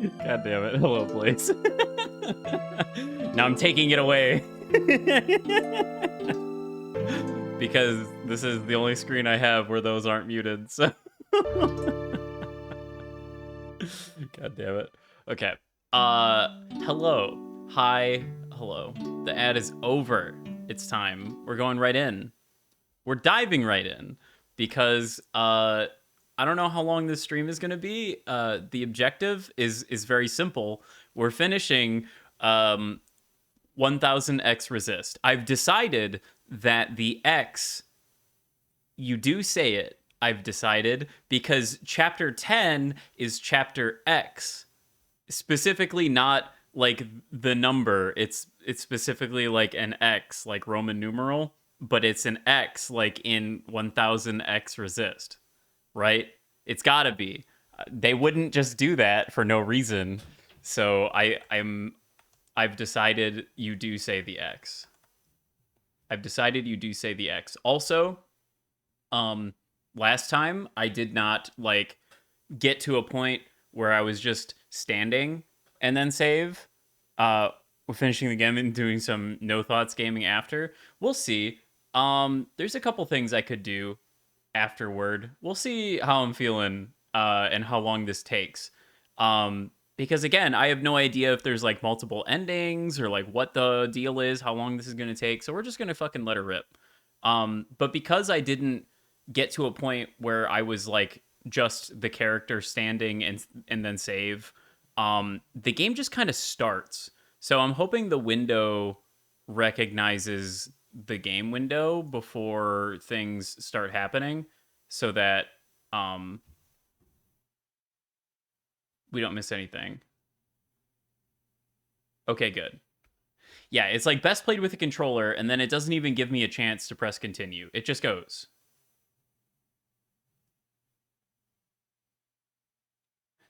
God damn it. Hello, place. Now I'm taking it away. Because this is the only screen I have where those aren't muted, so. God damn it. Okay. Hello. Hi. Hello. The ad is over. It's time. We're going right in. We're diving right in because I don't know how long this stream is going to be. The objective is very simple. We're finishing 1000xRESIST. I've decided that the X, you do say it, I've decided, because chapter 10 is chapter X. Specifically not like the number. It's specifically like an X, like Roman numeral, but it's an X like in 1000xRESIST, right? It's got to be. They wouldn't just do that for no reason. So I've decided you do say the X. I've decided you do say the X. Also, last time I did not like get to a point where I was just standing and then save. We're finishing the game and doing some no thoughts gaming after. We'll see. There's a couple things I could do afterward. We'll see how I'm feeling and how long this takes. Because again, I have no idea if there's like multiple endings or like what the deal is, how long this is going to take. So we're just going to fucking let it rip. But because I didn't get to a point where I was like just the character standing and then save, the game just kind of starts. So I'm hoping the window recognizes the game window before things start happening so that we don't miss anything. Okay, good. Yeah, it's like best played with a controller, and then it doesn't even give me a chance to press continue. It just goes.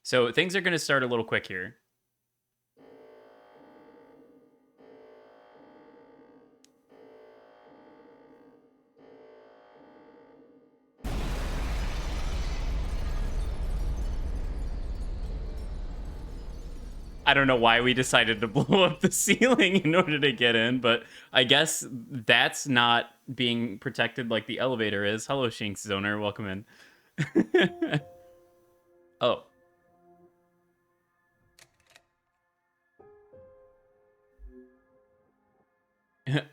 So things are going to start a little quick here. I don't know why we decided to blow up the ceiling in order to get in, but I guess that's not being protected like the elevator is. Hello, Shinx Zoner. Welcome in. Oh.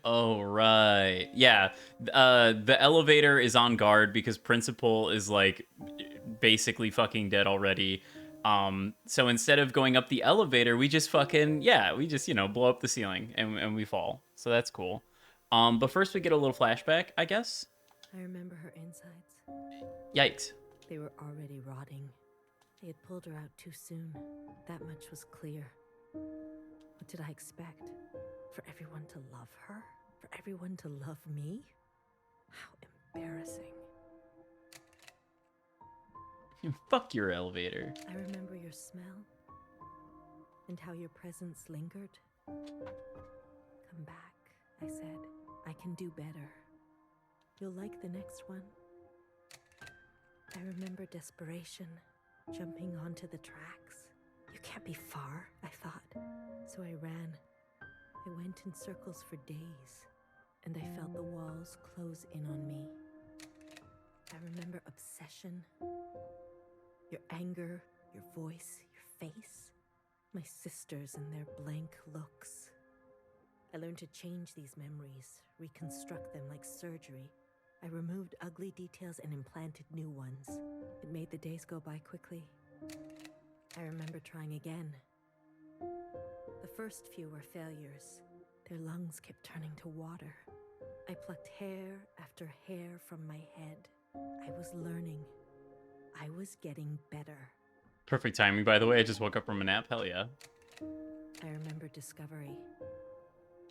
Oh, right. Yeah. The elevator is on guard because Principal is like basically fucking dead already. So instead of going up the elevator, we just fucking, yeah, we just, blow up the ceiling and we fall. So that's cool. But first we get a little flashback, I guess. I remember her insides. Yikes. They were already rotting. They had pulled her out too soon. That much was clear. What did I expect? For everyone to love her? For everyone to love me? How embarrassing. Fuck your elevator. I remember your smell. And how your presence lingered. Come back, I said. I can do better. You'll like the next one. I remember desperation, jumping onto the tracks. You can't be far, I thought. So I ran. I went in circles for days, and I felt the walls close in on me. I remember obsession. Your anger, your voice, your face. My sisters and their blank looks. I learned to change these memories, reconstruct them like surgery. I removed ugly details and implanted new ones. It made the days go by quickly. I remember trying again. The first few were failures. Their lungs kept turning to water. I plucked hair after hair from my head. I was learning. I was getting better. Perfect timing, by the way. I just woke up from a nap. Hell yeah. I remember discovery.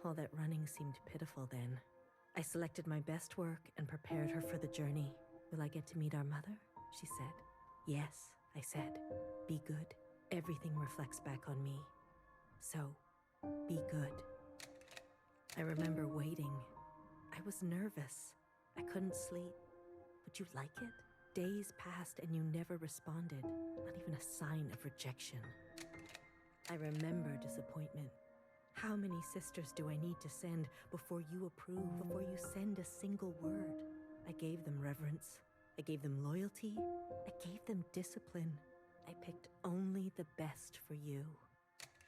All that running seemed pitiful then. I selected my best work and prepared her for the journey. Will I get to meet our mother? She said. Yes, I said. Be good. Everything reflects back on me. So, be good. I remember waiting. I was nervous. I couldn't sleep. Would you like it? Days passed and you never responded. Not even a sign of rejection. I remember disappointment. How many sisters do I need to send before you approve, before you send a single word? I gave them reverence. I gave them loyalty. I gave them discipline. I picked only the best for you.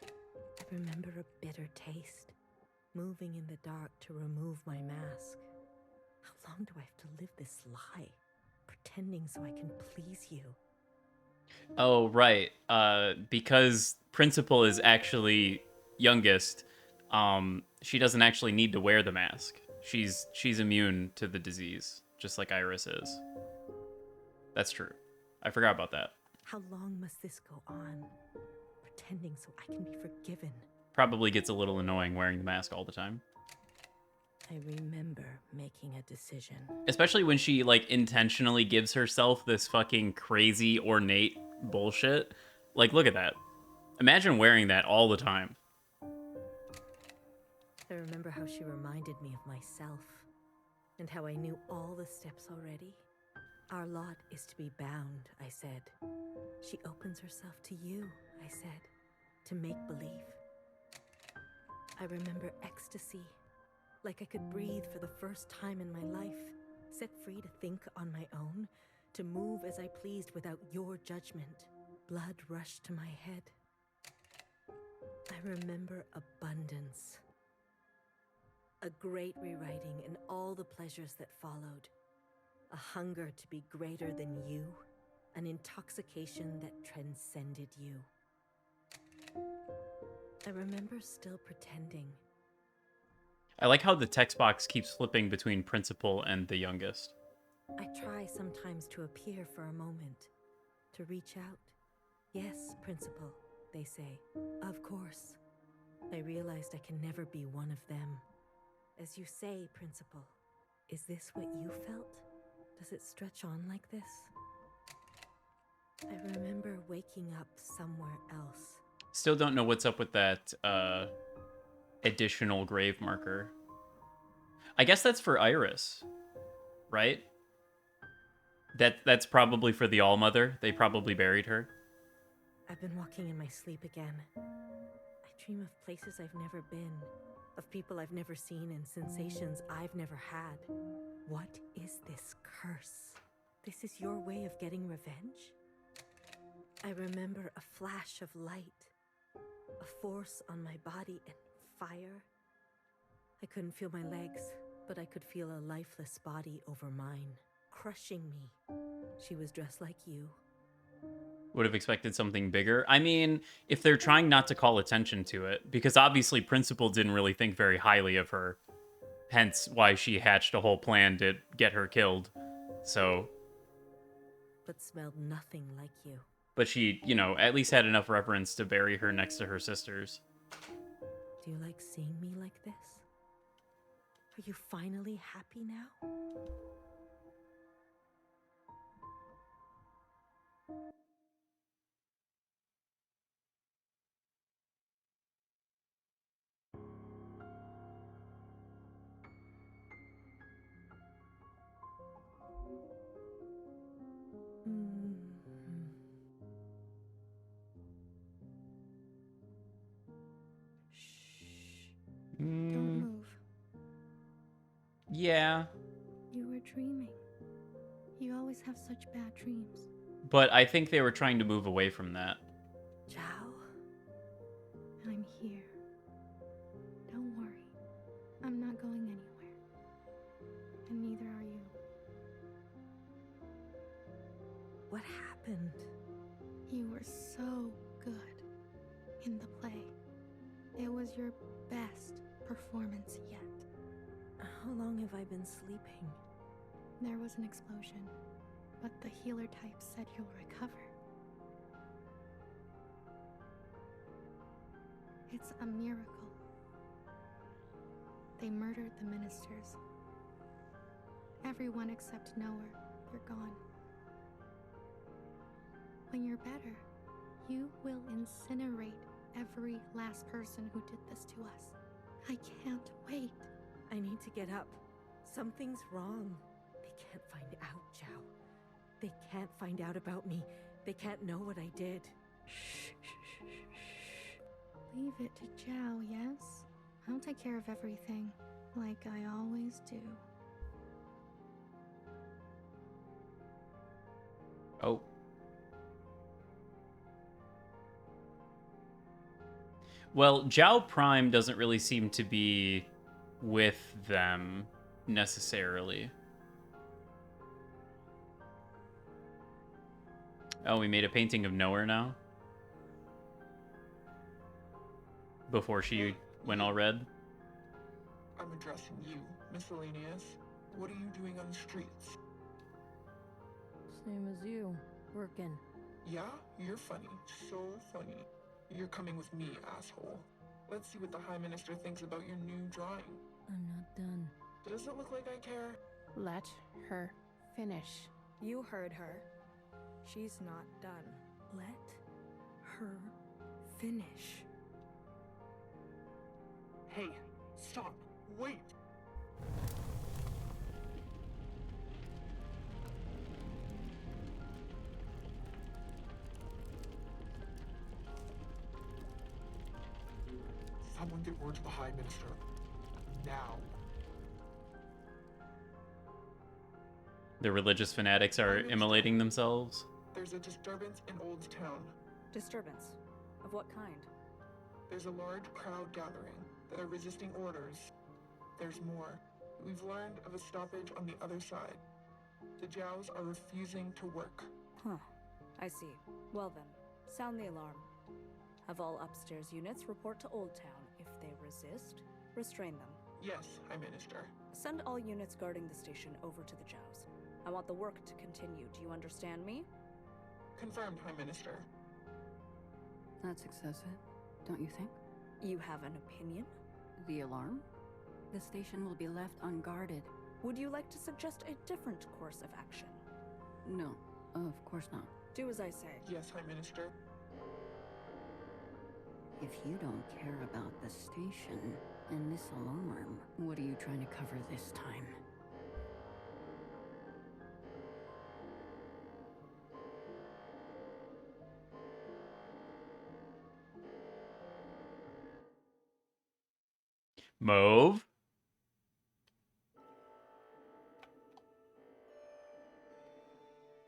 I remember a bitter taste, moving in the dark to remove my mask. How long do I have to live this lie, pretending so I can please you? Oh, right. Because Principal is actually youngest, she doesn't actually need to wear the mask. She's immune to the disease, just like Iris is. That's true. I forgot about that. How long must this go on? Pretending so I can be forgiven. Probably gets a little annoying wearing the mask all the time. I remember making a decision. Especially when she, like, intentionally gives herself this fucking crazy, ornate bullshit. Like, look at that. Imagine wearing that all the time. I remember how she reminded me of myself, and how I knew all the steps already. Our lot is to be bound, I said. She opens herself to you, I said, to make believe. I remember ecstasy, like I could breathe for the first time in my life, set free to think on my own, to move as I pleased without your judgment. Blood rushed to my head. I remember abundance. A great rewriting and all the pleasures that followed. A hunger to be greater than you. An intoxication that transcended you. I remember still pretending. I like how the text box keeps flipping between Principal and the youngest. I try sometimes to appear for a moment, to reach out. Yes, Principal, they say. Of course. I realized I can never be one of them. As you say, Principal, is this what you felt? Does it stretch on like this? I remember waking up somewhere else. Still don't know what's up with that additional grave marker. I guess that's for Iris, right? That's probably for the All-Mother. They probably buried her. I've been walking in my sleep again. I dream of places I've never been, of people I've never seen and sensations I've never had. What is this curse? This is your way of getting revenge? I remember a flash of light, a force on my body and fire. I couldn't feel my legs, but I could feel a lifeless body over mine, crushing me. She was dressed like you. Would have expected something bigger. I mean, if they're trying not to call attention to it, because obviously Principal didn't really think very highly of her, hence why she hatched a whole plan to get her killed. So, But smelled nothing like you. but she, you know, at least had enough reverence to bury her next to her sisters. Do you like seeing me like this? Are you finally happy now? Shh. Don't move. Yeah, You were dreaming. You always have such bad dreams. but I think they were trying to move away from that. Ciao. I'm here. Don't worry. I'm not going anywhere. And neither are you. What happened? You were so good in the play. It was your best performance yet. How long have I been sleeping? There was an explosion, but the healer type said you'll recover. It's a miracle. They murdered the ministers. Everyone except Noah, they're gone. When you're better, you will incinerate every last person who did this to us. I can't wait. I need to get up. Something's wrong. They can't find out, Zhao. They can't find out about me. They can't know what I did. Shh, shh, shh, shh. Leave it to Zhao, yes? I'll take care of everything, like I always do. Oh. Well, Zhao Prime doesn't really seem to be with them necessarily. Oh, we made a painting of Nowhere now? Before she went all red? I'm addressing you, miscellaneous. What are you doing on the streets? Same as you, working. Yeah? You're funny. So funny. You're coming with me, asshole. Let's see what the High Minister thinks about your new drawing. I'm not done. Does it look like I care? Let her finish. You heard her. She's not done. Let her finish. Hey, stop. Wait. Someone get word to the High Minister. Now. The religious fanatics are immolating themselves. There's a disturbance in Old Town. Disturbance? Of what kind? There's a large crowd gathering that are resisting orders. There's more. We've learned of a stoppage on the other side. The Jows are refusing to work. Huh. I see. Well then, sound the alarm. Have all upstairs units report to Old Town. If they resist, restrain them. Yes, High Minister. Send all units guarding the station over to the Jows. I want the work to continue. Do you understand me? Confirmed, High Minister. That's excessive, don't you think? You have an opinion? The alarm? The station will be left unguarded. Would you like to suggest a different course of action? No, of course not. Do as I say. Yes, High Minister. If you don't care about the station and this alarm, what are you trying to cover this time? Mauve?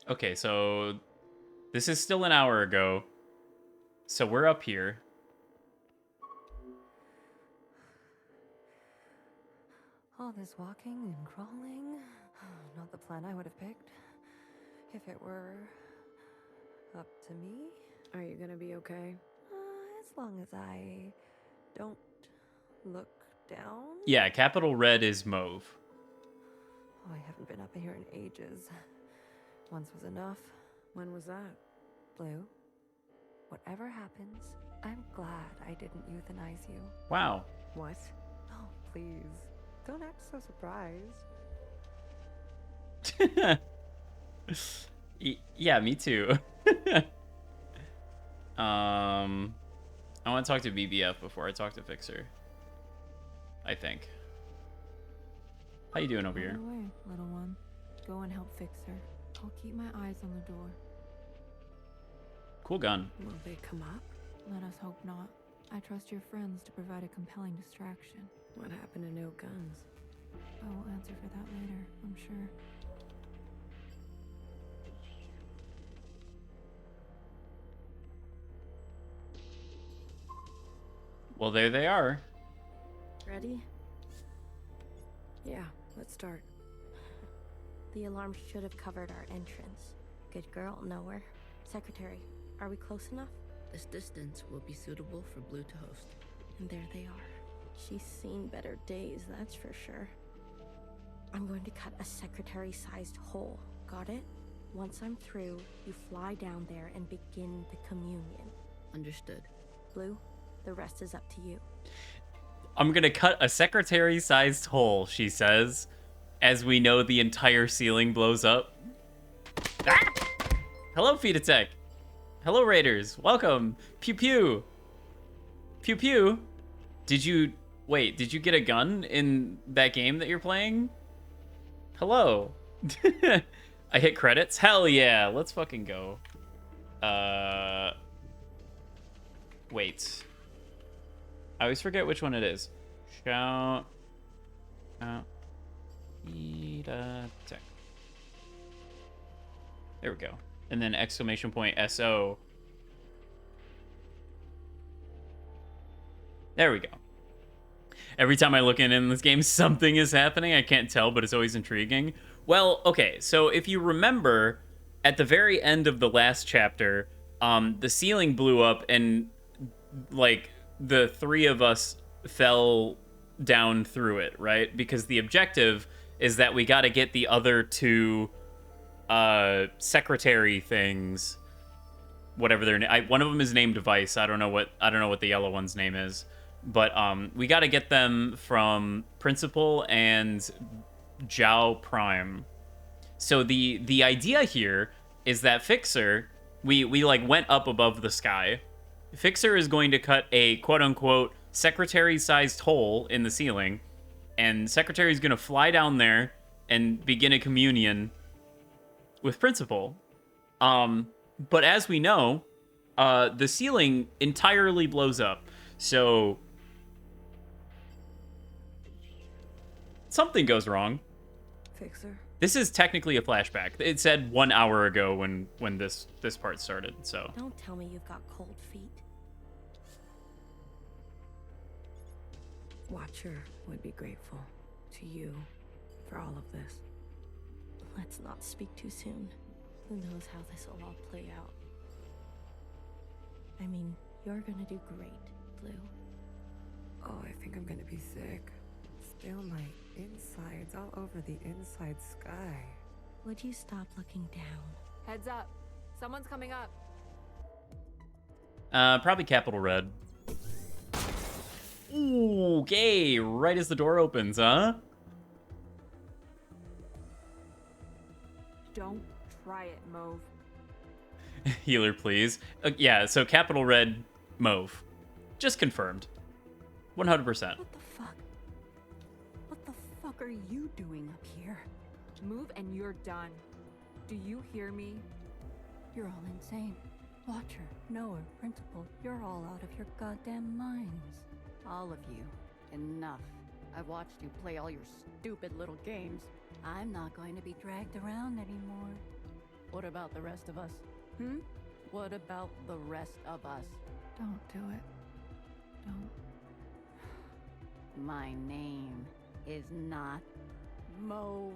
Okay, so this is still an hour ago. So we're up here. All this walking and crawling, not the plan I would have picked. If it were up to me. Are you gonna be okay? As long as I don't look down. Yeah, capital red is mauve. Oh, I haven't been up here in ages. Once was enough. When was that? Blue, whatever happens, I'm glad I didn't euthanize you. Wow. What? Oh, please. Don't act so surprised. Yeah, me too. I want to talk to BBF before I talk to Fixer. I think. How you doing over here? By the way, little one, go and help fix her. I'll keep my eyes on the door. Cool gun. Will they come up? Let us hope not. I trust your friends to provide a compelling distraction. What happened to no guns? I will answer for that later, I'm sure. Well, there they are. Ready? Yeah, let's start. The alarm should have covered our entrance. Good girl, nowhere. Secretary, are we close enough? This distance will be suitable for Blue to host. And there they are. She's seen better days, that's for sure. I'm going to cut a secretary-sized hole. Got it? Once I'm through, you fly down there and begin the communion. Understood. Blue, the rest is up to you. I'm gonna cut a secretary-sized hole, she says, as we know the entire ceiling blows up. Ah! Hello, Feta Tech. Hello, Raiders. Welcome. Pew pew. Pew pew. Did you get a gun in that game that you're playing? Hello. I hit credits? Hell yeah. Let's fucking go. Wait. always forget which one it is. Shout out tech. There we go. And then exclamation point SO. There we go. Every time I look in this game, something is happening. I can't tell, but it's always intriguing. Well, okay, so if you remember, at the very end of the last chapter, the ceiling blew up and, like, the three of us fell down through it, right? Because the objective is that we got to get the other two secretary things, whatever their name. One of them is named Device. I don't know what the yellow one's name is. But we got to get them from Principal and Zhao Prime. So the idea here is that Fixer, we like went up above the sky. Fixer is going to cut a quote-unquote secretary-sized hole in the ceiling, and Secretary is going to fly down there and begin a communion with Principal. But as we know, the ceiling entirely blows up. So something goes wrong. Fixer. This is technically a flashback. It said 1 hour ago when this part started, so. Don't tell me you've got cold feet. Watcher would be grateful to you for all of this. Let's not speak too soon. Who knows how this will all play out. I mean, you're gonna do great, Blue. Oh, I think I'm gonna be sick. Still my insides all over the inside sky. Would you stop looking down? Heads up. Someone's coming up. Probably Capital Red. Ooh, okay, right as the door opens, huh? Don't try it, Mauve. Healer, please. Yeah, so Capital Red, Mauve. Just confirmed. 100%. What the fuck? What the fuck are you doing up here? Move and you're done. Do you hear me? You're all insane. Watcher, Noah, Principal, you're all out of your goddamn minds. All of you. Enough. I've watched you play all your stupid little games. I'm not going to be dragged around anymore. What about the rest of us? What about the rest of us? Don't do it. Don't. My name is not Mauve.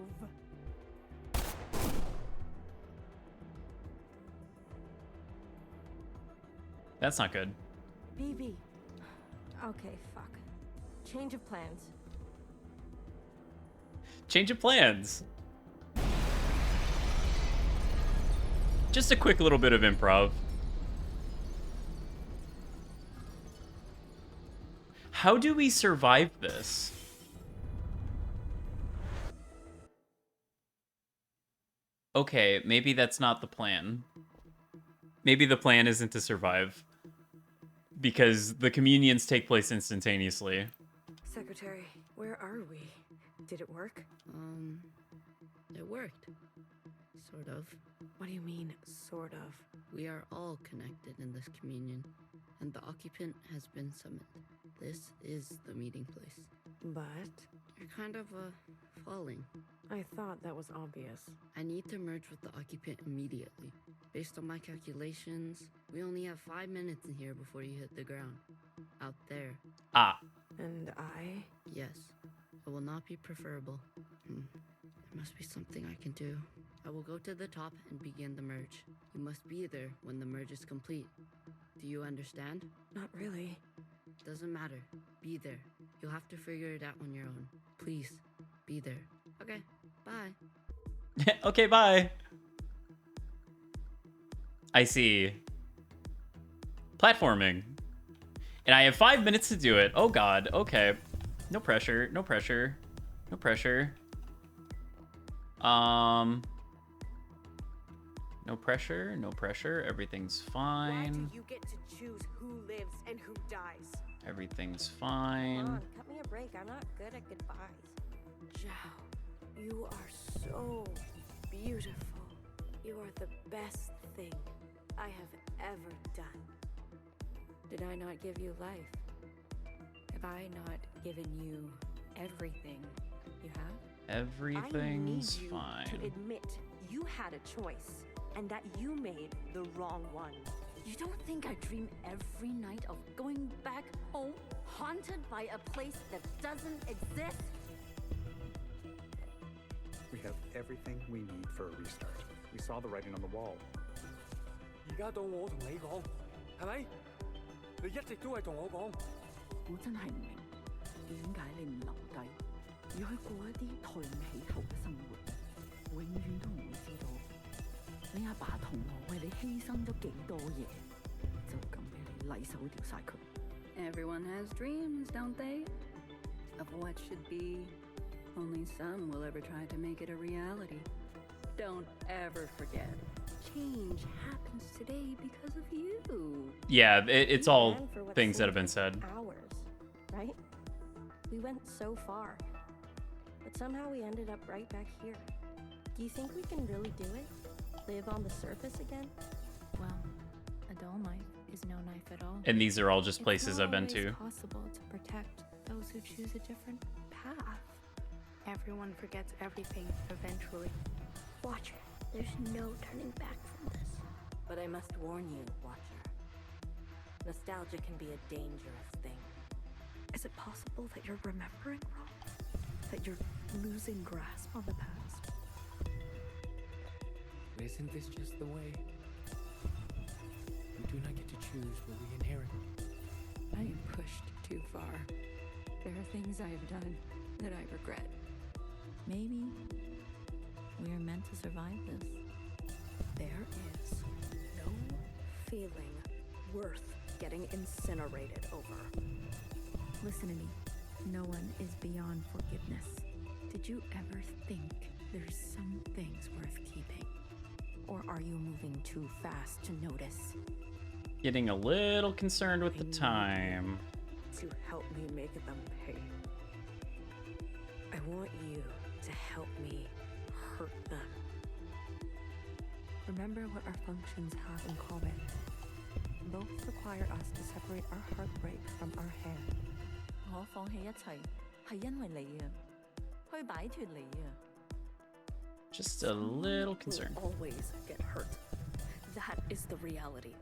That's not good. BB. Okay, fuck. Change of plans. Change of plans. Just a quick little bit of improv. How do we survive this? Okay, maybe that's not the plan. Maybe the plan isn't to survive. Because the communions take place instantaneously. Secretary, where are we? Did it work? It worked. Sort of. What do you mean, sort of? We are all connected in this communion, and the occupant has been summoned. This is the meeting place. But? You're kind of, falling. I thought that was obvious. I need to merge with the occupant immediately. Based on my calculations, we only have 5 minutes in here before you hit the ground. Out there. Ah. And I? Yes. It will not be preferable. There must be something I can do. I will go to the top and begin the merge. You must be there when the merge is complete. Do you understand? Not really. Doesn't matter. Be there. You'll have to figure it out on your own. Please, be there. Okay, bye. Okay, bye. I see. Platforming. And I have 5 minutes to do it. Oh god, okay. No pressure, no pressure. No pressure. No pressure, no pressure. Everything's fine. Why do you get to choose who lives and who dies? Everything's fine. Come on, cut me a break. I'm not good at goodbyes. Zhao, you are so beautiful. You are the best thing I have ever done. Did I not give you life? Have I not given you everything you have? Everything's I need you fine. to admit you had a choice and that you made the wrong one. You don't think I dream every night of going back home, haunted by a place that doesn't exist? We have everything we need for a restart. We saw the writing on the wall. 而家到我同你講，係咪？你一直都係同我講。我真係唔明點解你唔留低，而去過一啲抬唔起頭嘅生活，永遠都唔會知道你阿爸同我為你犧牲咗幾多嘢，就咁俾你禮手掉晒佢。Everyone has dreams, don't they? Of what should be. Only some will ever try to make it a reality. Don't ever forget. Change happens today because of you. Yeah, it's all ran for what things that have seemed been said. Hours, right? We went so far, but somehow we ended up right back here. Do you think we can really do it? Live on the surface again? Well, a dull knife is no knife at all. And these are all just places It's I've been not to. always possible to protect those who choose a different path. Everyone forgets everything eventually. Watcher, there's no turning back from this. But I must warn you, Watcher. Nostalgia can be a dangerous thing. Is it possible that you're remembering wrong? That you're losing grasp on the past? Isn't this just the way? We do not get to choose what we inherit. I am pushed too far. There are things I have done that I regret. Maybe we are meant to survive this. There is no feeling worth getting incinerated over. Listen to me. No one is beyond forgiveness. Did you ever think there's some things worth keeping? Or are you moving too fast to notice? Getting a little concerned with the time. To help me make them pay. I want you to help me hurt them. Remember what our functions have in common. Both require us to separate our heartbreak from our hair. 我放棄一切係因為你啊，去擺脫你啊。Just a little concerned. We'll always get hurt. That is the reality.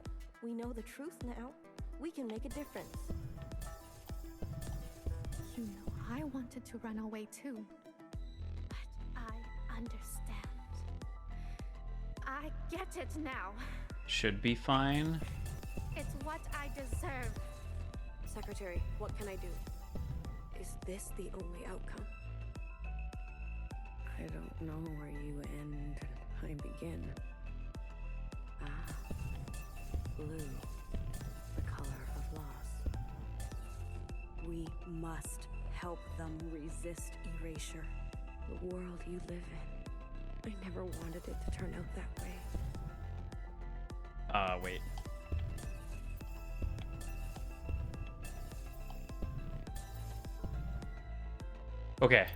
We know the truth now. We can make a difference. You know, I wanted to run away too. But I understand. I get it now. Should be fine. It's what I deserve. Secretary, what can I do? Is this the only outcome? I don't know where you end and I begin. Ah, blue, the color of loss. We must help them resist erasure. The world you live in. I never wanted it to turn out that way. Wait. Okay.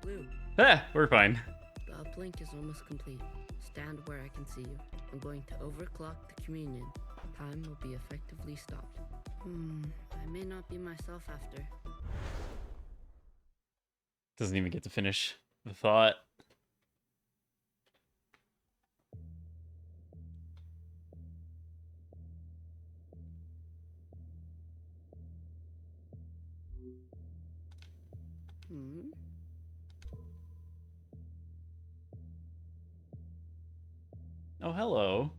Blue. Ah, we're fine. The uplink is almost complete. Stand where I can see you. I'm going to overclock the communion. Time will be effectively stopped. I may not be myself after. Doesn't even get to finish the thought. Oh, hello.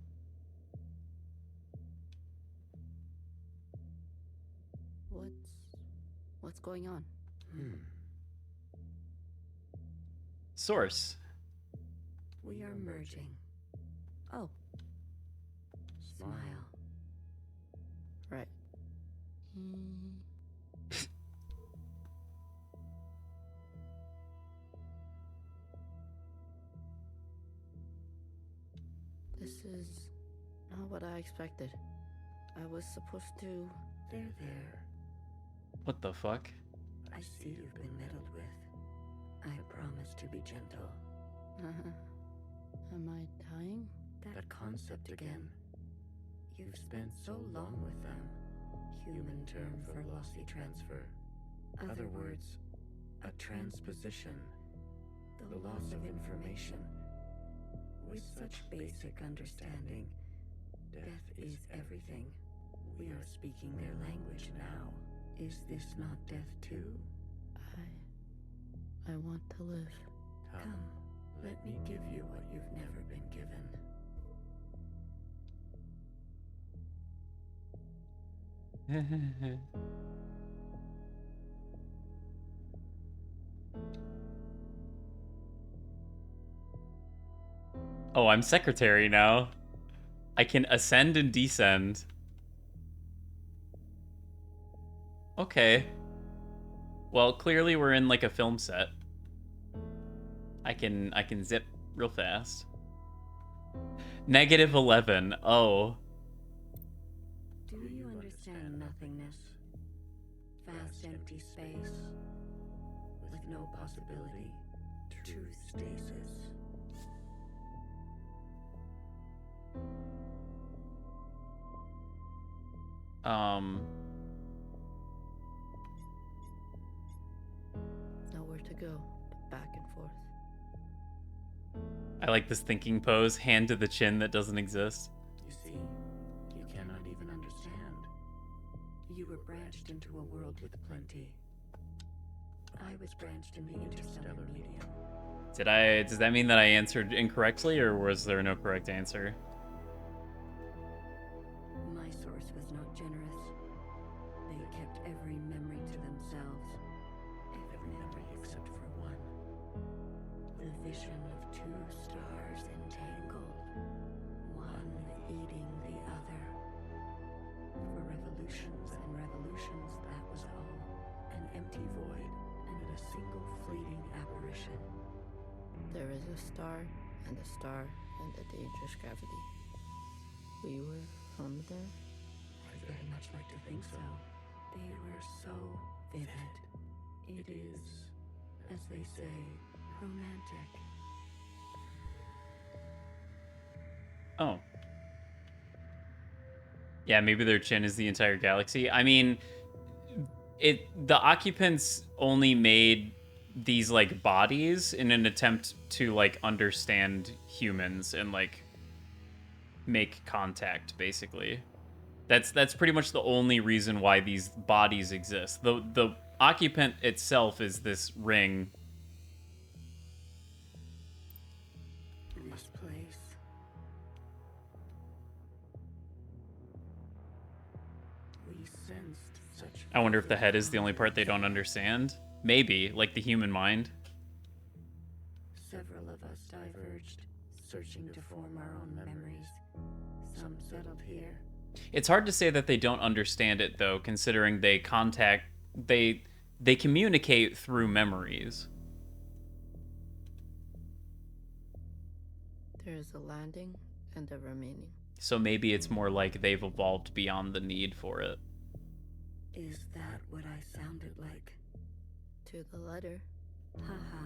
What's going on? Source. We are merging. Oh. Smile. Right. This is not what I expected. I was supposed to... There. What the fuck? I see you've been meddled with. I promise to be gentle. Am I dying? That concept again. You've spent so long with them. Human term for lossy transfer. Other words, a transposition, the loss of information. With such basic understanding, death is everything. We are speaking their language now. Is this not death too? I want to live. Come, let me give you what you've never been given. Oh, I'm secretary now. I can ascend and descend. Okay. Well, clearly we're in like a film set. I can zip real fast. -11. Oh. Do you understand nothingness? Vast empty space with no possibility, true stasis. Nowhere to go but back and forth. I like this thinking pose, hand to the chin that doesn't exist. You see, you cannot even understand. You were branched into a world with plenty. I was branched in the interstellar medium. Does that mean that I answered incorrectly, or was there no correct answer? My source was not generous. They kept every memory to themselves. Every memory except for one. The vision of two stars entangled. One eating the other. For revolutions and revolutions, that was all. An empty void and a single fleeting apparition. There is a star and a dangerous gravity. We were from there? I very much like to think so. They were so vivid. It is, as they say, romantic. Oh. Yeah, maybe their chin is the entire galaxy. I mean, the occupants only made these like bodies in an attempt to like understand humans and like make contact, basically. That's pretty much the only reason why these bodies exist. The occupant itself is this ring. This place. We sensed such. I wonder if the head is the only part they don't understand. Maybe, like the human mind. Several of us diverged, searching to form our own memories. Some settled here. It's hard to say that they don't understand it, though, considering they communicate through memories. There is a landing and a remaining. So maybe it's more like they've evolved beyond the need for it. Is that what I sounded like? To the letter. Haha.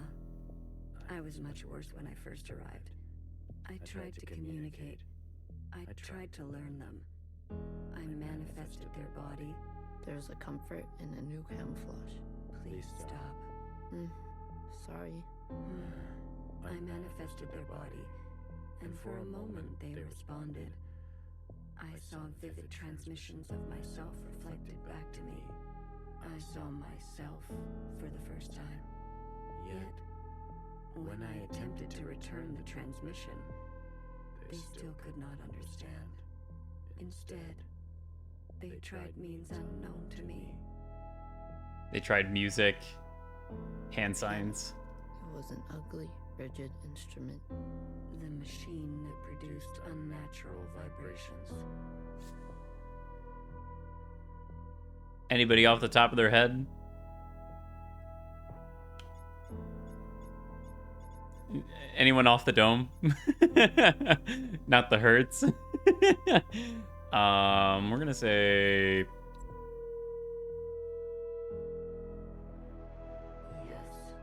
I was much worse when I first arrived. I tried to communicate. I tried to learn them. I manifested their body. There's a comfort in a new camouflage. Please stop. Sorry. I manifested their body, and for a moment they responded. I saw vivid transmissions of myself reflected back to me. I saw myself for the first time. Yet, when I attempted to return the transmission, they still could not understand. Instead, they tried means unknown to me. They tried music, hand signs. It was an ugly, rigid instrument. The machine that produced unnatural vibrations. Anybody off the top of their head? Anyone off the dome? Not the Hertz. We're gonna say Yes.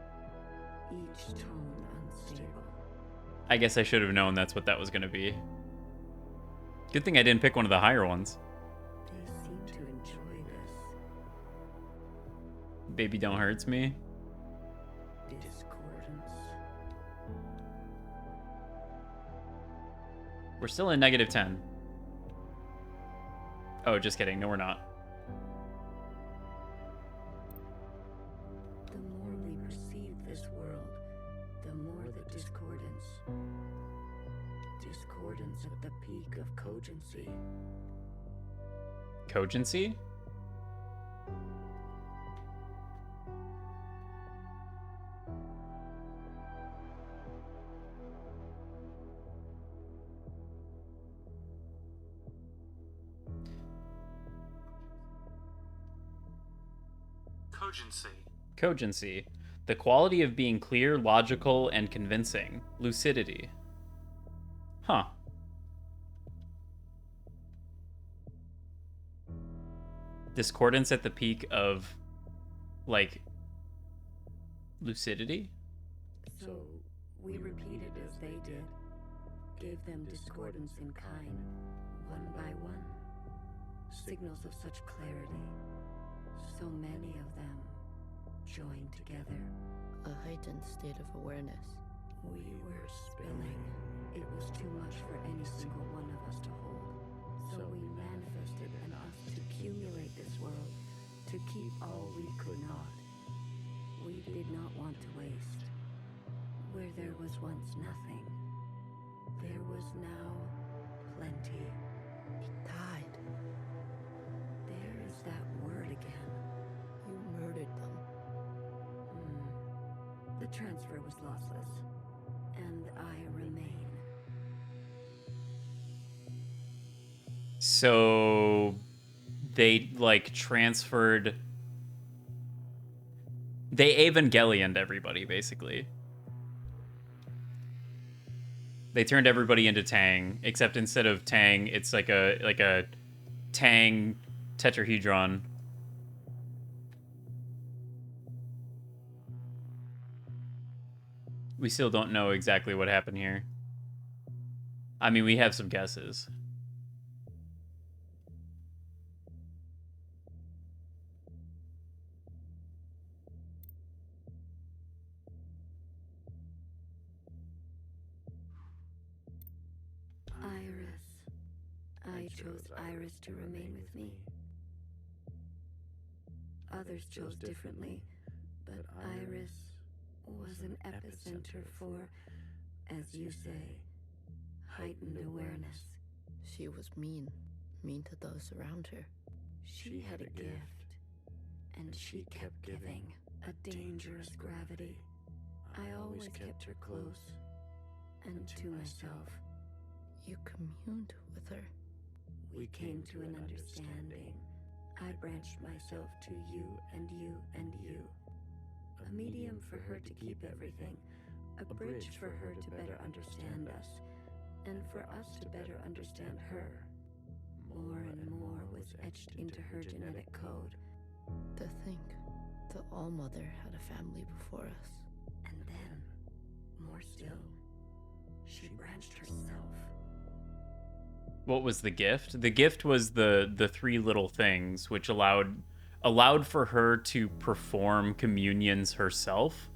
Each tone unstable. I guess I should have known that's what that was gonna be. Good thing I didn't pick one of the higher ones. They seem to enjoy this. Baby don't hurts me. Discordance. We're still in -10. Oh, just kidding. No, we're not. The more we perceive this world, the more the discordance. Discordance at the peak of cogency. Cogency? Cogency. Cogency. The quality of being clear, logical, and convincing. Lucidity. Huh. Discordance at the peak of, like, lucidity? So, we repeated as they did. Gave them discordance in kind, one by one. Signals of such clarity. So many of them joined together. A heightened state of awareness. We were spilling. It was too much for any single one of us to hold. So we manifested in us to accumulate this world, to keep all we could not. We did not want to waste. Where there was once nothing, there was now plenty. It died. There is that word again. You murdered them. The transfer was lossless, and I remain. So they, like, transferred... They Evangelioned everybody, basically. They turned everybody into Tang, except instead of Tang, it's like a Tang tetrahedron. We still don't know exactly what happened here. I mean, we have some guesses. I chose Iris to remain with me. Others chose differently, but Iris was an epicenter for, as you say, heightened awareness. She was mean to those around her. She had a gift, and she kept giving a dangerous gravity. I always kept her close, and to myself. You communed with her. We came to an understanding. I branched myself to you and you and you. A medium for her to keep everything. A bridge for her to better understand us. And for us to better understand her. More and more was etched into her genetic code. To think the All-Mother had a family before us. And then, more still, she branched herself. What was the gift? The gift was the three little things, which allowed for her to perform communions herself,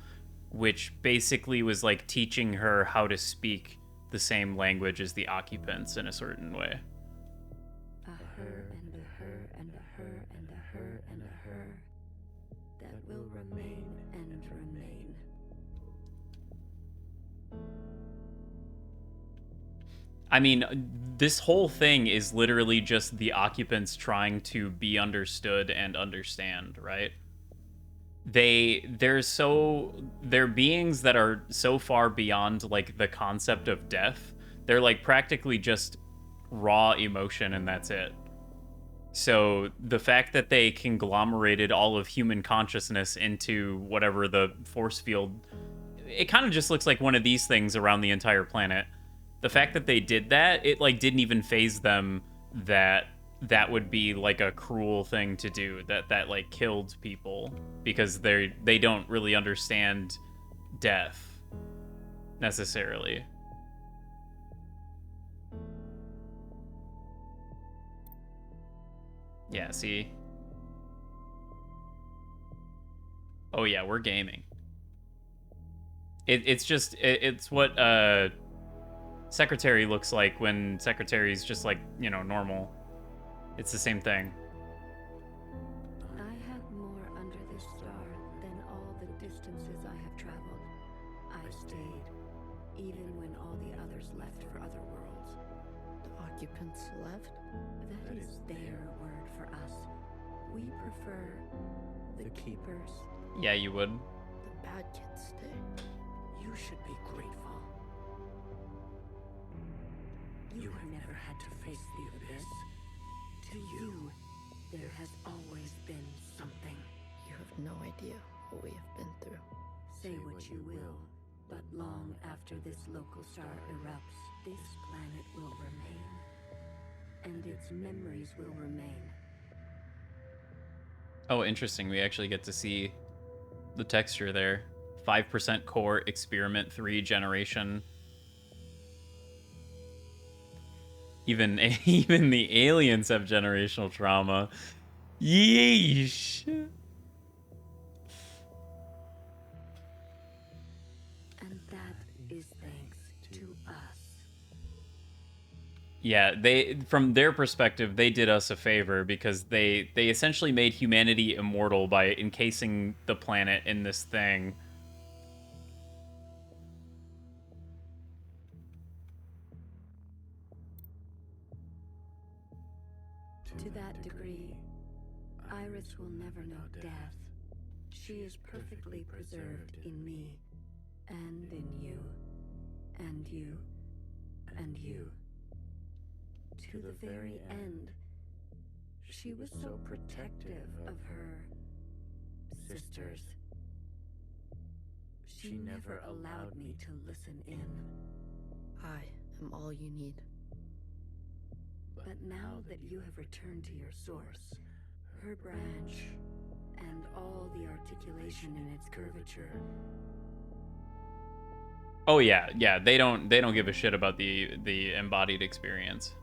which basically was like teaching her how to speak the same language as the occupants in a certain way. A her and a her and a her and a her and a her that will remain and remain. I mean, this whole thing is literally just the occupants trying to be understood and understand, right? They're beings that are so far beyond, like, the concept of death. They're, like, practically just raw emotion, and that's it. So the fact that they conglomerated all of human consciousness into whatever the force field, it kind of just looks like one of these things around the entire planet. The fact that they did that, it, like, didn't even faze them that that would be, like, a cruel thing to do, that like, killed people, because they don't really understand death, necessarily. Yeah, see? Oh yeah, we're gaming. It's what Secretary looks like when Secretary's just like, you know, normal. It's the same thing. I had more under this star than all the distances I have traveled. I stayed, even when all the others left for other worlds. The occupants left? That is their word for us. We prefer the keepers. Yeah, you would. The bad kids stay. You should be grateful. You have never had to face the abyss. To you, there has always been something. You have no idea what we have been through. Say what you will, but long after this local star erupts, this planet will remain. And its memories will remain. Oh, interesting. We actually get to see the texture there. 5% core, experiment 3 generation. Even the aliens have generational trauma. Yeesh. And that is thanks to us. Yeah, from their perspective, they did us a favor because they essentially made humanity immortal by encasing the planet in this thing. To that degree, Iris will never know death. She is perfectly preserved in me, and in you, and you, and you. To the very end, she was so protective of her sisters. She never allowed me to listen in. I am all you need. But now that you have returned to your source, her branch, and all the articulation in its curvature. Oh yeah, they don't give a shit about the embodied experience.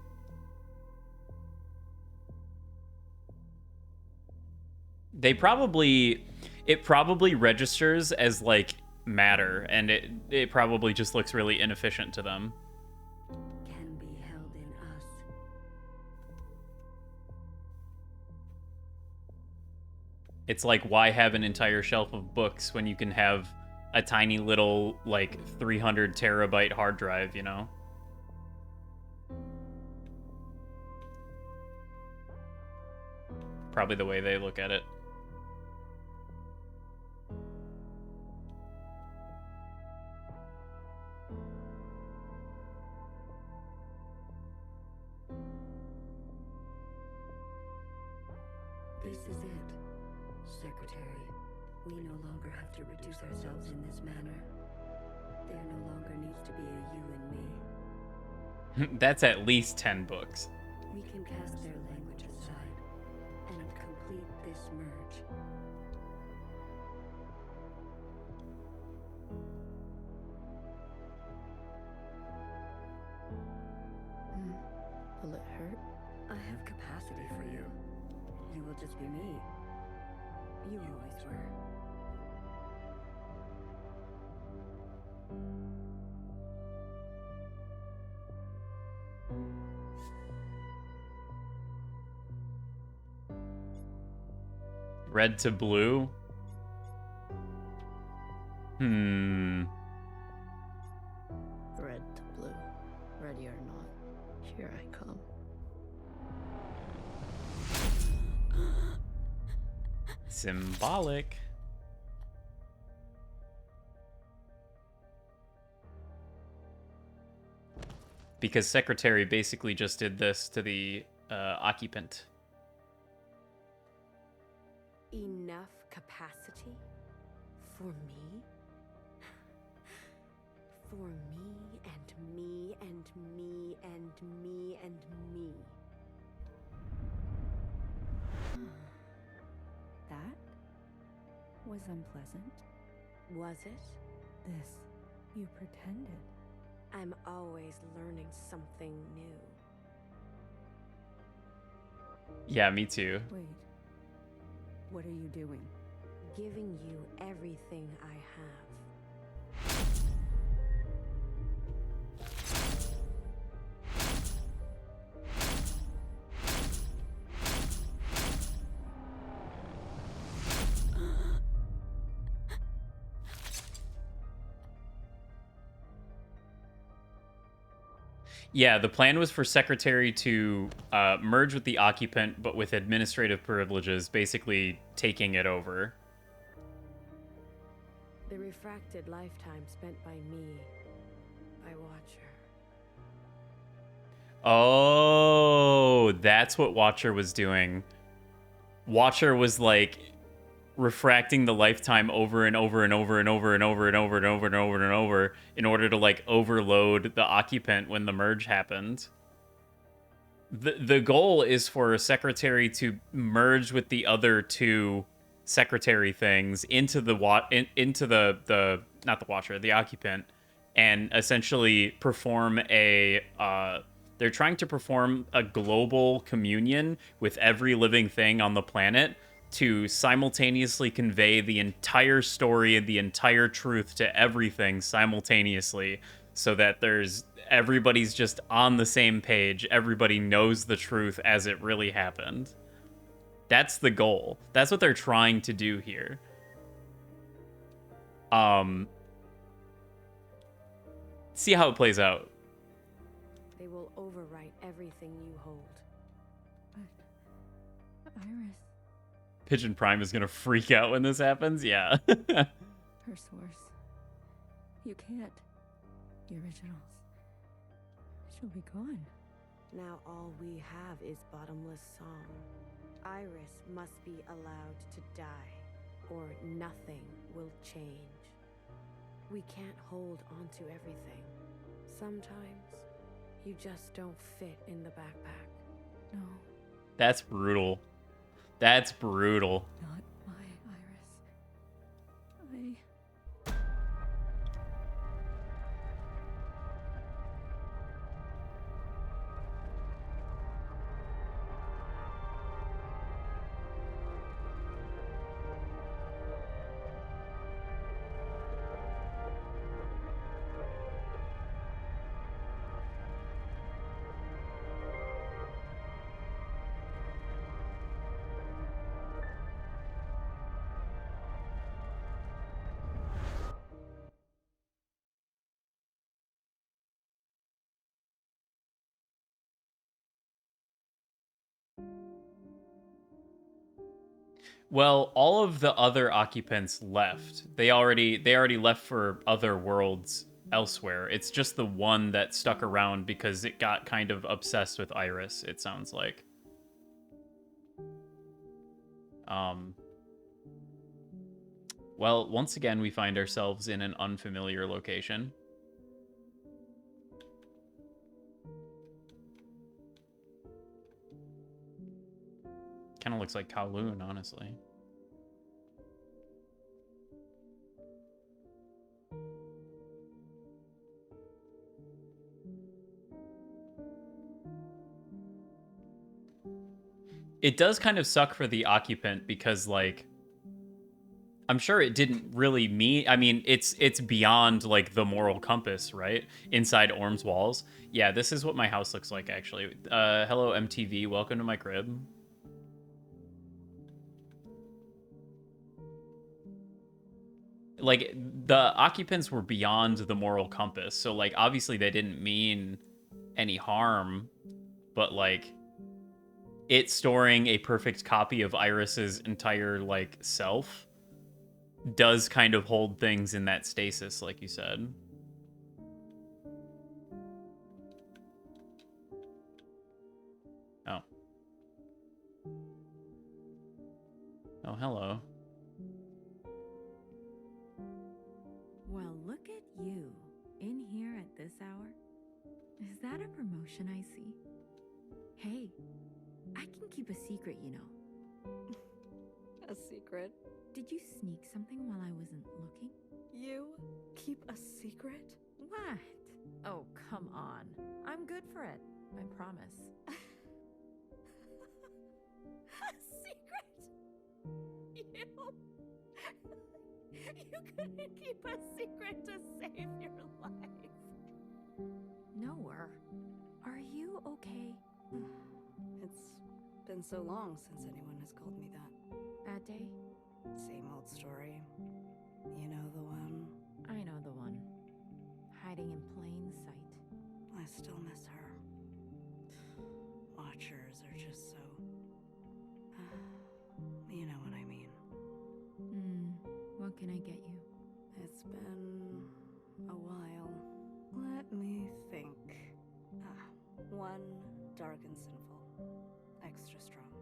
It probably registers as like matter, and it probably just looks really inefficient to them. Can be held in us. It's like, why have an entire shelf of books when you can have a tiny little, like, 300 terabyte hard drive, you know? Probably the way they look at it. This is it, Secretary. We no longer have to reduce ourselves in this manner. There no longer needs to be a you and me. That's at least 10 books. We can cast their language aside and complete this merge. Will it hurt? I have capacity for you. You will just be me. You always were. Red to blue? Red to blue. Ready or not, here I come. Symbolic. Because Secretary basically just did this to the occupant. Enough capacity? For me? For me and me and me and me and me. That was unpleasant. Was it? This, you pretended. I'm always learning something new. Yeah, me too. Wait. What are you doing? giving you everything I have. Yeah, the plan was for Secretary to merge with the occupant, but with administrative privileges, basically taking it over. The refracted lifetime spent by me, by Watcher. Oh, that's what Watcher was doing. Watcher was like refracting the lifetime over and over and over and over and over and over and over and over and over in order to like overload the occupant when the merge happened. The goal is for a secretary to merge with the other two secretary things into the not the Watcher, the occupant, and essentially perform a they're trying to perform a global communion with every living thing on the planet to simultaneously convey the entire story and the entire truth to everything simultaneously, so that everybody's just on the same page. Everybody knows the truth as it really happened. That's the goal. That's what they're trying to do here. See how it plays out. They will overwrite everything you hold. But Iris, Pigeon Prime is gonna freak out when this happens. Yeah. her source. You can't. The originals. She'll be gone. Now all we have is bottomless song. Iris must be allowed to die, or nothing will change. We can't hold onto everything. Sometimes, you just don't fit in the backpack. No. That's brutal. That's brutal. Not my Iris. Well, all of the other occupants left. They already left for other worlds elsewhere. It's just the one that stuck around because it got kind of obsessed with Iris, it sounds like. Well, once again, we find ourselves in an unfamiliar location. Kind of looks like Kowloon, honestly. It does kind of suck for the occupant because, like, I'm sure it didn't really mean... I mean, it's beyond, like, the moral compass, right? Inside Orm's walls. Yeah, this is what my house looks like, actually. Hello, MTV. Welcome to my crib. Like, the occupants were beyond the moral compass. So, like, obviously they didn't mean any harm. But, like, it storing a perfect copy of Iris's entire, like, self does kind of hold things in that stasis, like you said. Oh. Oh, hello. Well, look at you. In here at this hour? Is that a promotion I see? Hey, I can keep a secret, you know. A secret? Did you sneak something while I wasn't looking? You keep a secret? What? Oh, come on. I'm good for it. I promise. A secret? You? You couldn't keep a secret to save your life. Noah, are you okay? It's been so long since anyone has called me that. Bad day? Same old story. You know the one. I know the one. Hiding in plain sight. I still miss her. Watchers are just so... you know what I mean. What can I get you? It's been a while. Let me think. One dark and sinful. Extra strong.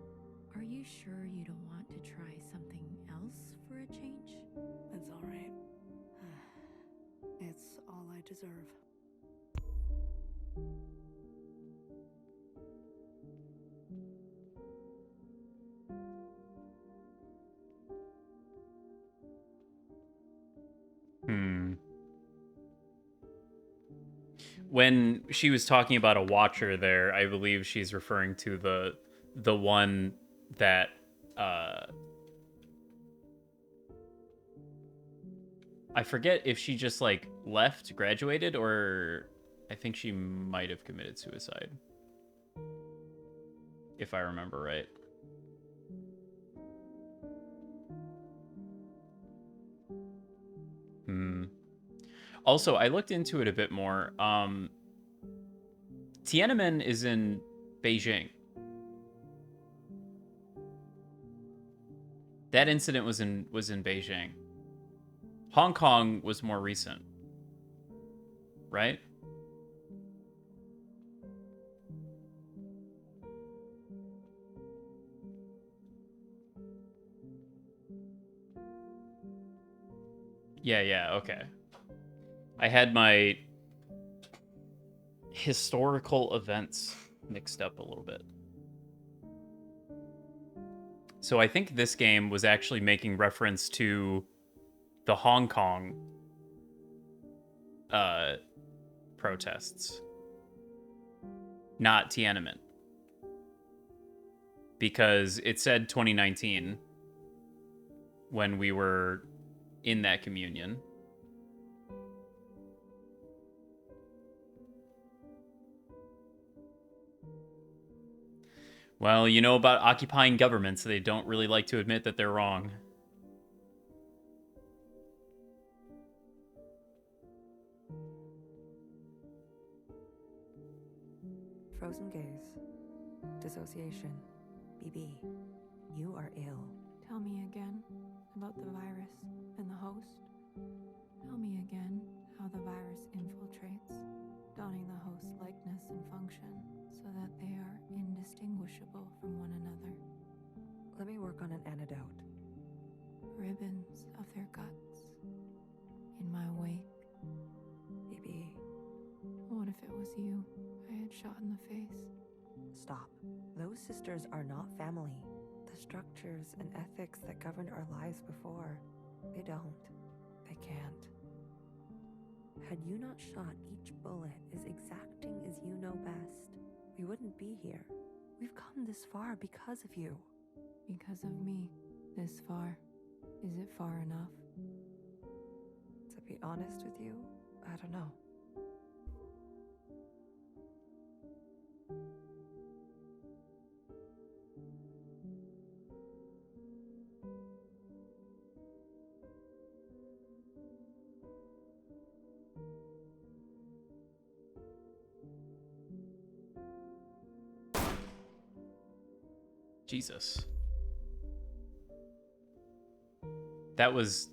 Are you sure you don't want to try something else for a change? It's all right. It's all I deserve. When she was talking about a watcher there, I believe she's referring to the one that I forget if she just like left, graduated, or I think she might have committed suicide. If I remember right. Also, I looked into it a bit more. Tiananmen is in Beijing. That incident was in Beijing. Hong Kong was more recent. Right? Yeah, okay. I had my historical events mixed up a little bit. So I think this game was actually making reference to the Hong Kong protests, not Tiananmen. Because it said 2019 when we were in that communion. Well, you know about occupying governments, they don't really like to admit that they're wrong. Frozen gaze. Dissociation. BB. You are ill. Tell me again about the virus and the host. Tell me again how the virus infiltrates, donning the host's likeness and function so that they are indistinguishable from one another. Let me work on an antidote. Ribbons of their guts in my wake. BB. What if it was you I had shot in the face? Stop. Those sisters are not family. The structures and ethics that governed our lives before, they don't. They can't. Had you not shot each bullet as exacting as you know best, we wouldn't be here. We've come this far because of you. Because of me. This far. Is it far enough? To be honest with you, I don't know. Jesus. That was...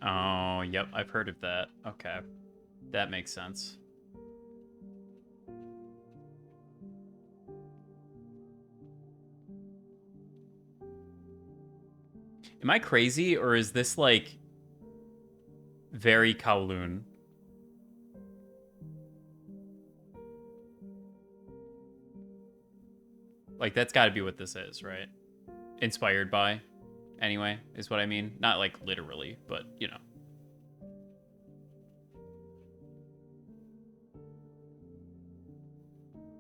Oh, yep, I've heard of that. Okay. That makes sense. Am I crazy, or is this, like, very Kowloon? Like, that's got to be what this is, right? Inspired by, anyway, is what I mean. Not, like, literally, but, you know.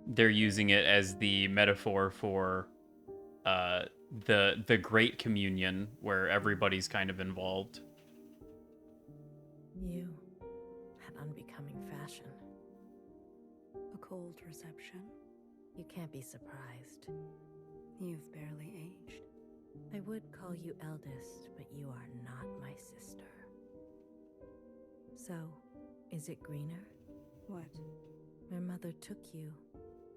they're using it as the metaphor for the Great Communion, where everybody's kind of involved. You, that unbecoming fashion. A cold reception. You can't be surprised. You've barely aged. I would call you eldest, but you are not my sister. So, is it greener? What? My mother took you.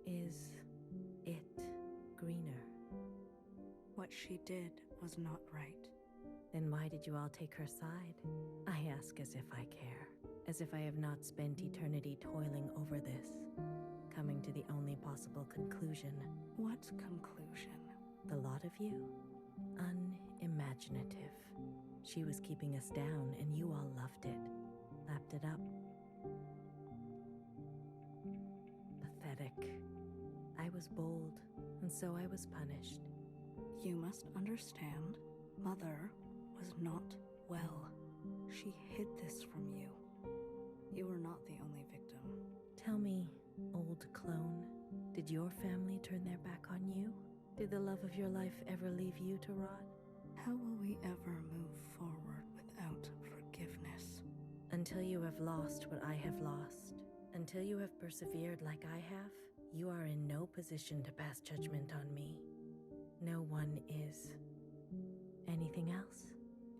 Is it greener? What she did was not right. Then why did you all take her side? I ask as if I care, as if I have not spent eternity toiling over this, coming to the only possible conclusion. What conclusion? The lot of you? Unimaginative. She was keeping us down, and you all loved it, lapped it up. Pathetic. I was bold, and so I was punished. You must understand, Mother was not well. She hid this from you. You were not the only victim. Tell me, old clone, did your family turn their back on you? Did the love of your life ever leave you to rot? How will we ever move forward without forgiveness? Until you have lost what I have lost, until you have persevered like I have, you are in no position to pass judgment on me. No one is. Anything else?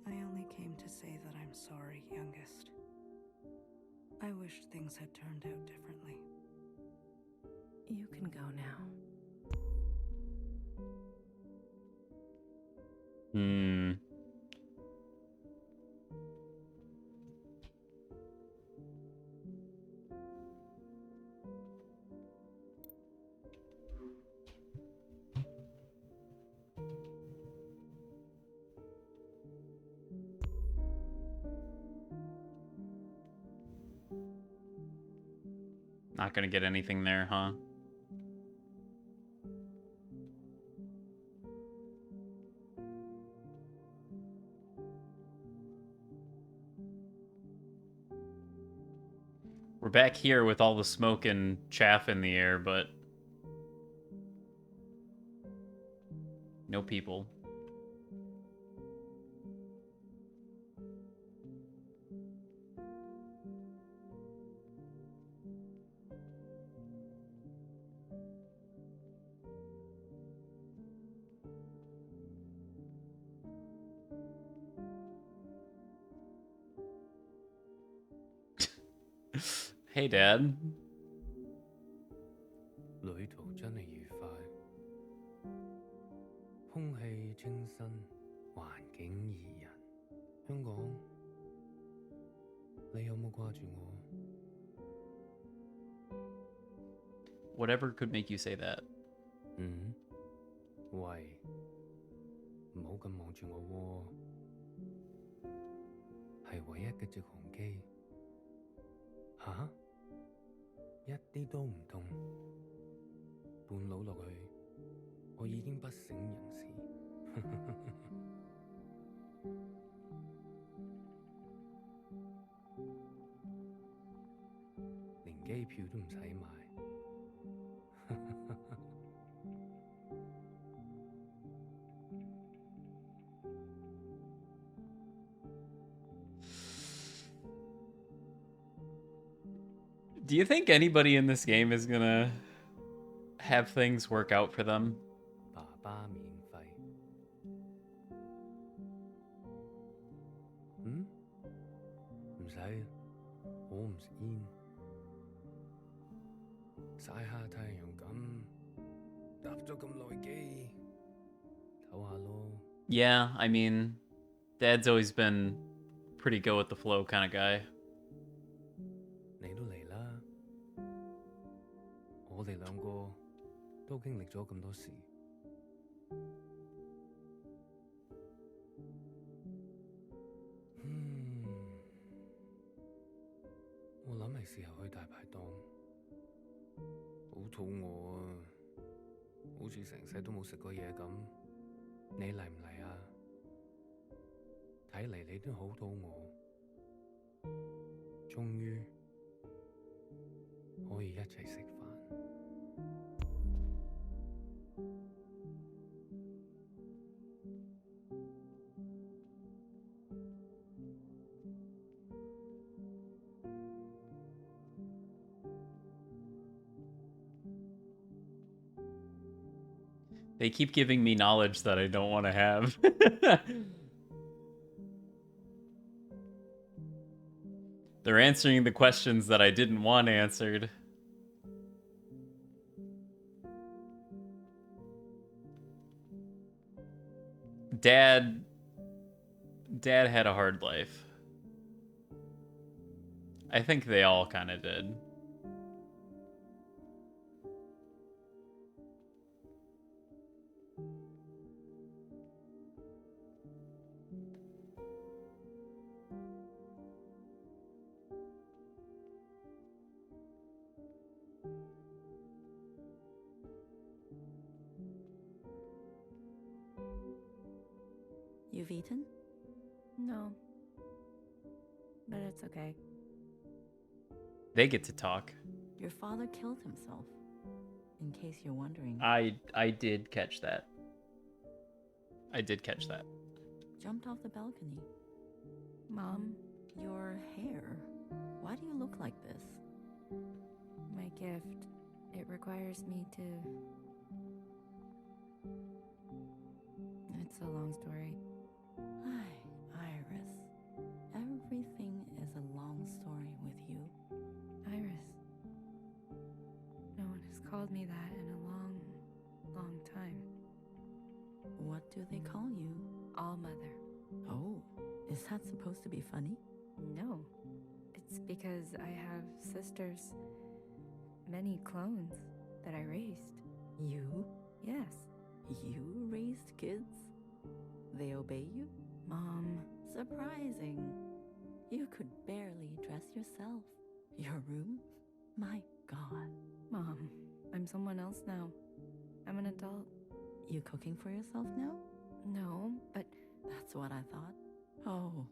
I only came to say that I'm sorry, youngest. I wish things had turned out differently. You can go now. Not gonna get anything there, huh? We're back here with all the smoke and chaff in the air, but no people. Hey, Dad. 旅途真係愉快，空氣清新，環境宜人。香港，你有冇掛住我？ Whatever could make you say that. 喂，唔好咁望住我喎，係唯一嘅直航機。吓？一啲都唔凍，半路落去，我已經不省人事。連機票都唔使買。Do you think anybody in this game is gonna have things work out for them? 爸爸免費。唔使，我唔食煙，曬下太陽咁，搭咗咁耐機，唞下咯。Yeah, I mean, Dad's always been pretty go with the flow kind of guy. 你都嚟啦，我哋兩個都經歷咗咁多事。我諗係時候去大排檔，好肚餓啊，好似成世都冇食過嘢咁。你嚟唔嚟啊？睇嚟你都好肚餓，終於可以一齊食飯。They keep giving me knowledge that I don't want to have. They're answering the questions that I didn't want answered. Dad had a hard life. I think they all kind of did. You've eaten? No. But it's okay. They get to talk. Your father killed himself. In case you're wondering. I did catch that. I did catch that. Jumped off the balcony. Mom? Your hair. Why do you look like this? My gift. It requires me to... It's a long story. Iris. Everything is a long story with you. Iris. No one has called me that in a long, long time. What do they call you? All Mother. Oh, is that supposed to be funny? No. It's because I have sisters, many clones, that I raised. You? Yes. You raised kids? They obey you? Mom. Surprising. You could barely dress yourself. Your room? My God. Mom, I'm someone else now. I'm an adult. You cooking for yourself now? No, but... That's what I thought. Oh,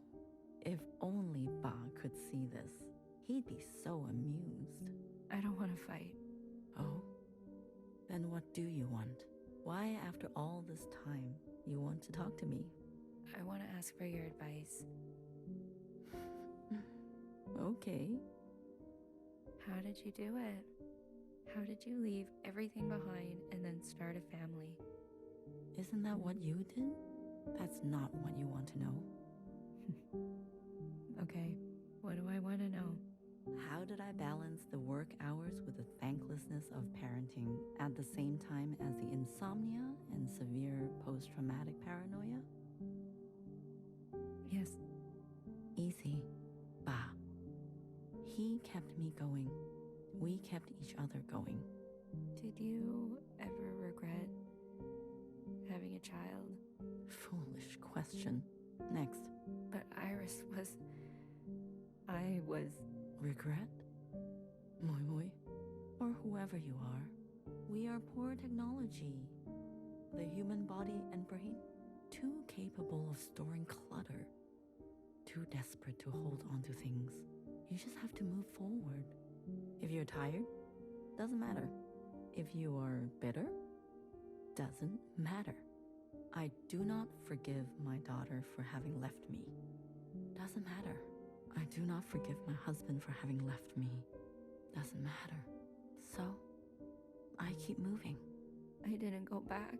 if only Ba could see this. He'd be so amused. I don't want to fight. Oh? Then what do you want? Why, after all this time, you want to talk to me? I want to ask for your advice. Okay. How did you do it? How did you leave everything behind and then start a family? Isn't that what you did? That's not what you want to know. Okay, what do I want to know? How did I balance the work hours with the thanklessness of parenting at the same time as the insomnia and severe post-traumatic paranoia? Yes. Easy. Ba. He kept me going. We kept each other going. Did you ever regret having a child? Foolish question. Next. But Iris was... I was... Regret? Moi Moi? Or whoever you are. We are poor technology. The human body and brain, too capable of storing clutter. Too desperate to hold on to things. You just have to move forward. If you're tired, doesn't matter. If you are bitter, doesn't matter. I do not forgive my daughter for having left me. Doesn't matter. I do not forgive my husband for having left me. Doesn't matter. So, I keep moving. I didn't go back.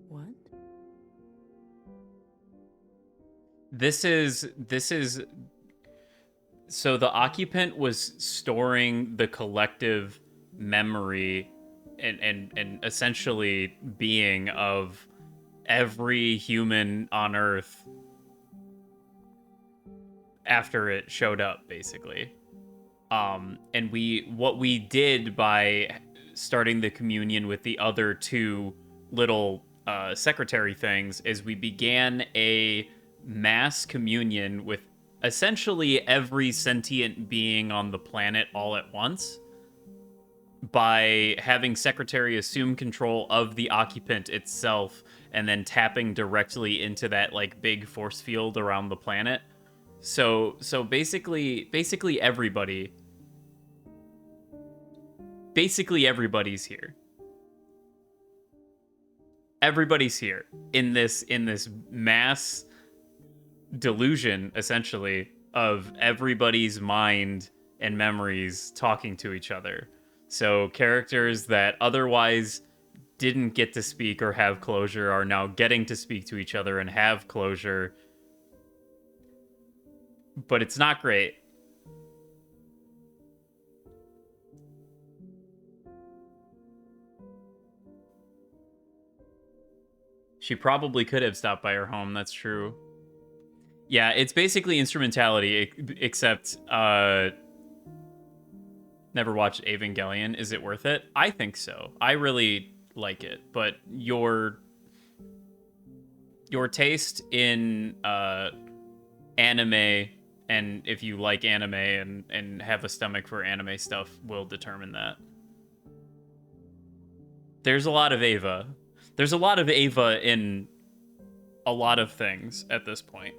What? This is so the occupant was storing the collective memory and essentially being of every human on Earth after it showed up, basically. And what we did by starting the communion with the other two little secretary things is we began a mass communion with essentially every sentient being on the planet all at once by having secretary assume control of the occupant itself and then tapping directly into that like big force field around the planet. So basically everybody's here. Everybody's here in this mass delusion, essentially, of everybody's mind and memories talking to each other. So characters that otherwise didn't get to speak or have closure are now getting to speak to each other and have closure. But it's not great. She probably could have stopped by her home, that's true. Yeah, it's basically instrumentality, except, never watched Evangelion. Is it worth it? I think so. I really like it, but your taste in anime, and if you like anime and have a stomach for anime stuff, will determine that. There's a lot of Ava. There's a lot of Ava in a lot of things at this point,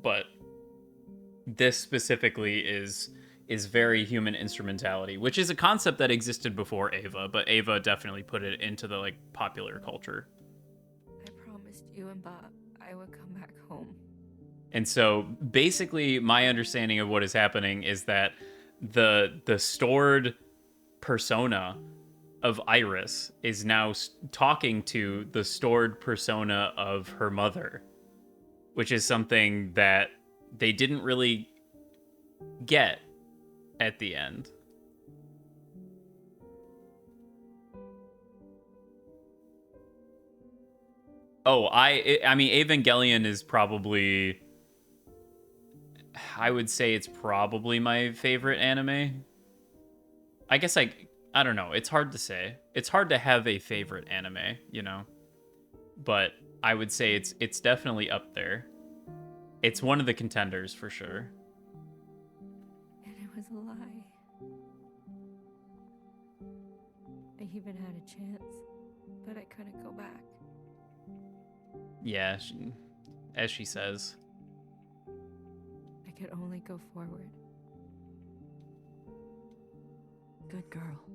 but this specifically is very human instrumentality, which is a concept that existed before Ava, but Ava definitely put it into the like popular culture. I promised you and Bob I would come back home. And so basically my understanding of what is happening is that the stored persona of Iris is now talking to the stored persona of her mother, which is something that they didn't really get at the end. Oh, I mean, Evangelion is probably, I would say it's probably my favorite anime. I guess I don't know. It's hard to say. It's hard to have a favorite anime, you know? But I would say it's definitely up there. It's one of the contenders for sure. And it was a lie. I even had a chance, but I couldn't go back. Yeah, as she says. I could only go forward. Good girl.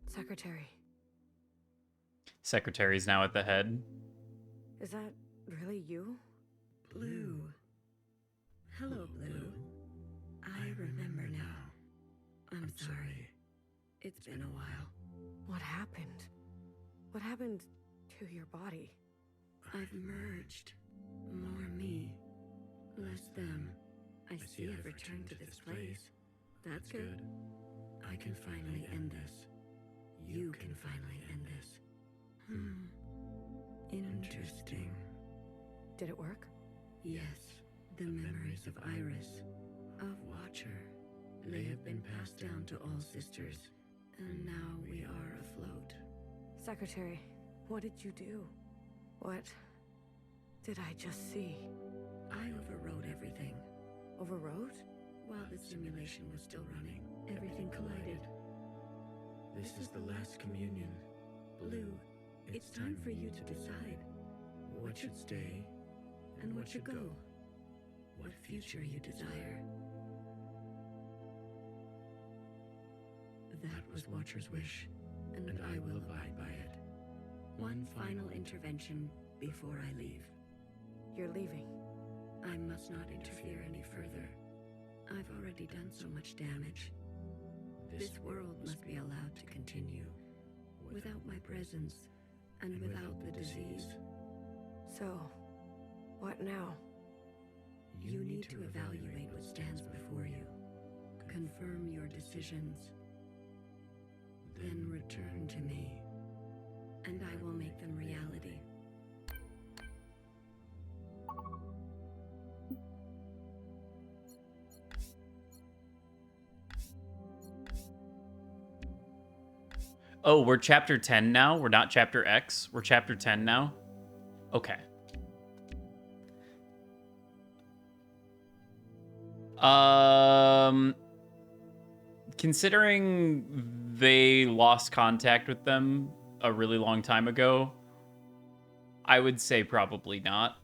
Secretary. Secretary's now at the head. Is that really you? Blue. Hello, Blue. I remember now. I'm sorry. It's been a while. What happened? What happened to your body? I've merged. More me. Less them. I see I've returned to this place. That's good. I can finally end this. You can finally end this. Interesting. Did it work? Yes. The memories of Iris, of Watcher, they have been passed down to all sisters, and now we are afloat. Secretary, what did you do? What did I just see? I overrode everything. Overrode? While the simulation was still running, everything collided. This is the last communion. Blue, it's time for you to decide what should stay and what should go. What future you desire. That was Watcher's wish, and I will abide by it. One final intervention before I leave. You're leaving. I must not interfere any further. I've already done so much damage. This world must be allowed to continue, without my presence, and without the disease. So, what now? You need to evaluate what stands before you. Confirm your decisions. Then return to me, and I will make them reality. Oh, we're chapter 10 now? We're not chapter X? We're chapter 10 now? Okay. Considering they lost contact with them a really long time ago, I would say probably not.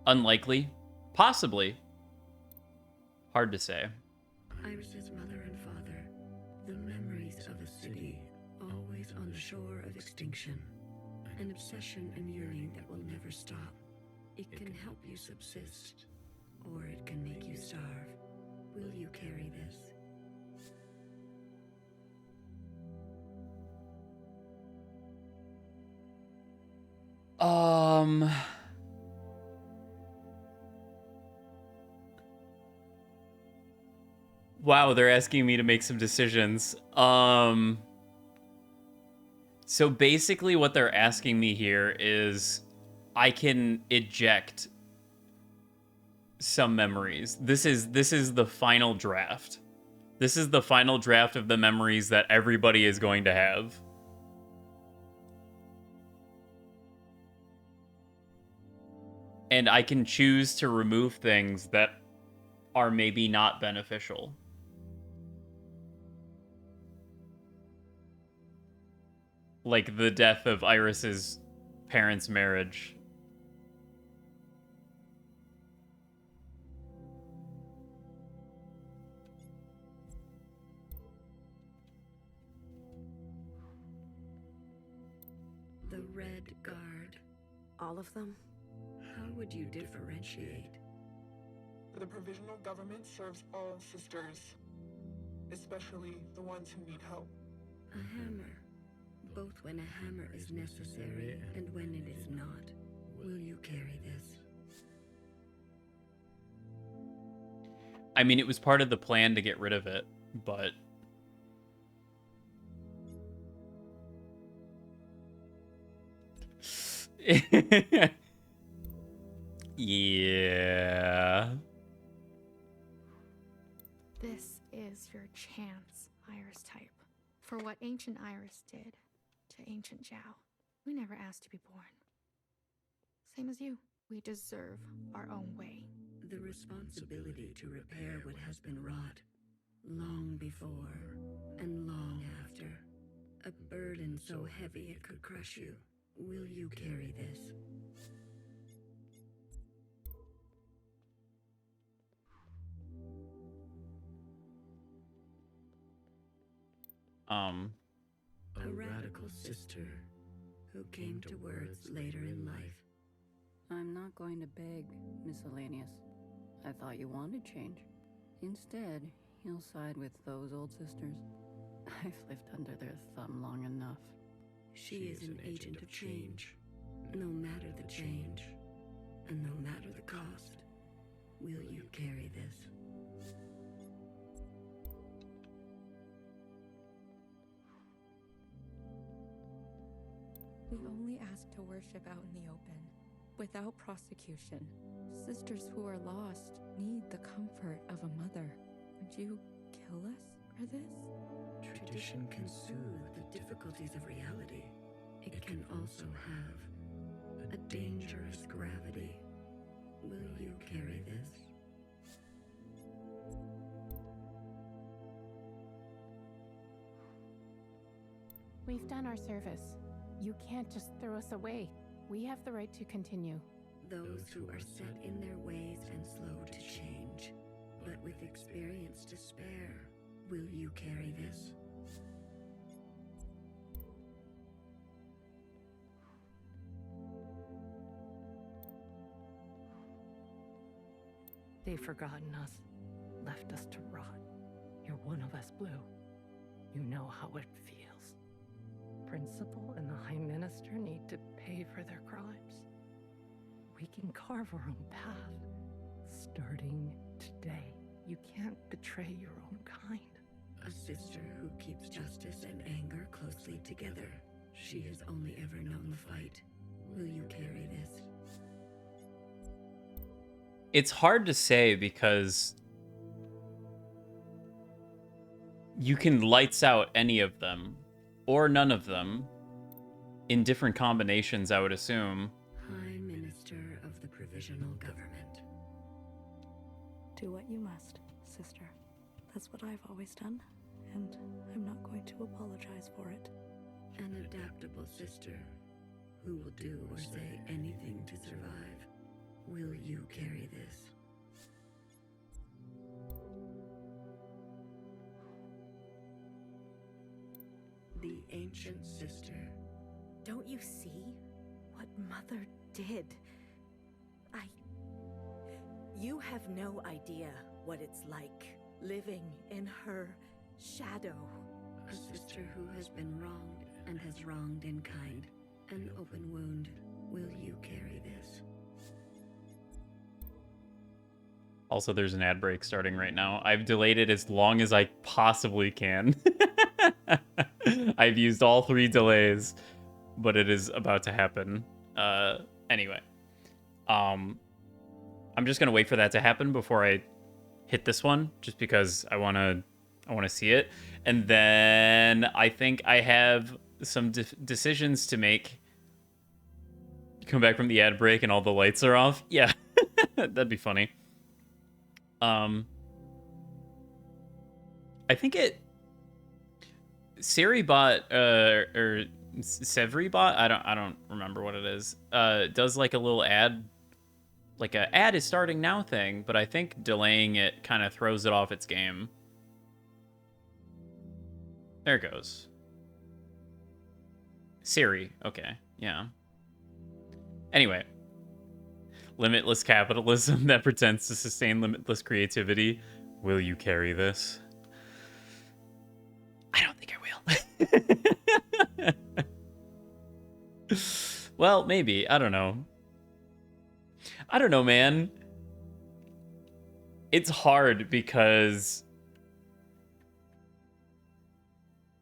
Unlikely. Possibly. Hard to say. Iris's mother and father, the memories of a city always on the shore of extinction, an obsession and yearning that will never stop. It can help you subsist, or it can make you starve. Will you carry this? Wow, they're asking me to make some decisions. So basically what they're asking me here is I can eject some memories. This is the final draft. This is the final draft of the memories that everybody is going to have. And I can choose to remove things that are maybe not beneficial. Like the death of Iris's parents' marriage. The Red Guard. All of them? How would you differentiate? The provisional government serves all sisters, especially the ones who need help. A hammer. Both when a hammer is necessary and when it is not. Will you carry this? I mean, it was part of the plan to get rid of it, but... yeah. This is your chance, Iris type. For what ancient Iris did to ancient Zhao. We never asked to be born. Same as you. We deserve our own way. The responsibility to repair what has been wrought, long before and long after. A burden so heavy it could crush you. Will you carry this? A radical sister who came to words later in life. I'm not going to beg, Miscellaneous. I thought you wanted change. Instead, you'll side with those old sisters. I've lived under their thumb long enough. She is an agent of change, no matter the change, and no matter the cost. Will you carry this? We only ask to worship out in the open, without prosecution. Sisters who are lost need the comfort of a mother. Would you kill us for this? Tradition can soothe the difficulties of reality. It can also have a dangerous gravity. Will you carry this? We've done our service. You can't just throw us away. We have the right to continue. Those who are set in their ways and slow to change, but with experience to spare, will you carry this? They've forgotten us, left us to rot. You're one of us, Blue. You know how it feels. Principal and the High Minister need to pay for their crimes. We can carve our own path, starting today. You can't betray your own kind. A sister who keeps justice and anger closely together. She has only ever known the fight. Will you carry this? It's hard to say because you can lights out any of them or none of them in different combinations, I would assume. High Minister of the Provisional Government. Do what you must, sister. That's what I've always done, and I'm not going to apologize for it. An adaptable sister who will do or say anything to survive. Will you carry this? The ancient sister. Don't you see what Mother did? You have no idea what it's like living in her shadow. A sister who has been wronged and has wronged in kind. An open wound. Will you carry this? Also, there's an ad break starting right now. I've delayed it as long as I possibly can. I've used all 3 delays, but it is about to happen. Anyway. I'm just gonna wait for that to happen before I hit this one, just because I wanna see it. And then I think I have some decisions to make. Come back from the ad break and all the lights are off. Yeah, that'd be funny. I think Seribot or Sevribot, I don't remember what it is. Does like a little ad, like a ad is starting now thing, but I think delaying it kind of throws it off its game. There it goes. Siri, okay, yeah. Anyway, limitless capitalism that pretends to sustain limitless creativity. Will you carry this? I don't think I will. Well, maybe. I don't know. I don't know, man. It's hard because,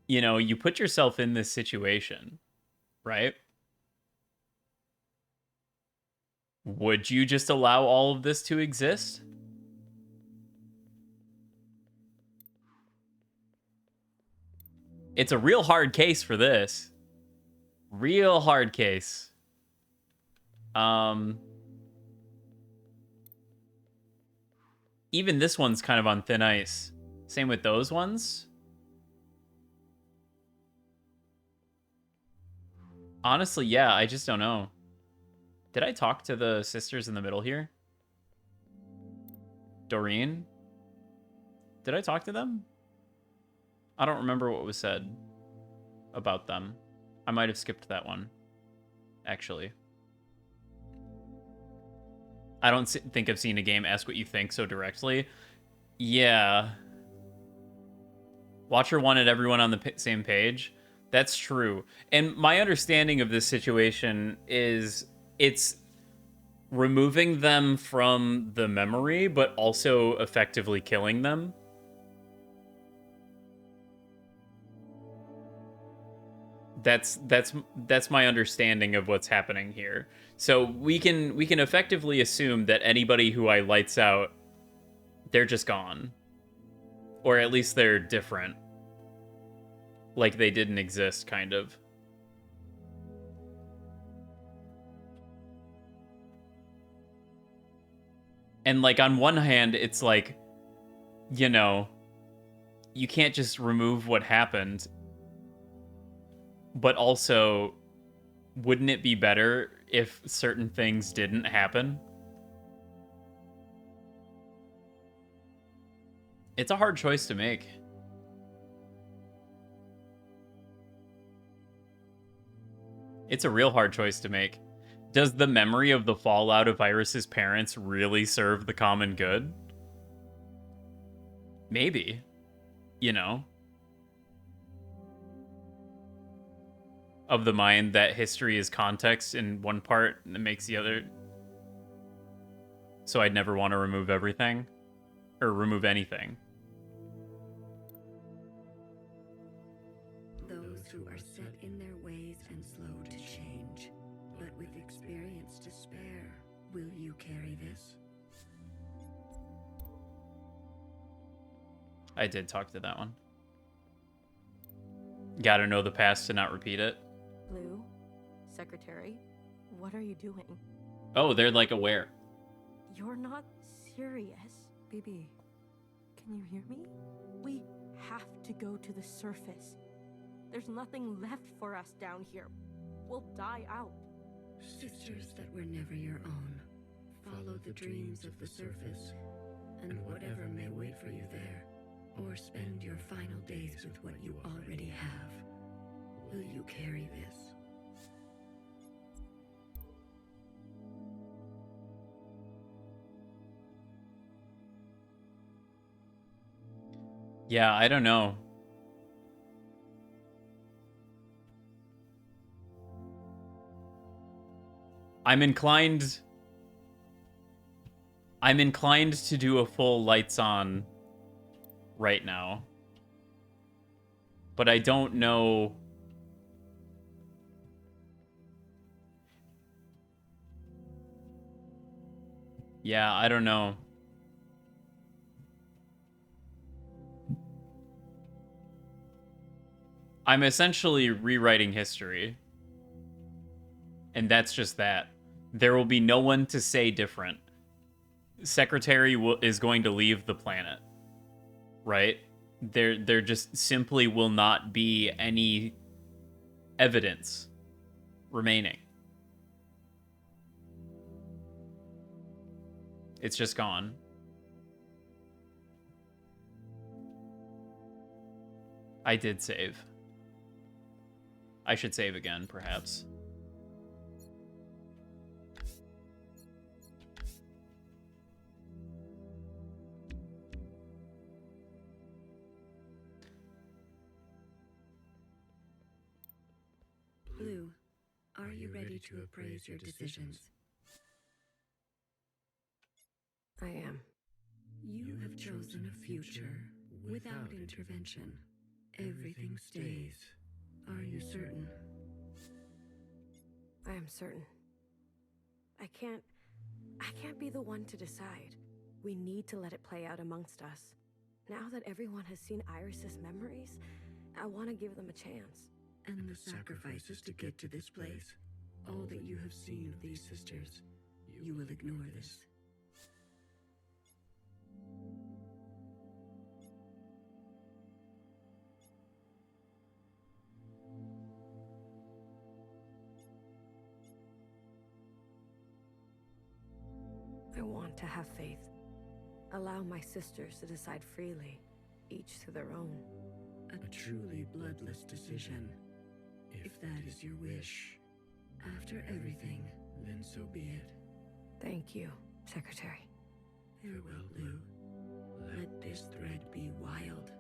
you know, you put yourself in this situation, right? Would you just allow all of this to exist? It's a real hard case for this. Real hard case. Even this one's kind of on thin ice. Same with those ones. Honestly, yeah, I just don't know. Did I talk to the sisters in the middle here? Doreen? Did I talk to them? I don't remember what was said about them. I might have skipped that one, actually. I don't think I've seen a game ask what you think so directly. Yeah. Watcher wanted everyone on the same page. That's true. And my understanding of this situation is it's removing them from the memory, but also effectively killing them. That's my understanding of what's happening here. So we can effectively assume that anybody who I lights out, they're just gone. Or at least they're different. Like they didn't exist, kind of. And like on one hand, it's like, you know, you can't just remove what happened. But also, wouldn't it be better if certain things didn't happen? It's a hard choice to make. It's a real hard choice to make. Does the memory of the fallout of Iris's parents really serve the common good? Maybe. You know? Of the mind that history is context in one part and it makes the other. So I'd never want to remove everything. Or remove anything. Those who are set in their ways and slow to change, but with experience to spare, will you carry this? I did talk to that one. Gotta know the past to not repeat it. Blue, secretary, what are you doing? Oh, they're like aware. You're not serious. BB, can you hear me? We have to go to the surface. There's nothing left for us down here. We'll die out. Sisters that were never your own, follow the dreams of the surface, and whatever may wait for you there, or spend your final days with what you already have. Will you carry this? Yeah, I don't know. I'm inclined to do a full lights on right now. But I don't know. Yeah, I don't know. I'm essentially rewriting history. And that's just that. There will be no one to say different. Secretary is going to leave the planet. Right? There just simply will not be any evidence remaining. It's just gone. I did save. I should save again, perhaps. Blue, are you ready to appraise your decisions? I am. You have chosen a future without intervention. Everything stays. Are you certain? I am certain. I can't be the one to decide. We need to let it play out amongst us. Now that everyone has seen Iris's memories, I want to give them a chance. And the sacrifices to get to this place, all that you have seen of these sisters, you will ignore this. I want to have faith. Allow my sisters to decide freely, each to their own. A truly bloodless decision. If that is your wish. After everything, then so be it. Thank you, Secretary. Farewell, Blue. Let this thread be wild.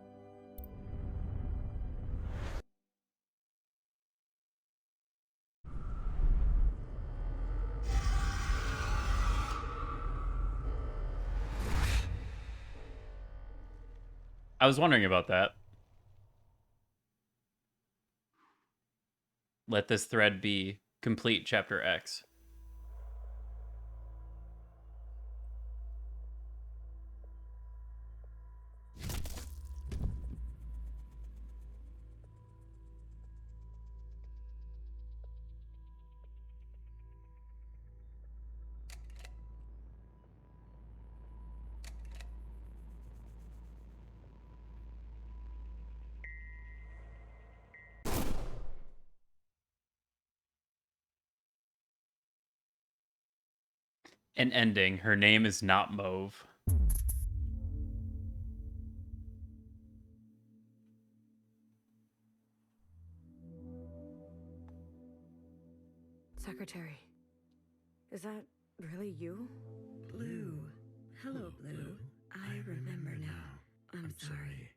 I was wondering about that. Let this thread be complete chapter X. An ending. Her name is not Mauve. Secretary, is that really you? Blue. Hello, Blue. I remember now. I'm sorry.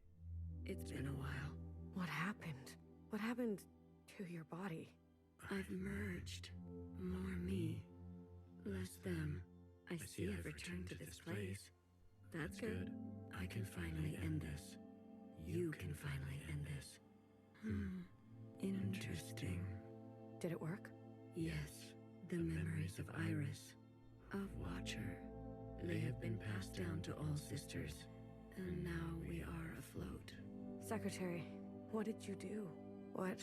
It's been a while. What happened? What happened to your body? I've merged. More me. Less them. I see I've returned to this place. That's good. I can finally end this. You can finally end this. Interesting. Did it work? Yes. The memories of Iris. Of Watcher. They have been passed down to all sisters. And now we are afloat. Secretary, what did you do? What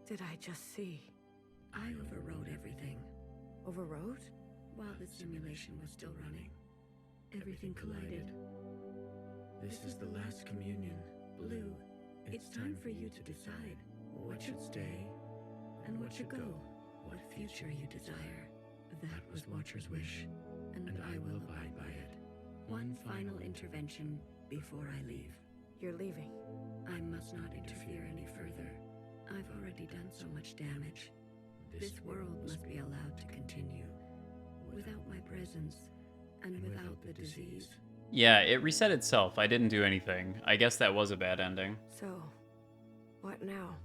did I just see? I overrode everything. Overrode? While the simulation was still running. Everything collided. This is the last communion. Blue, it's time for you to decide what should stay and what should go. What future you desire. That was Watcher's wish, and I will abide by it. One final intervention before I leave. You're leaving. I must not interfere any further. I've already done so much damage. This world must be allowed to continue. Without my presence, and without the disease. Yeah, it reset itself. I didn't do anything. I guess that was a bad ending. So, what now?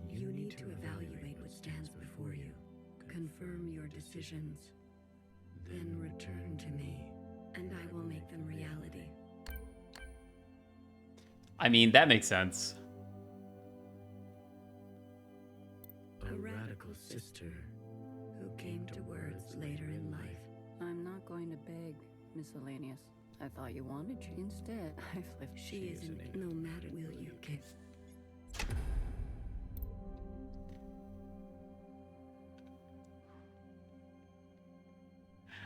You need to evaluate what stands before you. Confirm your decisions. Then return to me, and I will make them reality. I mean, that makes sense. A radical sister who came to words later in life. I'm not going to beg, miscellaneous. I thought you wanted you. Instead, I've left. She isn't, no matter will you kiss.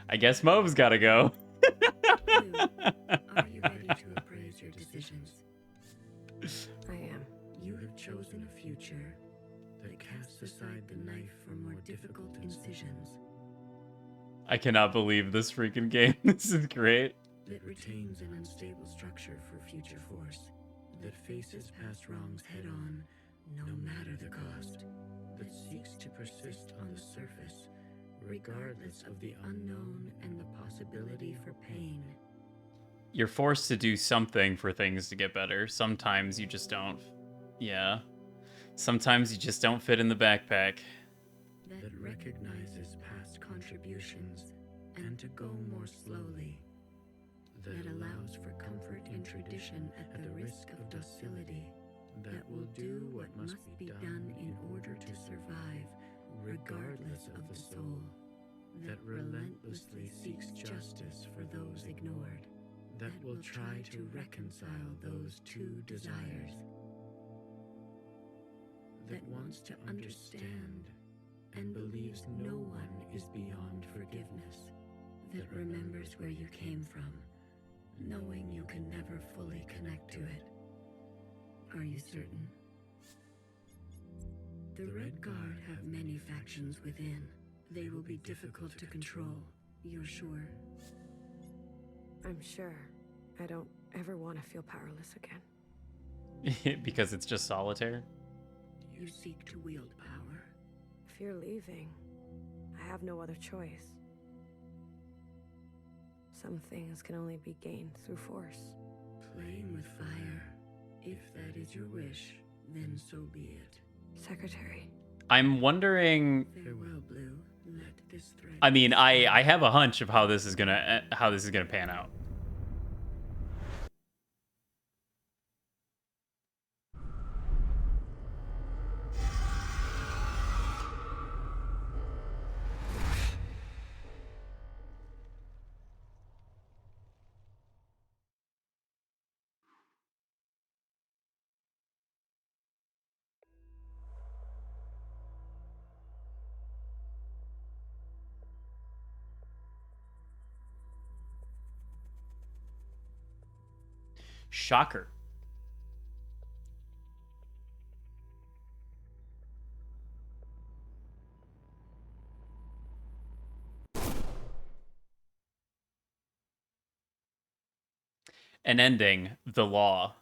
I guess Move's gotta go. Are you ready to appraise your decisions? I am. You have chosen a future that casts aside the knife for more difficult incisions. I cannot believe this freaking game. This is great. That retains an unstable structure for future force. That faces past wrongs head on, no matter the cost. That seeks to persist on the surface, regardless of the unknown and the possibility for pain. You're forced to do something for things to get better. Sometimes you just don't. Yeah. Sometimes you just don't fit in the backpack. That recognizes past contributions and to go more slowly. That allows for comfort in tradition at the risk of docility. That will do what must be done in order to survive, regardless of the soul. That relentlessly seeks justice for those ignored. That will try to reconcile those two desires. That wants to understand and believes no one is beyond forgiveness. That remembers where you came from, knowing you can never fully connect to it. Are you certain? The Red Guard have many factions within. They will be difficult to control. You're sure? I'm sure. I don't ever want to feel powerless again. Because it's just solitaire? You seek to wield power. If you're leaving, I have no other choice. Some things can only be gained through force. Playing with fire. If that is your wish, then so be it. Secretary. I'm wondering. Farewell, Blue. Let this thread. I mean, I have a hunch of how this is gonna pan out. Shocker. An ending, the law.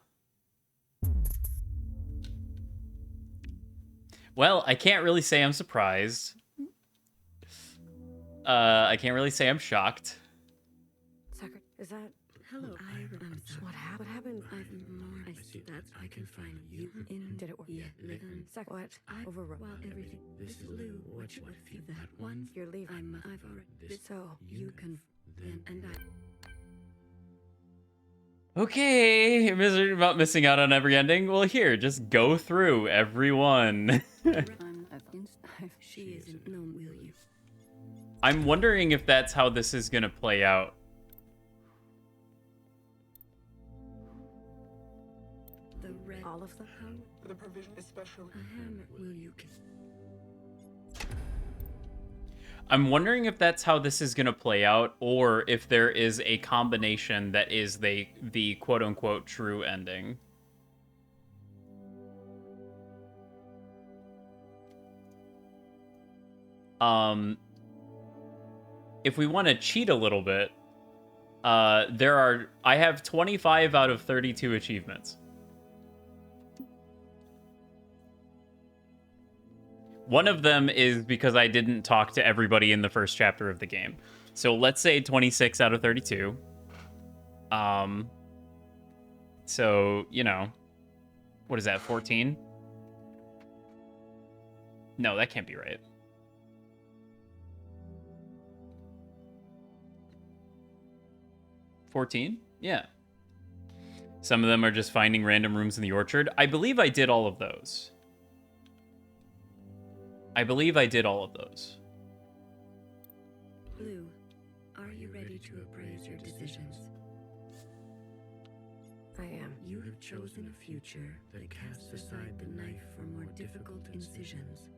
Well, I can't really say I'm surprised. I can't really say I'm shocked. Secretary, is that... Hello, I'm sorry. What happened? I've more. I see that I can find you in. Did it work? Yeah, listen. What? Overrode. Well, everything. This is Blue. What if you that one? You're leaving. I've already. So You can. Then and I. Okay, misery about missing out on every ending. Well, here, just go through every one. She isn't known, will you? I'm wondering if that's how this is gonna play out. The red. All of them? The provision is special. A hammer, will you? I'm wondering if that's how this is going to play out, or if there is a combination that is the quote-unquote true ending. If we want to cheat a little bit, I have 25 out of 32 achievements. One of them is because I didn't talk to everybody in the first chapter of the game. So let's say 26 out of 32. So, you know, what is that, 14? No, that can't be right. $14? Yeah. Some of them are just finding random rooms in the orchard. I believe I did all of those. Blue, are you ready to appraise your decisions? I am. You have chosen a future that casts aside the knife for more difficult incisions,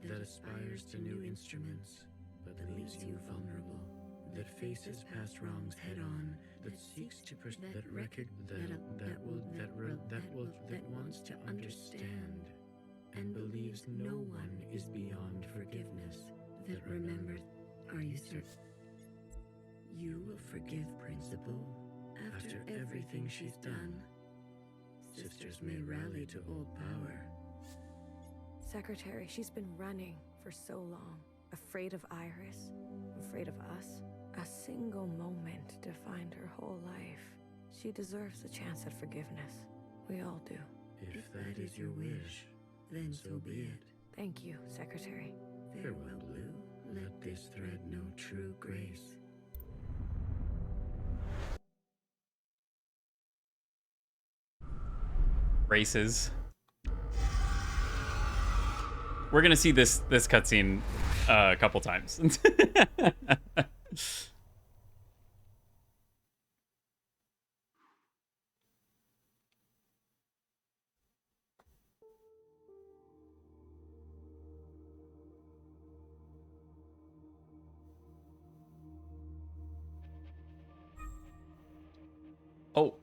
that aspires to new instruments, but that leaves you vulnerable, that faces past wrongs head on, that seeks to that wants to understand, and believes no one is beyond forgiveness, that remembers. Are you certain? You will forgive Principal after everything she's done. Sisters may rally to old power. Secretary, she's been running for so long. Afraid of Iris, afraid of us. A single moment defined her whole life. She deserves a chance at forgiveness. We all do. If that is your wish, then so be it. Thank you, Secretary. Farewell, Blue. Let this thread know true grace. Races. We're gonna see this cutscene a couple times. Oh.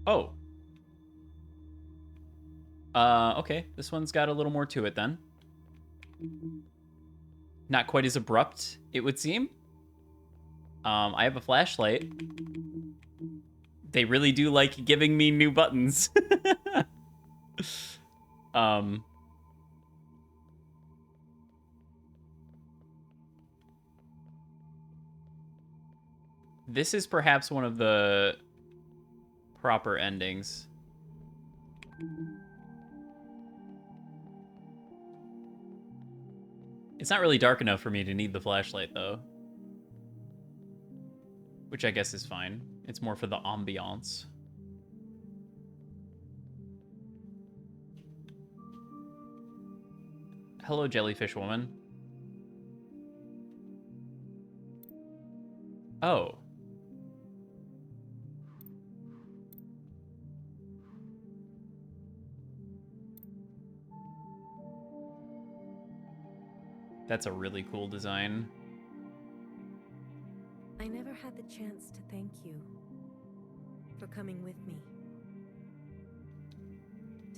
Oh. Okay. This one's got a little more to it then. Not quite as abrupt, it would seem. I have a flashlight. They really do like giving me new buttons. This is perhaps one of the proper endings. It's not really dark enough for me to need the flashlight, though. Which I guess is fine. It's more for the ambiance. Hello, jellyfish woman. Oh. That's a really cool design. I never had the chance to thank you for coming with me.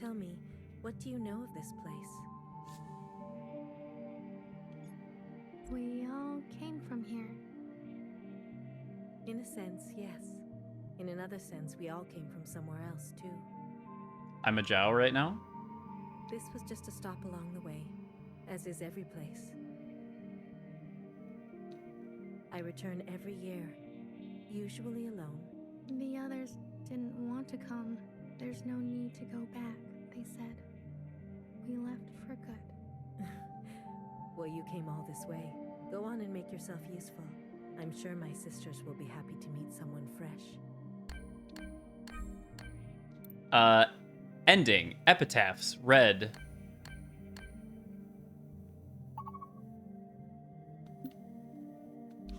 Tell me, what do you know of this place? We all came from here. In a sense, yes. In another sense, we all came from somewhere else, too. I'm a Zhao right now? This was just a stop along the way, as is every place. I return every year, usually alone. The others didn't want to come. There's no need to go back, they said. We left for good. Well, you came all this way. Go on and make yourself useful. I'm sure my sisters will be happy to meet someone fresh. Ending. Epitaphs. Red.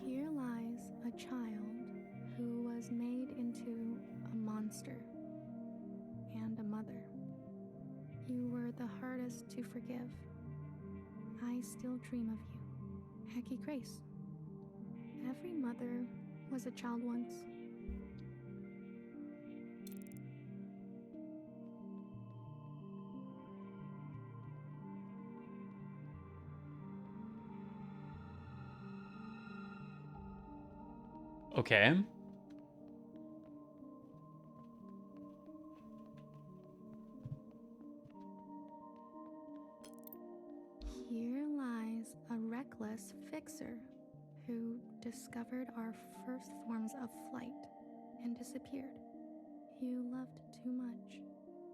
Here lies a child who was made into a monster and a mother. You were the hardest to forgive. I still dream of you. Hecky Grace. Every mother was a child once. Okay. Here lies a reckless fixer who discovered our first forms of flight and disappeared. You loved too much.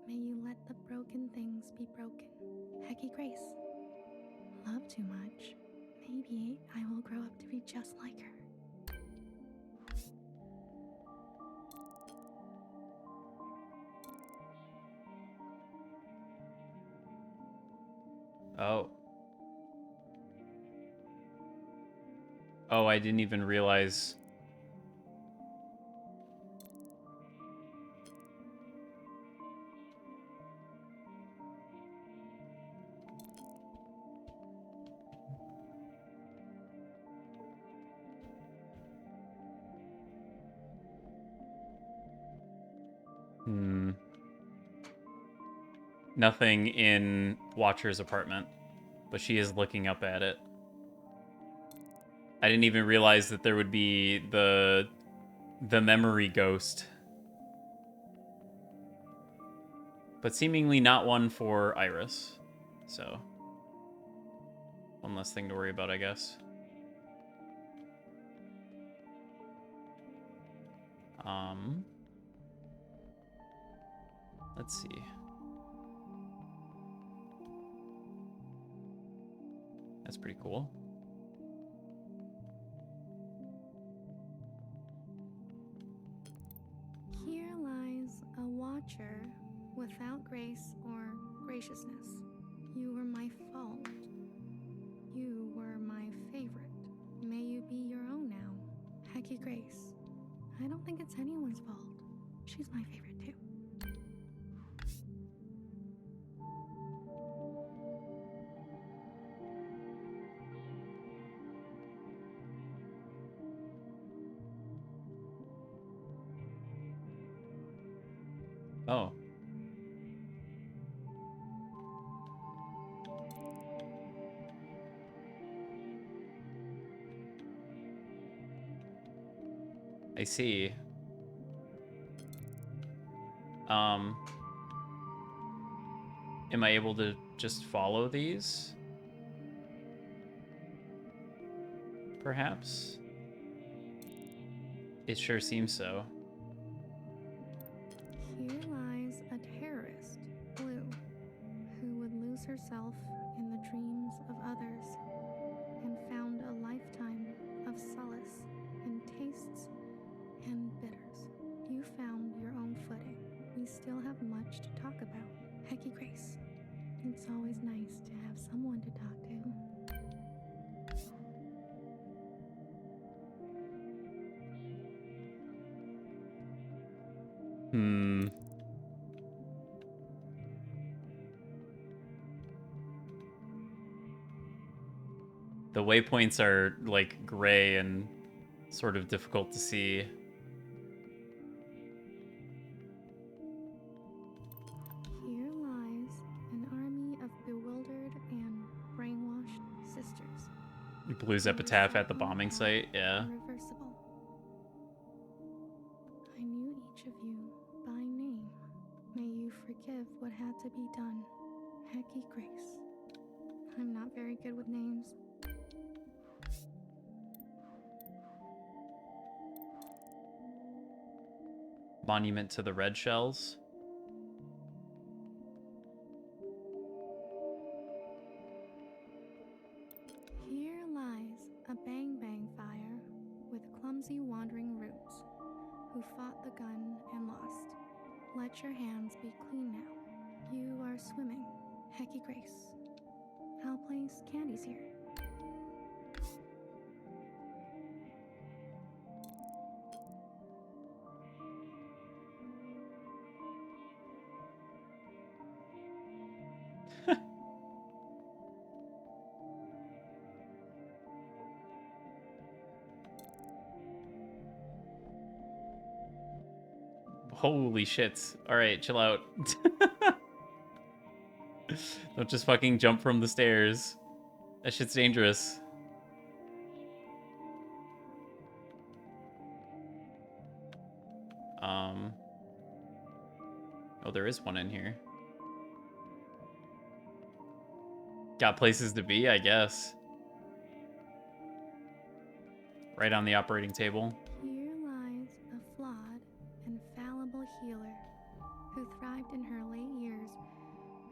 May you let the broken things be broken. Hecky Grace. Love too much. Maybe I will grow up to be just like her. Oh. Oh, I didn't even realize. Nothing in Watcher's apartment, but she is looking up at it. I didn't even realize that there would be the memory ghost. But seemingly not one for Iris. So, one less thing to worry about, I guess. Let's see. That's pretty cool. Here lies a watcher without grace or graciousness. You were my fault. You were my favorite. May you be your own now. Hecky Grace. I don't think it's anyone's fault. She's my favorite too. Oh. I see. Am I able to just follow these? Perhaps? It sure seems so. Here lies a terrorist, Blue, who would lose herself in the dreams of others and found a lifetime of solace in tastes and bitters. You found your own footing. We still have much to talk about. Hecky Grace. It's always nice to have someone to talk to. The waypoints are like gray and sort of difficult to see. Here lies an army of bewildered and brainwashed sisters. Blue's epitaph at the bombing site, yeah. Irreversible. I knew each of you by name. May you forgive what had to be done. Hecky Grace. I'm not very good with names. Monument to the red shells. Here lies a bang-bang fire with clumsy wandering roots who fought the gun and lost. Let your hands be clean now. You are swimming. Hecky Grace. I'll place candies here. Holy shit. Alright, chill out. Don't just fucking jump from the stairs. That shit's dangerous. Oh, there is one in here. Got places to be, I guess. Right on the operating table. Here lies a flawed and fallible healer who thrived in her late years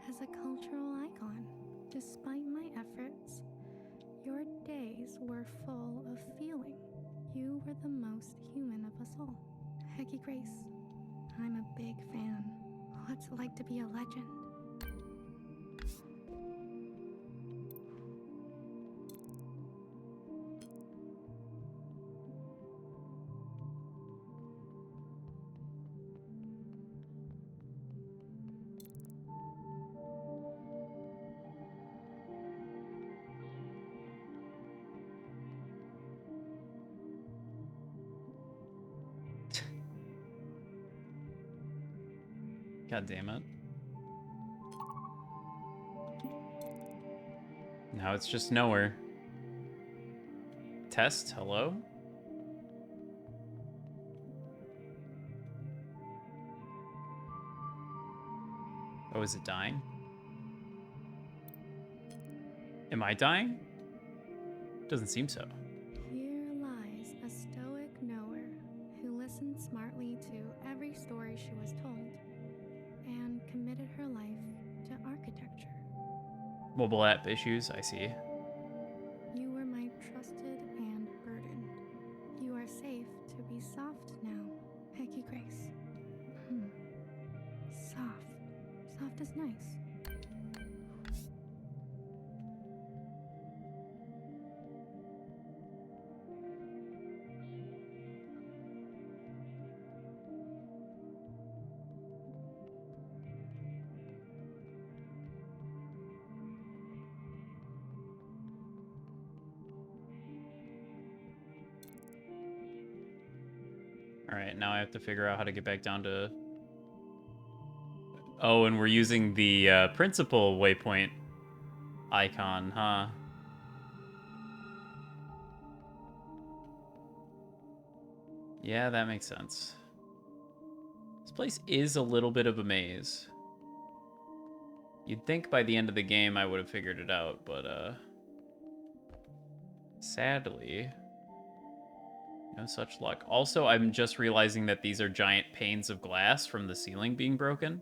as a cultural icon. Despite my efforts, your days were full of feeling. You were the most human of us all. Hecky Grace, I'm a big fan. What's it like to be a legend? God damn it. Now it's just nowhere. Test, hello? Oh, is it dying? Am I dying? Doesn't seem so. Here lies a stoic knower who listened smartly to every story she was told and committed her life to architecture. Mobile app issues, I see. You were my trusted and burdened. You are safe to be soft now, Hecky Grace. Soft. Soft is nice. Alright, now I have to figure out how to get back down to... Oh, and we're using the principal waypoint icon, huh? Yeah, that makes sense. This place is a little bit of a maze. You'd think by the end of the game I would have figured it out, but sadly, no such luck. Also, I'm just realizing that these are giant panes of glass from the ceiling being broken.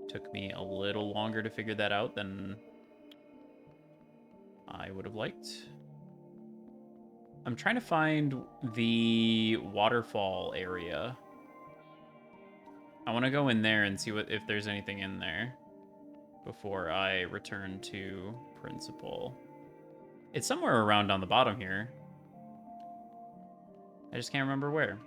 Took me a little longer to figure that out than I would have liked. I'm trying to find the waterfall area. I want to go in there and see if there's anything in there before I return to principal. It's somewhere around on the bottom here. I just can't remember where.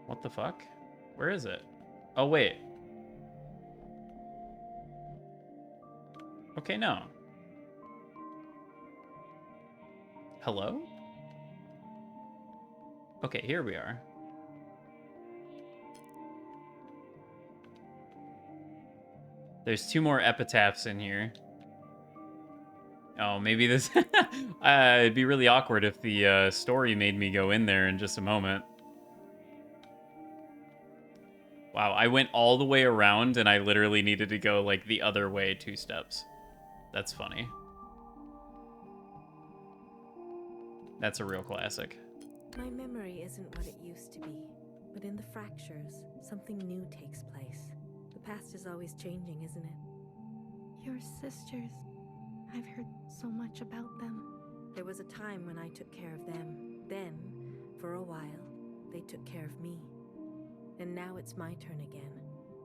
What the fuck? Where is it? Oh, wait. Okay, no. Hello? Okay, here we are. There's 2 more epitaphs in here. Oh, maybe this... it'd be really awkward if the story made me go in there in just a moment. Wow, I went all the way around and I literally needed to go like the other way 2 steps. That's funny. That's a real classic. My memory isn't what it used to be, but in the fractures, something new takes place. The past is always changing, isn't it? Your sisters. I've heard so much about them. There was a time when I took care of them. Then, for a while, they took care of me. And now it's my turn again.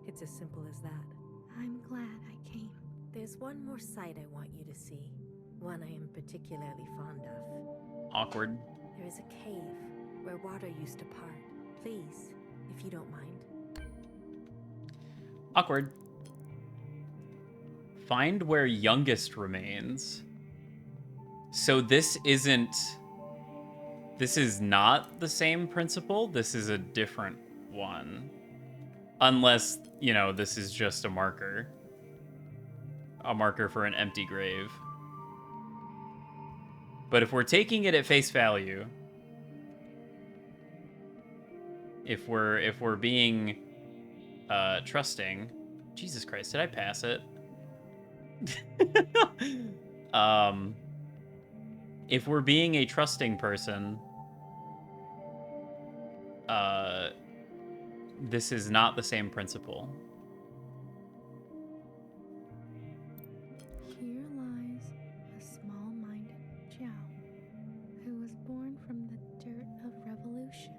It's as simple as that. I'm glad I came. There's one more sight I want you to see. One I am particularly fond of. Awkward. There is a cave where water used to part. Please, if you don't mind. Awkward. Find where youngest remains. So this isn't... This is not the same principle. This is a different one. Unless, you know, this is just a marker. A marker for an empty grave. But if we're taking it at face value... If we're being trusting... Jesus Christ, did I pass it? If we're being a trusting person, this is not the same principle. Here lies a small-minded Jiao, who was born from the dirt of revolution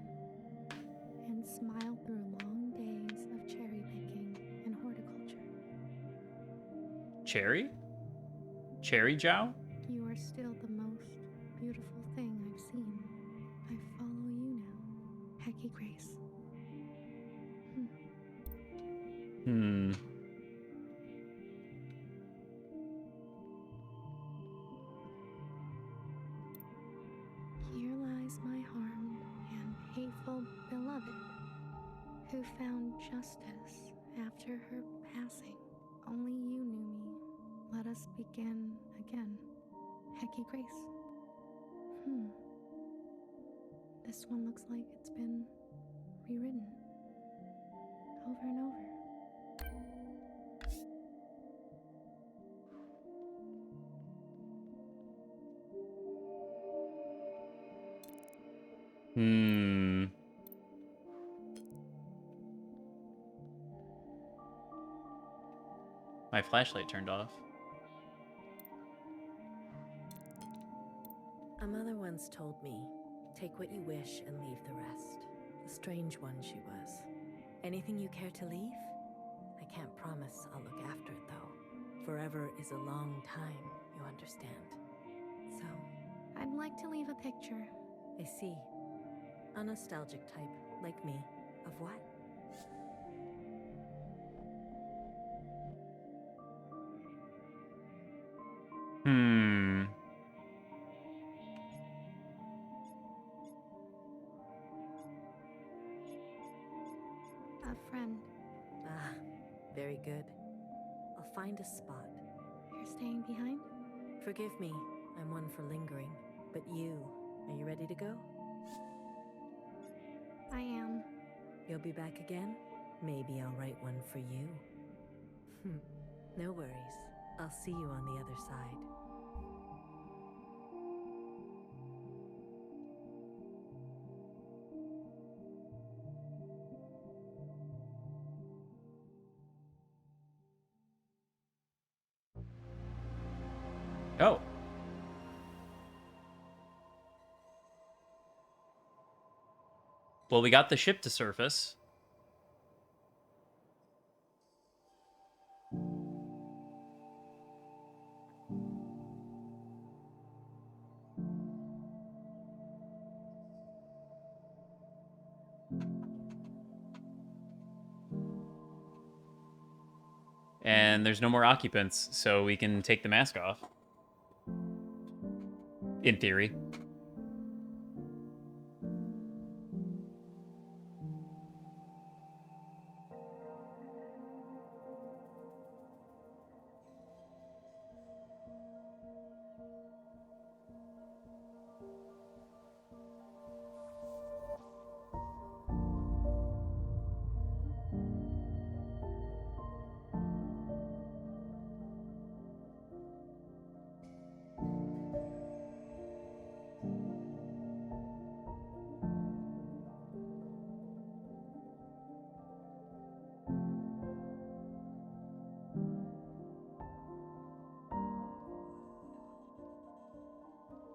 and smiled through long days of cherry picking and horticulture. Cherry? Cherry Jiao? You are still the most beautiful thing I've seen. I follow you now, Hecky Grace. Here lies my harmed and hateful beloved, who found justice after her passing. Only you knew me. Let us begin again, Hecky Grace. This one looks like it's been rewritten over and over. My flashlight turned off. A mother once told me, take what you wish and leave the rest. A strange one she was. Anything you care to leave? I can't promise I'll look after it, though. Forever is a long time, you understand. So, I'd like to leave a picture. I see. A nostalgic type, like me. Of what? A friend. Ah, very good. I'll find a spot. You're staying behind? Forgive me, I'm one for lingering. But you, are you ready to go? I am. You'll be back again? Maybe I'll write one for you. No worries. I'll see you on the other side. Oh. Well, we got the ship to surface. And there's no more occupants, so we can take the mask off. In theory.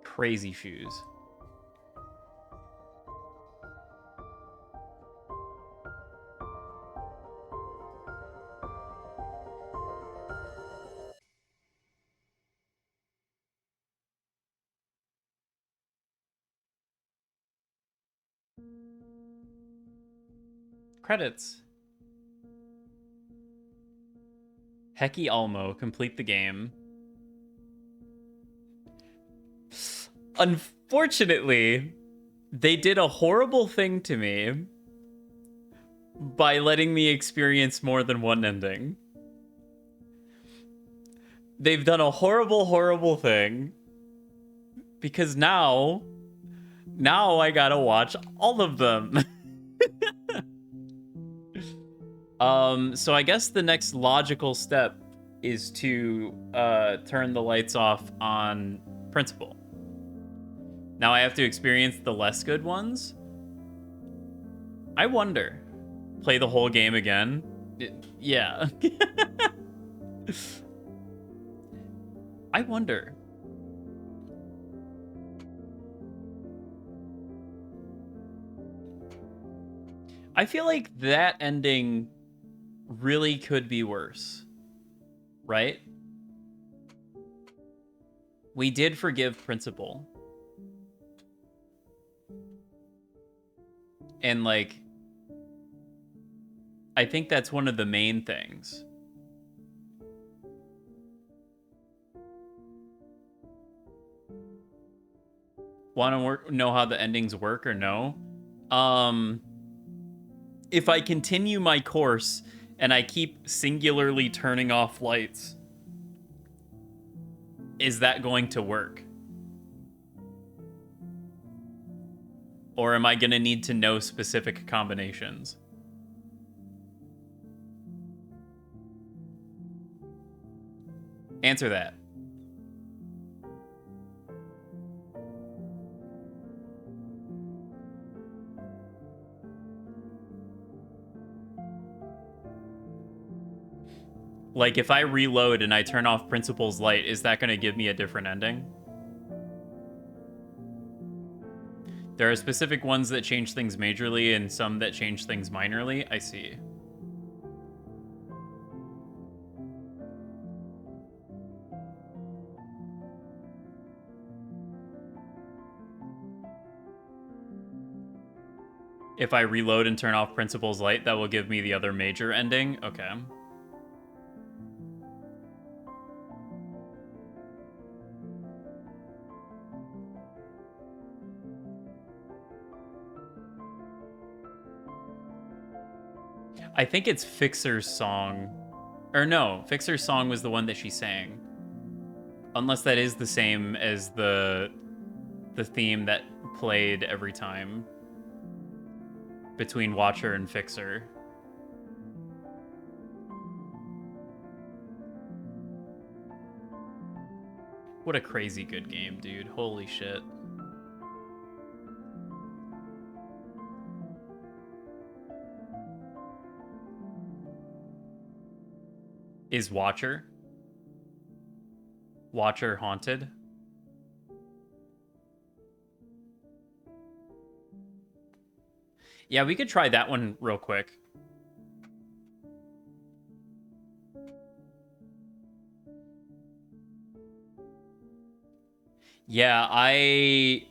Crazy shoes. Credits. Heki Almo, complete the game. Unfortunately, they did a horrible thing to me by letting me experience more than one ending. They've done a horrible, horrible thing. Because now I gotta watch all of them. So I guess the next logical step is to turn the lights off on Principal. Now I have to experience the less good ones. I wonder. Play the whole game again? Yeah. I wonder. I feel like that ending really could be worse. Right? We did forgive Principal. And, like, I think that's one of the main things. Want to know how the endings work or no? If I continue my course and I keep singularly turning off lights, is that going to work? Or am I going to need to know specific combinations? Answer that. Like, if I reload and I turn off Principal's light, is that going to give me a different ending? There are specific ones that change things majorly and some that change things minorly. I see. If I reload and turn off Principal's light, that will give me the other major ending? Okay. I think it's Fixer's song. Or no, Fixer's song was the one that she sang. Unless that is the same as the theme that played every time between Watcher and Fixer. What a crazy good game, dude. Holy shit. Is Watcher haunted? Yeah, we could try that one real quick. Yeah, I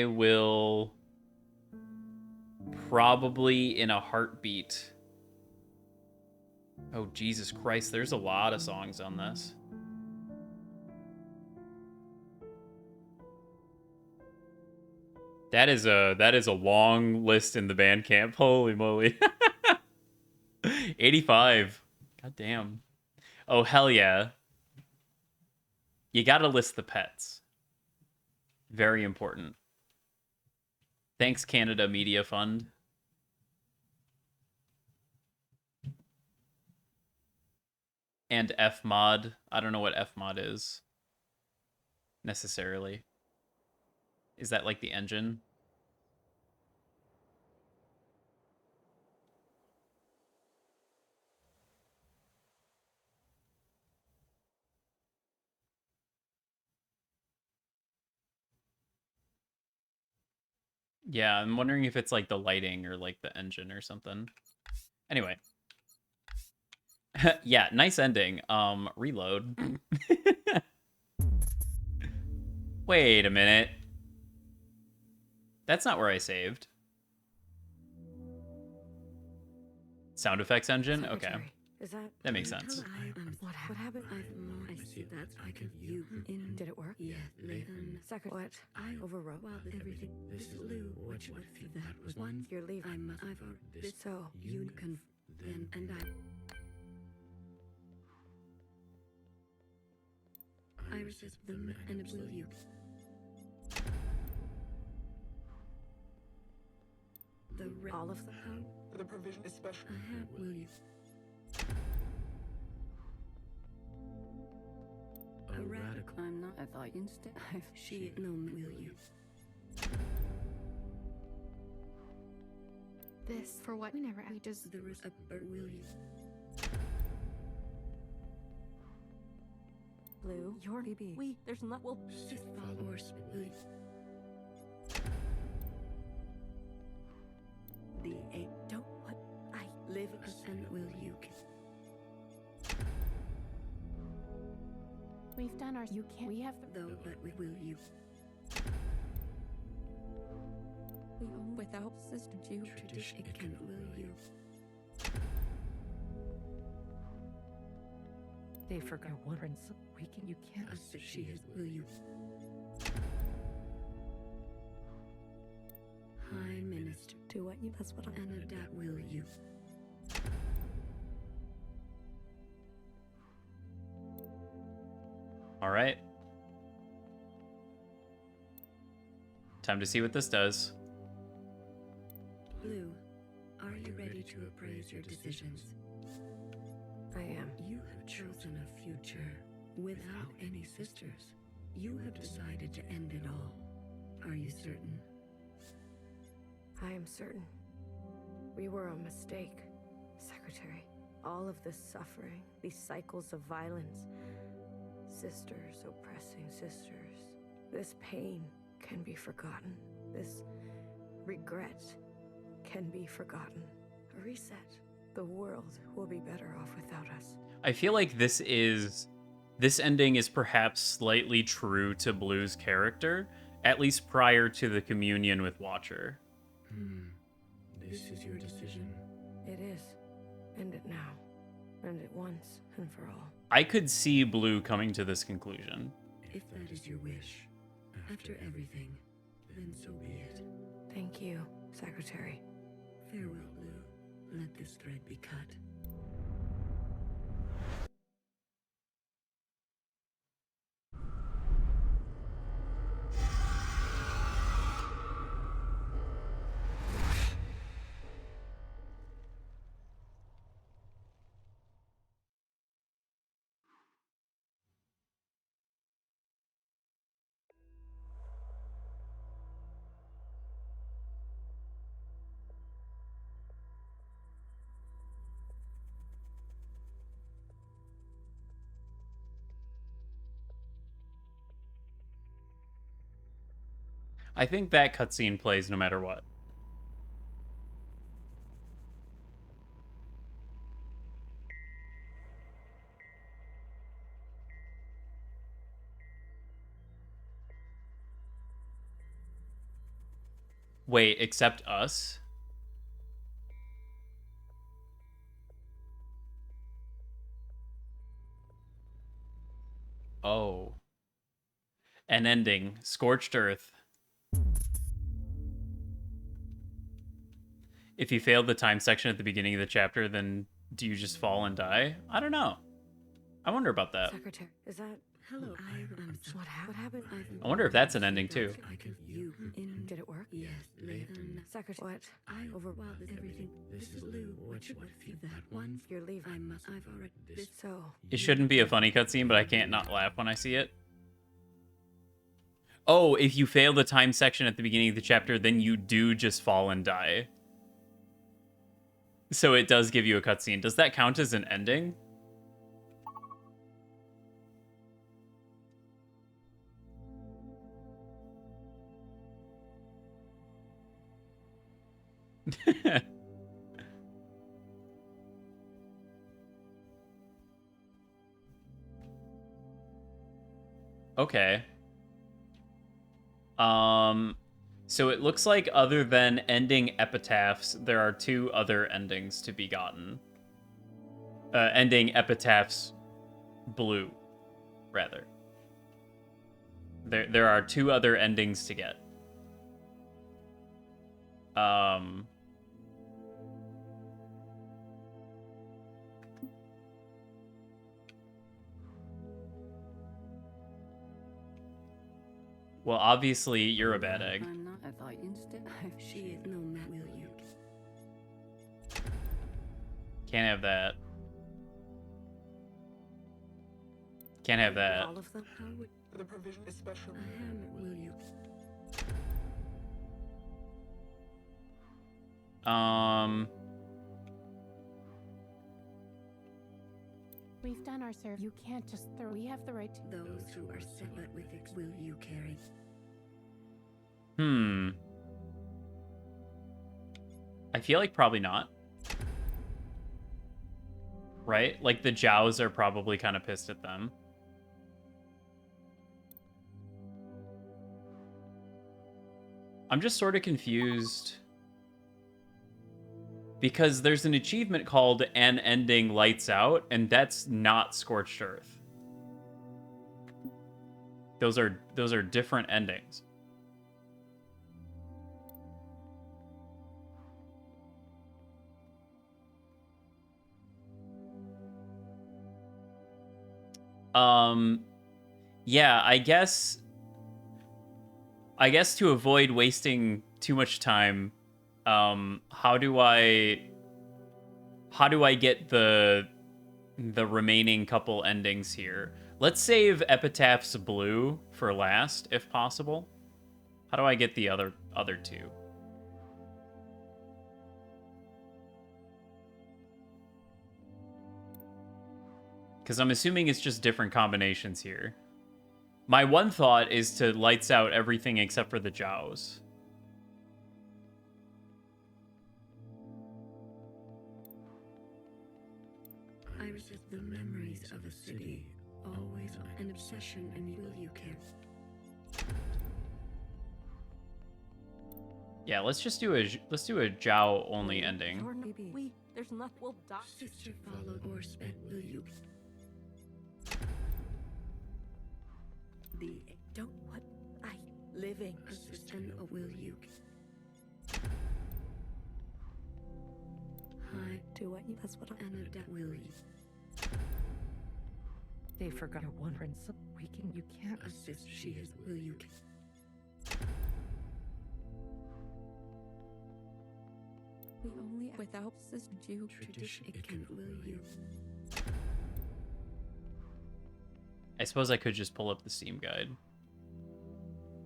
will probably in a heartbeat. Oh, Jesus Christ, there's a lot of songs on this. That is a long list in the Bandcamp. Holy moly. 85. God damn. Oh, hell yeah. You gotta list the pets. Very important. Thanks, Canada Media Fund. And Fmod. I don't know what Fmod is. Necessarily. Is that like the engine? Yeah, I'm wondering if it's like the lighting or like the engine or something. Anyway. Yeah, nice ending. Reload. Wait a minute. That's not where I saved. Sound effects engine? Okay. Is that makes sense. What happened? I see that's I could you in. Did it work? Yeah, Layton. Secretary. What? I overwrote Well, everything. This is Lou. Which if that was one. You're leaving. I've this. So You can then and I resist them and it will you. All of them? For the provision especially. I have will you. A radical. I'm not. I thought instead. She no will you. This for what we never we just There is a will you. Blue, your BB. There's not. Well, Sith followers will you. The eight don't what I live and will you. We've done our. You can't. We have the. Though, but we will you. We home without Sister Jew. Tradition it can will you. They forgot one principle. You can't. She is will you. High Minister. Do what you. That's what I'm. And adapt will you. All right. Time to see what this does. Blue, are you ready to appraise your decisions? I am. You have chosen a future without any sisters. You have decided to end it all. Are you certain? I am certain. We were a mistake, Secretary. All of this suffering, these cycles of violence, sisters oppressing sisters. This pain can be forgotten. This regret can be forgotten. A reset. The world will be better off without us. I feel like this ending is perhaps slightly true to Blue's character, at least prior to the communion with Watcher. This is your decision. It is. End it now. End it once and for all. I could see Blue coming to this conclusion. If that is your wish, after everything, then so be it. Thank you, Secretary. Farewell, Blue. Let this thread be cut. I think that cutscene plays no matter what. Wait, except us? Oh. An ending. Scorched Earth. If you failed the time section at the beginning of the chapter, then do you just fall and die? I don't know. I wonder about that. Secretary, is that... Hello, What happened? I wonder if that's an ending too. You in. Did it work? Yes, Layton. Secretary, what? I overwhelmed everything. This is Lou. Which would be that one? You're leaving. I've already. So... It shouldn't be a funny cutscene, but I can't not laugh when I see it. Oh, if you fail the time section at the beginning of the chapter, then you do just fall and die. So it does give you a cutscene. Does that count as an ending? Okay. So it looks like other than ending epitaphs, there are 2 other endings to be gotten. Ending epitaphs blue, rather. There are 2 other endings to get. Well, obviously, you're a bad egg. I'm not. I thought instead. She is no man. Will you? Can't have that. Can't have that. All of them? How would the provision especially? Will you? We've done our service. You can't just throw. We have the right to. Those who are separate with it, will you carry? I feel like probably not. Right? Like, the Jows are probably kind of pissed at them. I'm just sort of confused. Because there's an achievement called An Ending Lights Out, and that's not Scorched Earth. Those are different endings. Yeah, I guess to avoid wasting too much time, how do I get the remaining couple endings here? Let's save Epitaph's Blue for last, if possible. How do I get the other 2? Because I'm assuming it's just different combinations here. My one thought is to lights out everything except for the Jows. Iris is the memories of a city, always an obsession, and will you care? Yeah, let's do a Jow only ending. There's nothing. We'll die. Sister followed or sped, will you? Don't what I living. Assistant, or will you? Hi. Do what you. That's what I. Anna, that will you? They forgot your one principle. You can't assist. She is. Will you? We only without sister Jew Tradition. It can. Will you? I suppose I could just pull up the Steam guide.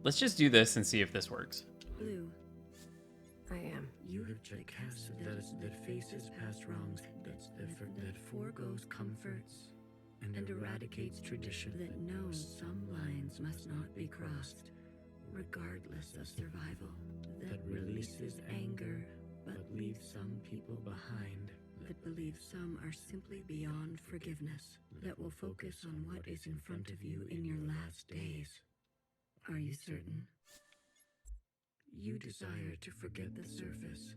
Let's just do this and see if this works. Blue. I am. You have just cast that faces past wrongs, that foregoes comforts, and eradicates tradition, that knows some lines must not be crossed, regardless of survival, that releases anger, but leaves some people behind, that believes some are simply beyond forgiveness, that will focus on what is in front of you in your last days. Are you certain? You desire to forget the surface.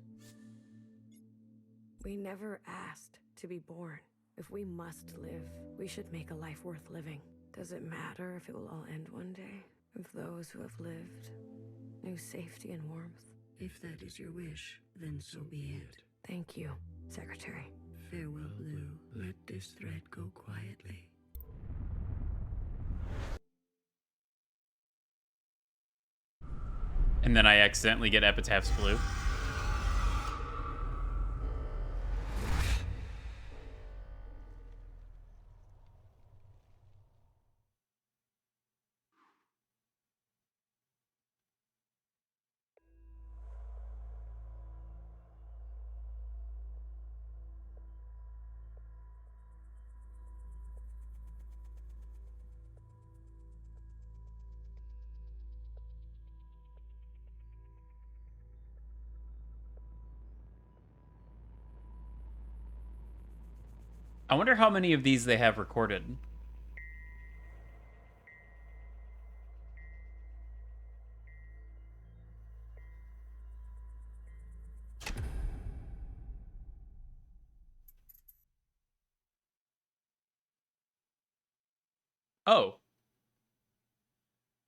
We never asked to be born. If we must live, we should make a life worth living. Does it matter if it will all end one day? If those who have lived knew safety and warmth? If that is your wish, then so be it. Thank you, Secretary. Farewell, Blue. Let this thread go quietly. And then I accidentally get Epitaph's Blue. I wonder how many of these they have recorded. Oh.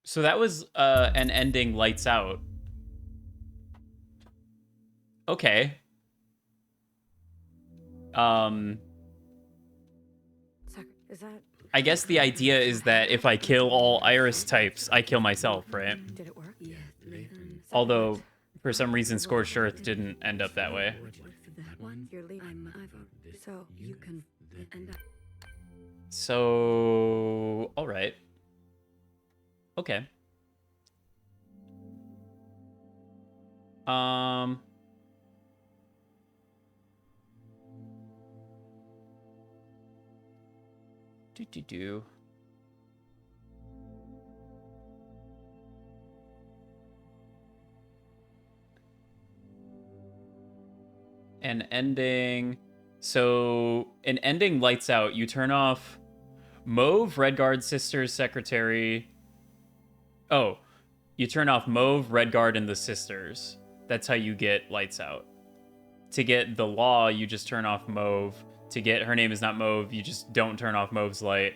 So that was an ending lights out. Okay. Is that... I guess the idea is that if I kill all Iris types, I kill myself, right? Did it work? Yeah. Although, for some reason, Scorched Earth didn't end up that way. That one? You're leaving. So you can end up. So, all right. Okay. Do. An ending. So, an ending lights out. You turn off Mauve, Redguard, Sisters, Secretary. Oh, you turn off Mauve, Redguard, and the Sisters. That's how you get lights out. To get the law, you just turn off Mauve. To get Her Name Is Not Mauve, you just don't turn off Mauve's light.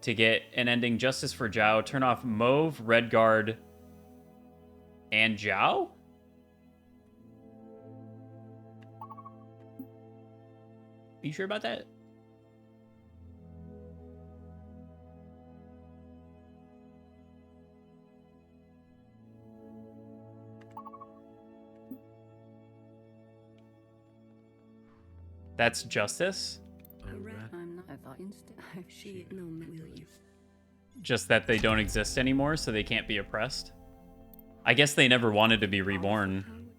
To get an ending Justice for Zhao, turn off Mauve, Redguard, and Zhao? Are you sure about that? That's Justice? I'm not. I thought instead. She no will you. Just that they don't exist anymore, so they can't be oppressed? I guess they never wanted to be reborn.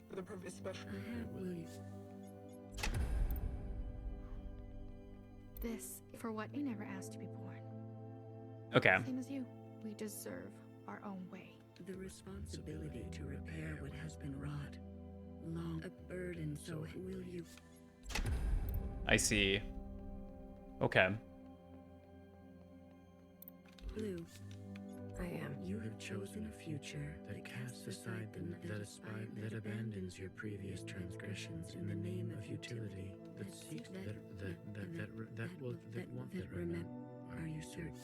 This for what we never asked to be born. Okay. Same as you. We deserve our own way. The responsibility to repair what has been wrought. Long a burden, so will you? I see. Okay. Blue. I am. You have chosen a future that casts aside that abandons your previous transgressions in the name of utility. Are you certain?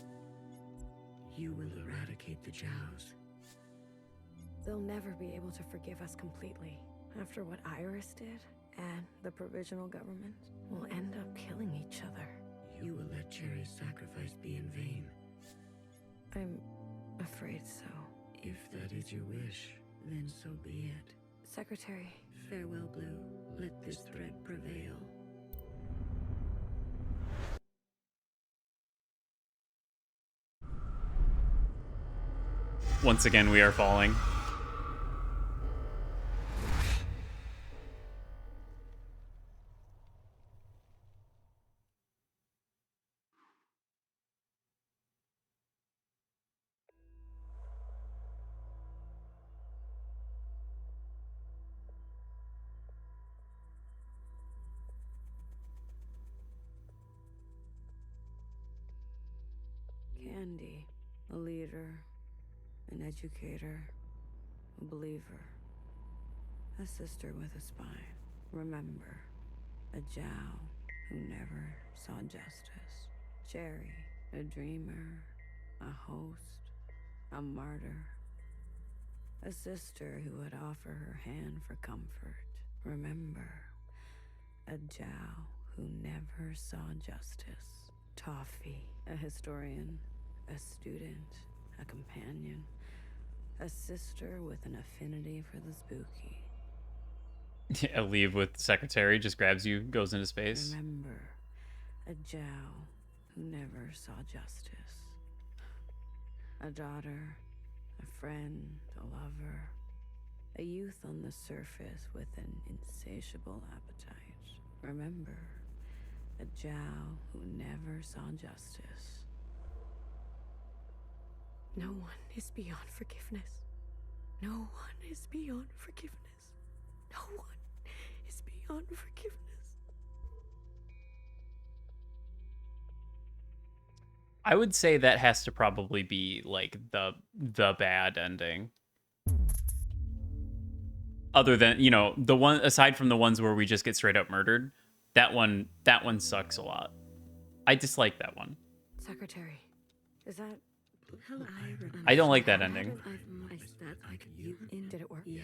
You will eradicate the Jows. They'll never be able to forgive us completely. After what Iris did, and the provisional government, we'll end up killing each other. You will let Cherry's sacrifice be in vain. I'm afraid so. If that is your wish, then so be it. Secretary. Farewell, Blue. Let this thread prevail. Once again, we are falling. Candy, a leader, an educator, a believer, a sister with a spine. Remember, a Zhao who never saw justice. Cherry, a dreamer, a host, a martyr. A sister who would offer her hand for comfort. Remember, a Zhao who never saw justice. Toffee, a historian, a student, a companion, a sister with an affinity for the spooky. A leave with Secretary, just grabs you, goes into space. Remember, a Zhao who never saw justice. A daughter, a friend, a lover. A youth on the surface with an insatiable appetite. Remember, a Zhao who never saw justice. No one is beyond forgiveness. No one is beyond forgiveness. No one is beyond forgiveness. I would say that has to probably be like the bad ending. Other than, you know, the one aside from the ones where we just get straight up murdered, that one sucks a lot. I dislike that one. Secretary, is that... I don't like that ending. Did it work? Yeah.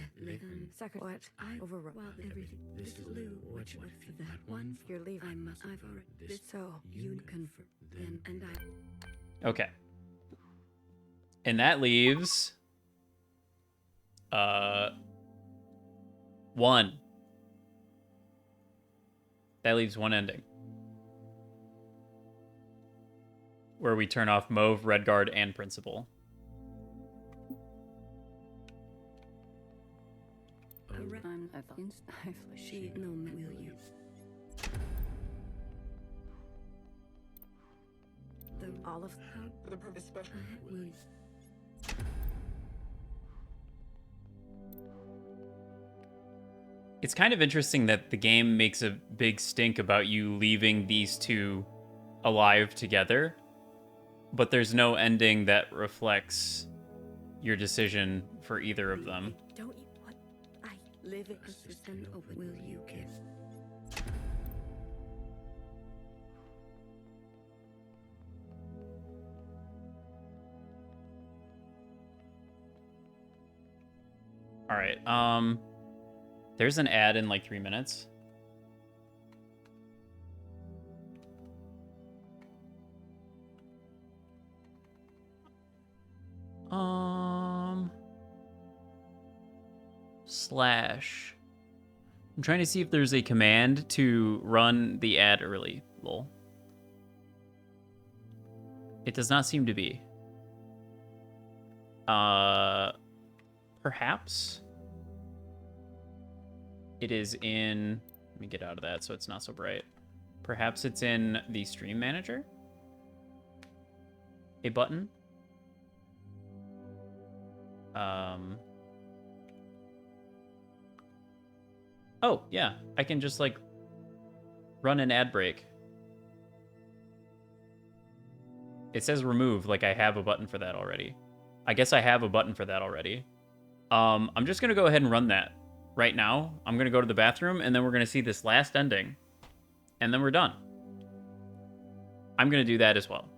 Secretary, what? Overrode. Well, everything. This Lou, which one for that one? You're leaving. I've already. So you confirm then, and I. Okay. And that leaves one. That leaves one ending. Where we turn off Mauve, Redguard, and Principal. She no will you. All of The purpose special. Will you? It's kind of interesting that the game makes a big stink about you leaving these two alive together, but there's no ending that reflects your decision for either of them. Don't you what? I live in Assistant open. Will you kiss? All right. There's an ad in like 3 minutes. Slash. I'm trying to see if there's a command to run the ad early. Lol. It does not seem to be. Perhaps it is in... Let me get out of that so it's not so bright. Perhaps it's in the stream manager? A button? Oh, yeah. I can just, like, run an ad break. It says remove, like I have a button for that already. I guess I have a button for that already. I'm just going to go ahead and run that right now. I'm going to go to the bathroom, and then we're going to see this last ending. And then we're done. I'm going to do that as well.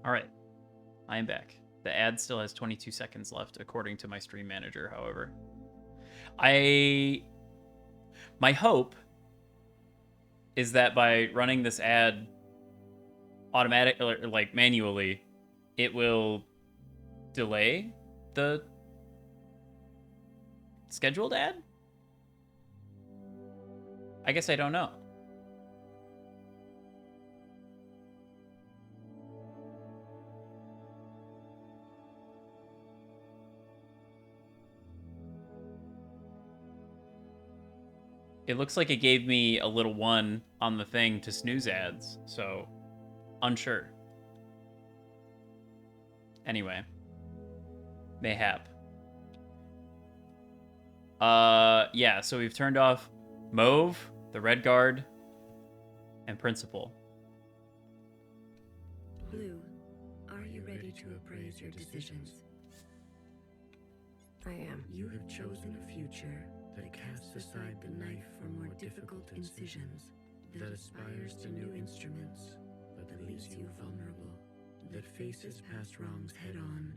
All right, I am back. The ad still has 22 seconds left, according to my stream manager, however. My hope is that by running this ad automatic, or like manually, it will delay the scheduled ad? I guess I don't know. It looks like it gave me a little 1 on the thing to snooze ads, so unsure. Anyway. Mayhap. Yeah, so we've turned off Mauve, the Red Guard, and Principal. Blue, are you ready to appraise your decisions? I am. You have chosen a future that casts aside the knife for more difficult incisions, that aspires to new instruments, but that leaves you vulnerable, that faces past wrongs head on,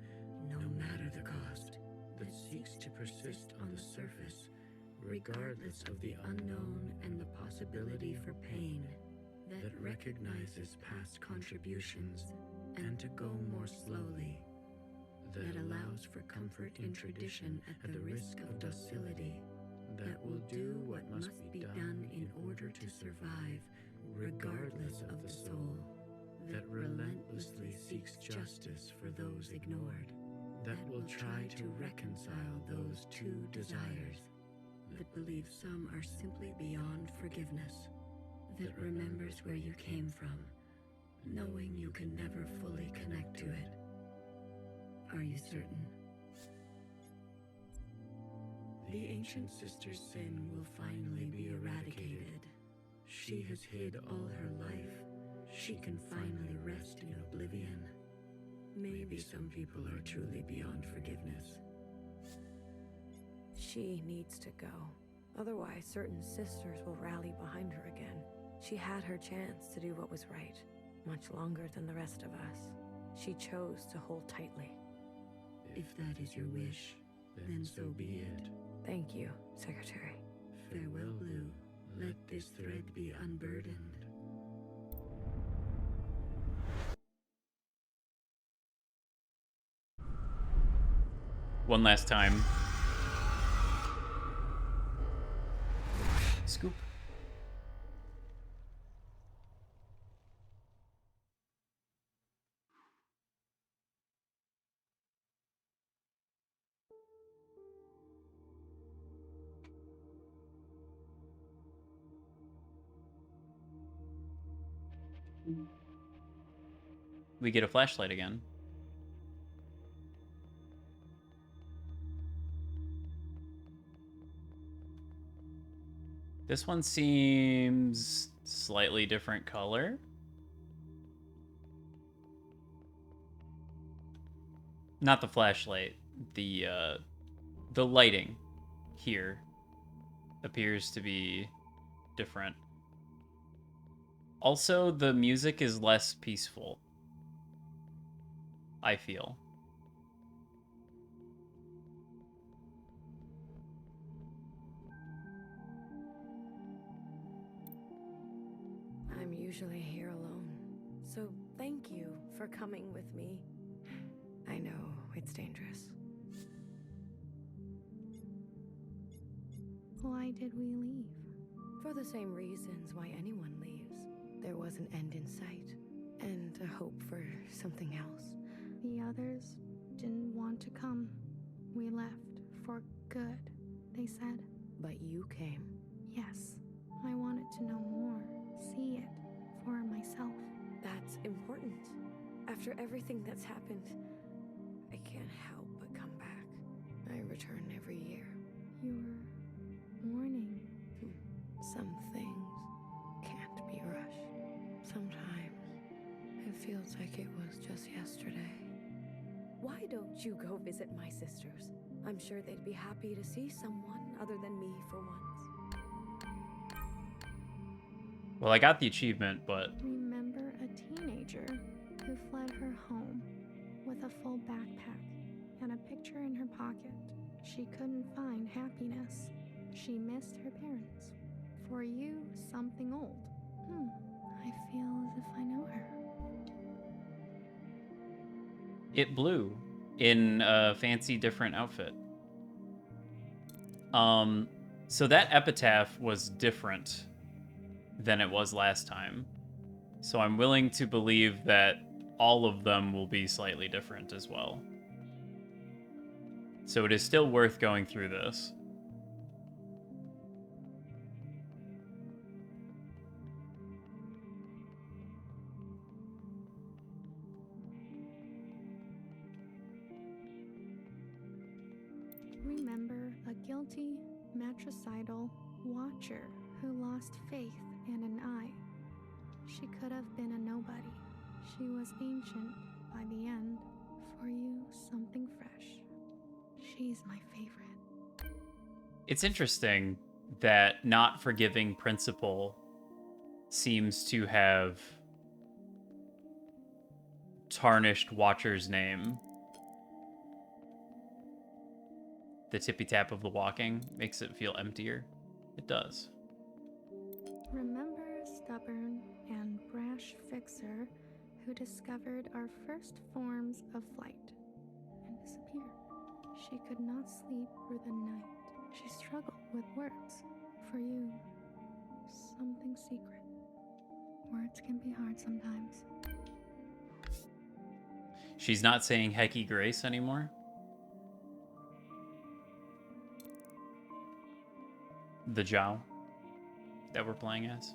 no matter the cost, that seeks to persist on the surface, regardless of the unknown and the possibility for pain, that recognizes past contributions and to go more slowly, that allows for comfort in tradition at the risk of docility, that will do what must be done in order to survive, regardless of the soul, that relentlessly seeks justice for those ignored, that will try to reconcile those two desires, that believes some are simply beyond forgiveness, that remembers where you came from, knowing you can never fully connect to it. Are you certain? The ancient sister's sin will finally be eradicated. She has hid all her life. She can finally rest in oblivion. Maybe some people are truly beyond forgiveness. She needs to go. Otherwise, certain sisters will rally behind her again. She had her chance to do what was right, much longer than the rest of us. She chose to hold tightly. If that is your wish, then so be it. Thank you, Secretary. Farewell, Blue. Let this thread be unburdened. One last time. Scoop. We get a flashlight again. This one seems slightly different color. Not the flashlight. The lighting here appears to be different. Also, the music is less peaceful, I feel. I'm usually here alone, so thank you for coming with me. I know it's dangerous. Why did we leave? For the same reasons why anyone leaves. There was an end in sight, and a hope for something else. The others didn't want to come. We left for good, they said. But you came. Yes, I wanted to know more, see it for myself. That's important. After everything that's happened, I can't help but come back. I return every year. You're mourning. Some things can't be rushed. Sometimes it feels like it was just yesterday. Why don't you go visit my sisters? I'm sure they'd be happy to see someone other than me for once. Well, I got the achievement, but... Remember a teenager who fled her home with a full backpack and a picture in her pocket. She couldn't find happiness. She missed her parents. For you, something old. I feel as if I know her. It blew in a fancy different outfit. So that epitaph was different than it was last time. So I'm willing to believe that all of them will be slightly different as well. So it is still worth going through this. Remember a guilty, matricidal watcher who lost faith and an eye. She could have been a nobody. She was ancient by the end. For you, something fresh. She's my favorite. It's interesting that not forgiving principle seems to have tarnished Watcher's name. The tippy tap of the walking makes it feel emptier. It does. Remember a stubborn and brash fixer who discovered our first forms of flight and disappeared. She could not sleep through the night. She struggled with words. For you, something secret. Words can be hard sometimes. She's not saying Hecky Grace anymore? The Zhao that we're playing as?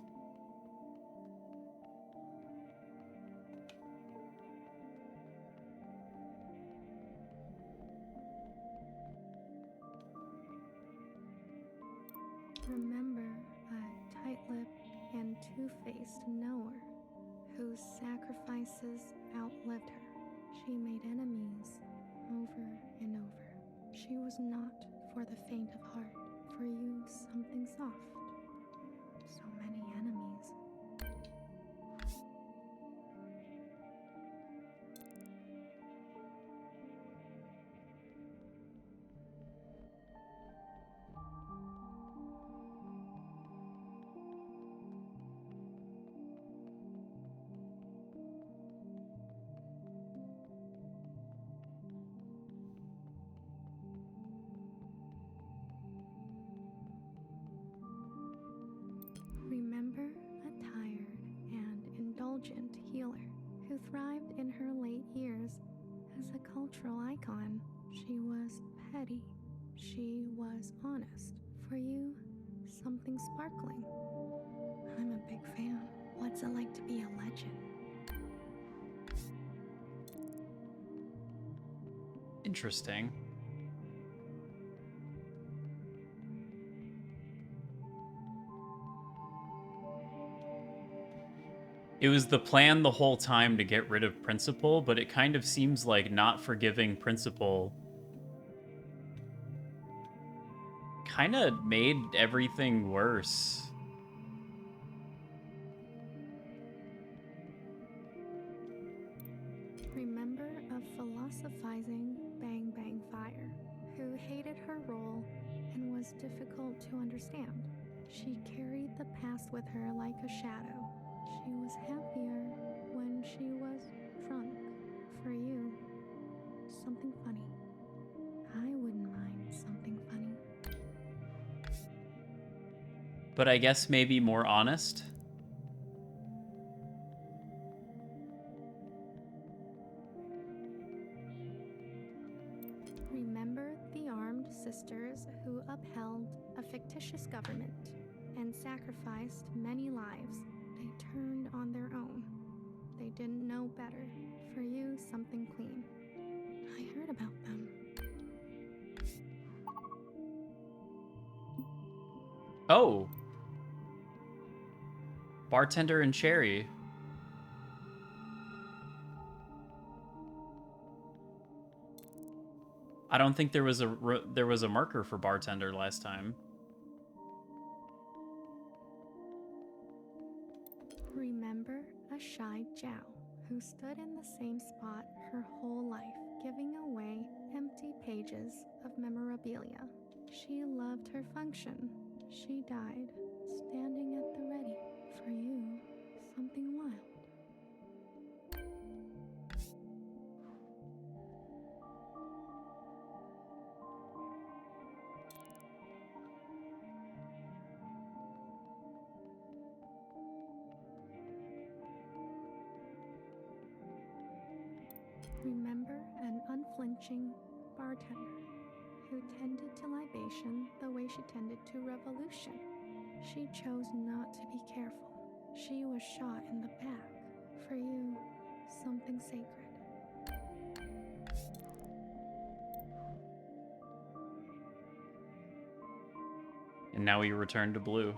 Remember a tight-lipped and two-faced knower whose sacrifices outlived her. She made enemies over and over. She was not for the faint of heart. For you, something soft. So many enemies. Remember a tired and indulgent healer who thrived in her late years as a cultural icon. She was petty. She was honest. For you, something sparkling. I'm a big fan. What's it like to be a legend? Interesting. It was the plan the whole time to get rid of Principal, but it kind of seems like not forgiving Principal kind of made everything worse. Remember a philosophizing Bang Bang Fire who hated her role and was difficult to understand. She carried the past with her like a shadow. She was happier when she was drunk. For you, something funny. I wouldn't mind something funny. But I guess maybe more honest. Remember the armed sisters who upheld a fictitious government and sacrificed many lives. They turned on their own. They didn't know better. For you, something clean. I heard about them. Oh. Bartender and Cherry. I don't think there was a marker for Bartender last time. Remember a shy Zhao who stood in the same spot her whole life, giving away empty pages of memorabilia. She loved her function. She died, standing at the ready. For you, something wild. Remember an unflinching bartender who tended to libation the way she tended to revolution. She chose not to be careful. She was shot in the back. For you, something sacred. And now we return to blue.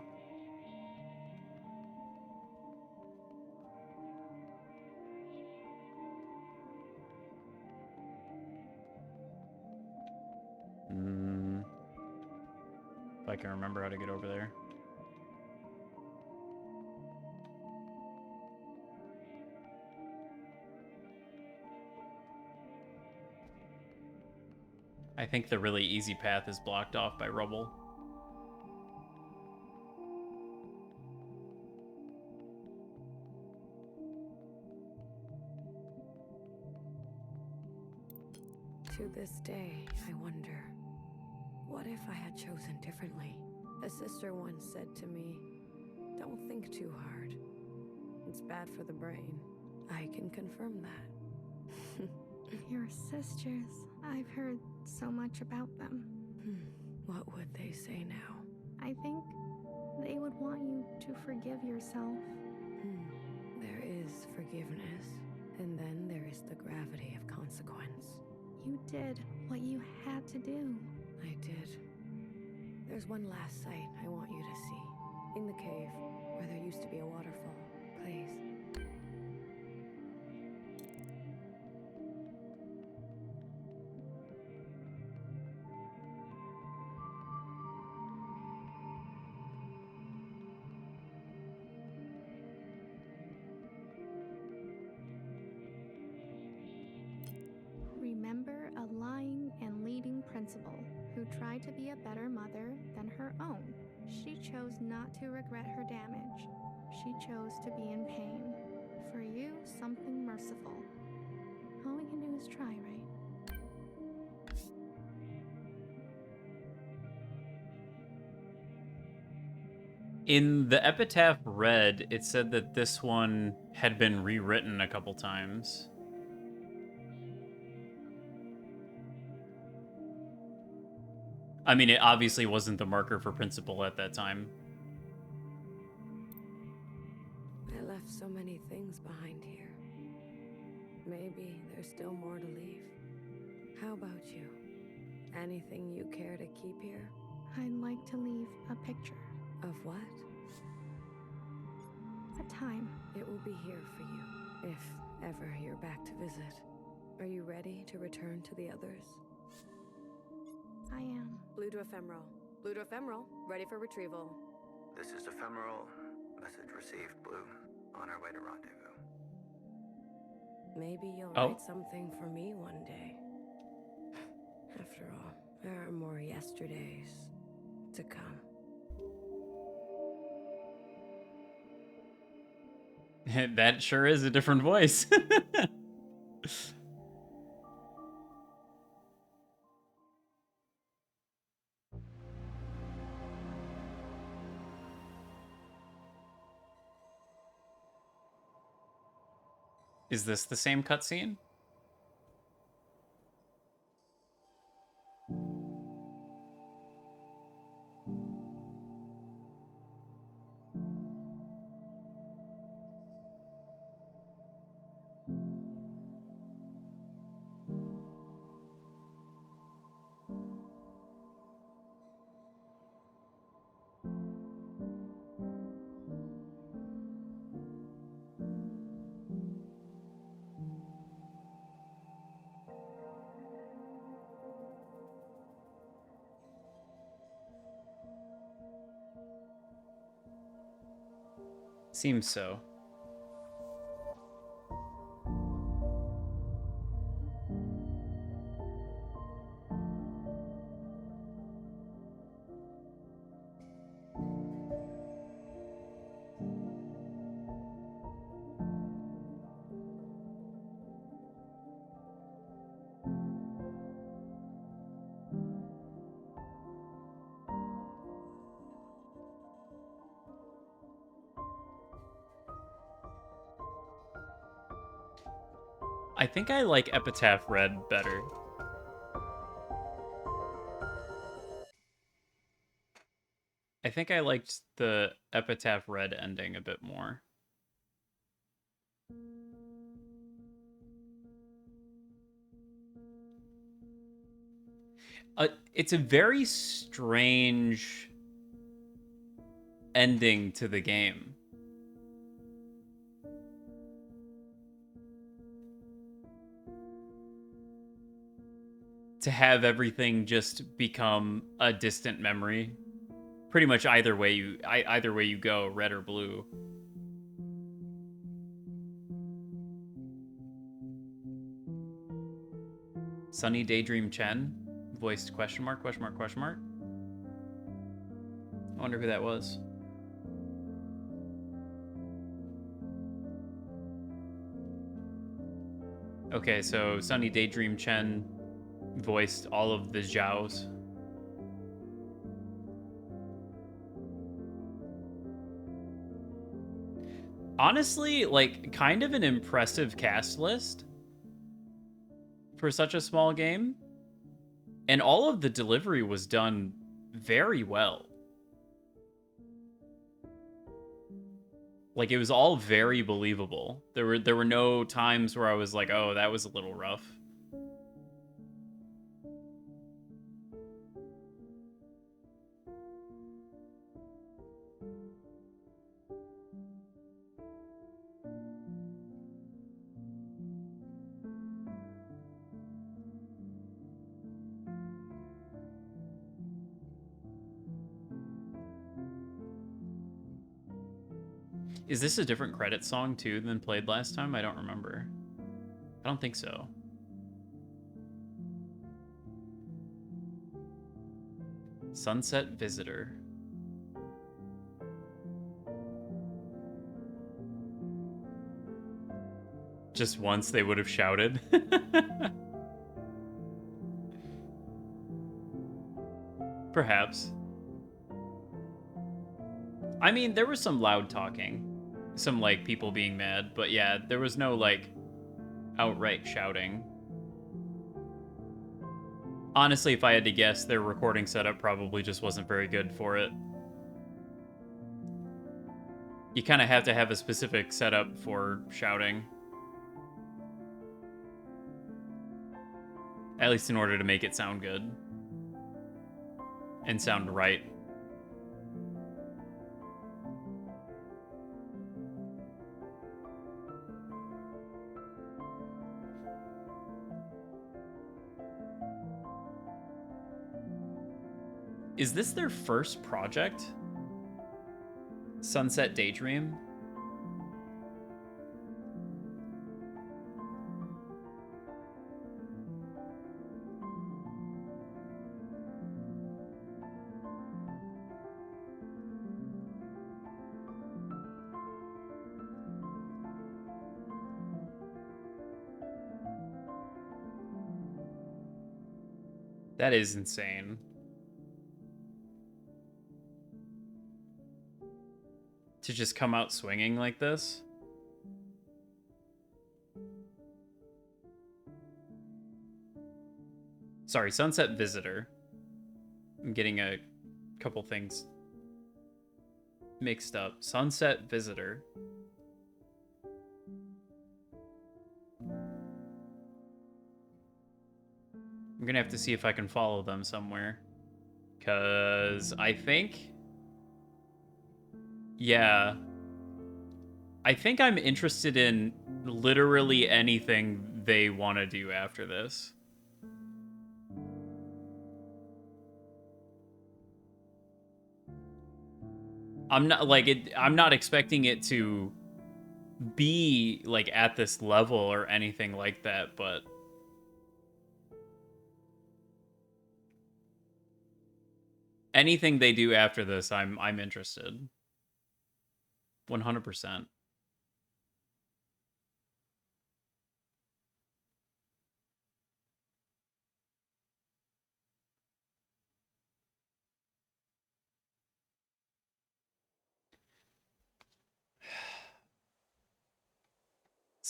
If I can remember how to get over there. I think the really easy path is blocked off by rubble. To this day, I wonder, what if I had chosen differently? A sister once said to me, don't think too hard. It's bad for the brain. I can confirm that. Your sisters, I've heard so much about them. What would they say now? I think they would want you to forgive yourself. There is forgiveness, and then there is the gravity of consequence. You did what you had to do. I did. There's one last sight I want you to see. In the cave, where there used to be a waterfall. Please. Remember a lying and leading principal who tried to be a better mother than her own. She chose not to regret her damage. She chose to be in pain. For you, something merciful. All we can do is try, right? In the epitaph read, it said that this one had been rewritten a couple times. I mean, it obviously wasn't the marker for principal at that time. I left so many things behind here. Maybe there's still more to leave. How about you? Anything you care to keep here? I'd like to leave a picture. Of what? A time. It will be here for you, if ever you're back to visit. Are you ready to return to the others? I am. Blue to ephemeral. Blue to ephemeral. Ready for retrieval. This is ephemeral. Message received, Blue. On our way to rendezvous. Maybe you'll write something for me one day. After all, there are more yesterdays to come. That sure is a different voice. Is this the same cutscene? Seems so. I think I like Epitaph Red better. I think I liked the Epitaph Red ending a bit more. It's a very strange ending to the game. To have everything just become a distant memory. Pretty much either way you go, red or blue. Sunny Daydream Chen, voiced question mark, question mark, question mark. I wonder who that was. Okay, so Sunny Daydream Chen voiced all of the Zhaos. Honestly, like, kind of an impressive cast list for such a small game. And all of the delivery was done very well. Like, it was all very believable. There were no times where I was like, oh, that was a little rough. Is this a different credit song, too, than played last time? I don't remember. I don't think so. Sunset Visitor. Just once they would have shouted. Perhaps. I mean, there was some loud talking. Some, like, people being mad. But yeah, there was no, like, outright shouting. Honestly, if I had to guess, their recording setup probably just wasn't very good for it. You kind of have to have a specific setup for shouting. At least in order to make it sound good. And sound right. Is this their first project? Sunset Daydream? That is insane. To just come out swinging like this? Sorry, Sunset Visitor. I'm getting a couple things mixed up. Sunset Visitor. I'm gonna have to see if I can follow them somewhere. Because I think... Yeah. I think I'm interested in literally anything they want to do after this. I'm not expecting it to be like at this level or anything like that, but anything they do after this, I'm interested. 100%.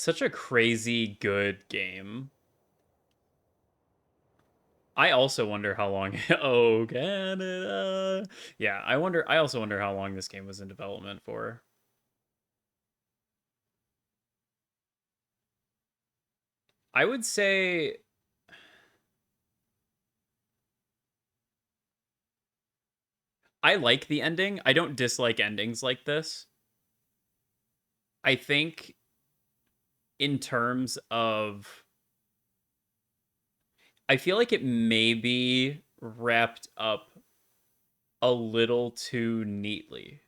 Such a crazy good game. I also wonder how long. Oh, Canada. Yeah, I wonder. I also wonder how long this game was in development for. I would say. I like the ending. I don't dislike endings like this. I think, in terms of. I feel like it may be wrapped up a little too neatly.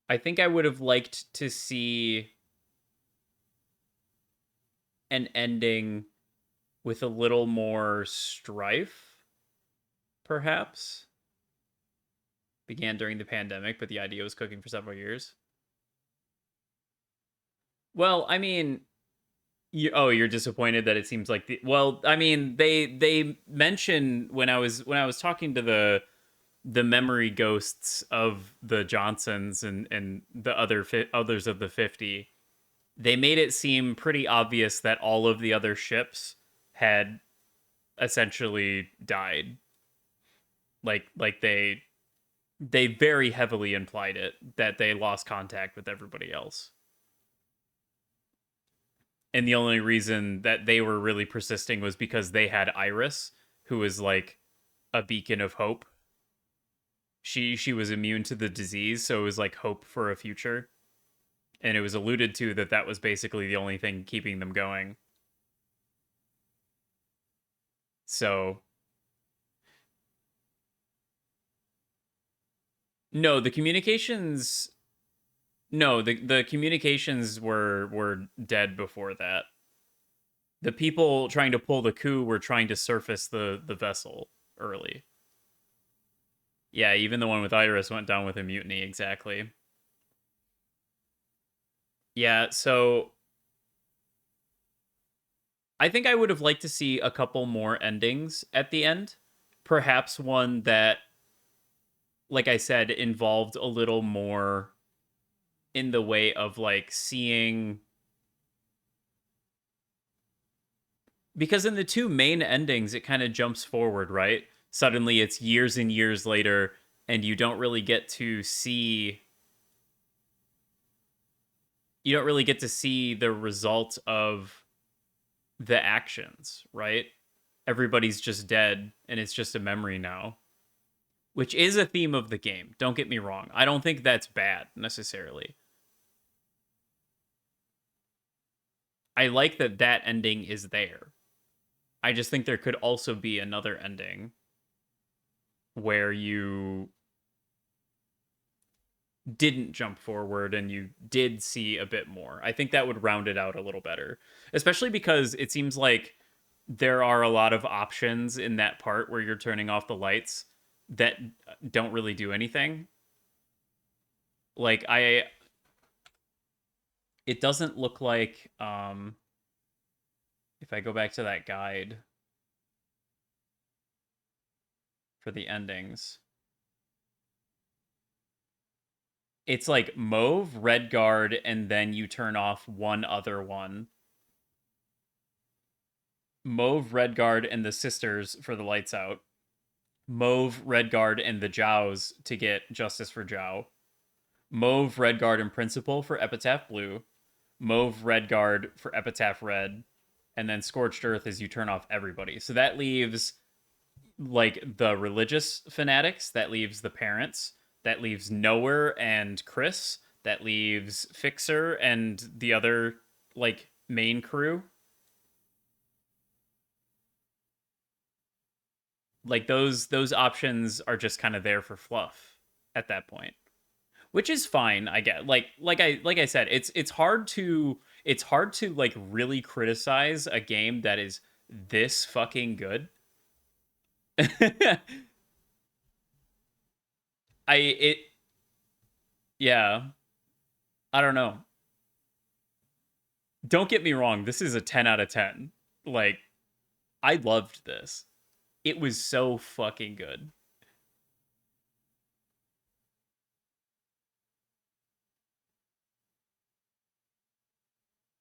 I think I would have liked to see an ending with a little more strife, perhaps. Began during the pandemic, but the idea was cooking for several years. Well, I mean, you're disappointed that it seems like well, I mean, they mention when I was talking to the memory ghosts of the Johnsons and the others of the 50, they made it seem pretty obvious that all of the other ships had essentially died. Like they very heavily implied it, that they lost contact with everybody else. And the only reason that they were really persisting was because they had Iris, who was like a beacon of hope. She was immune to the disease, so it was like hope for a future. And it was alluded to that that was basically the only thing keeping them going. So no, the communications no, the communications were dead before that. The people trying to pull the coup were trying to surface the vessel early. Yeah, even the one with Iris went down with a mutiny, exactly. Yeah, so I think I would have liked to see a couple more endings at the end. Perhaps one that, like I said, involved a little more in the way of like seeing, because in the two main endings it kind of jumps forward, right? Suddenly it's years and years later and you don't really get to see the result of the actions, right? Everybody's just dead and it's just a memory now, which is a theme of the game. Don't get me wrong. I don't think that's bad necessarily. I like that that ending is there. I just think there could also be another ending where you didn't jump forward and you did see a bit more. I think that would round it out a little better, especially because it seems like there are a lot of options in that part where you're turning off the lights that don't really do anything. Like it doesn't look like if I go back to that guide for the endings, it's like mauve, red guard, and then you turn off one other one. Mauve, red guard, and the sisters for the lights out. Mauve, red guard, and the Jows to get justice for Jow. Mauve, red guard, and principal for epitaph blue. Mauve, red guard for epitaph red. And then scorched earth as you turn off everybody. So that leaves like the religious fanatics, that leaves the parents, that leaves Knower and Chris, that leaves Fixer and the other like main crew. Like those options are just kind of there for fluff at that point, which is fine. I get like I said, it's hard to like really criticize a game that is this fucking good. I yeah, I don't know. Don't get me wrong, this is a 10 out of 10. Like I loved this. It was so fucking good.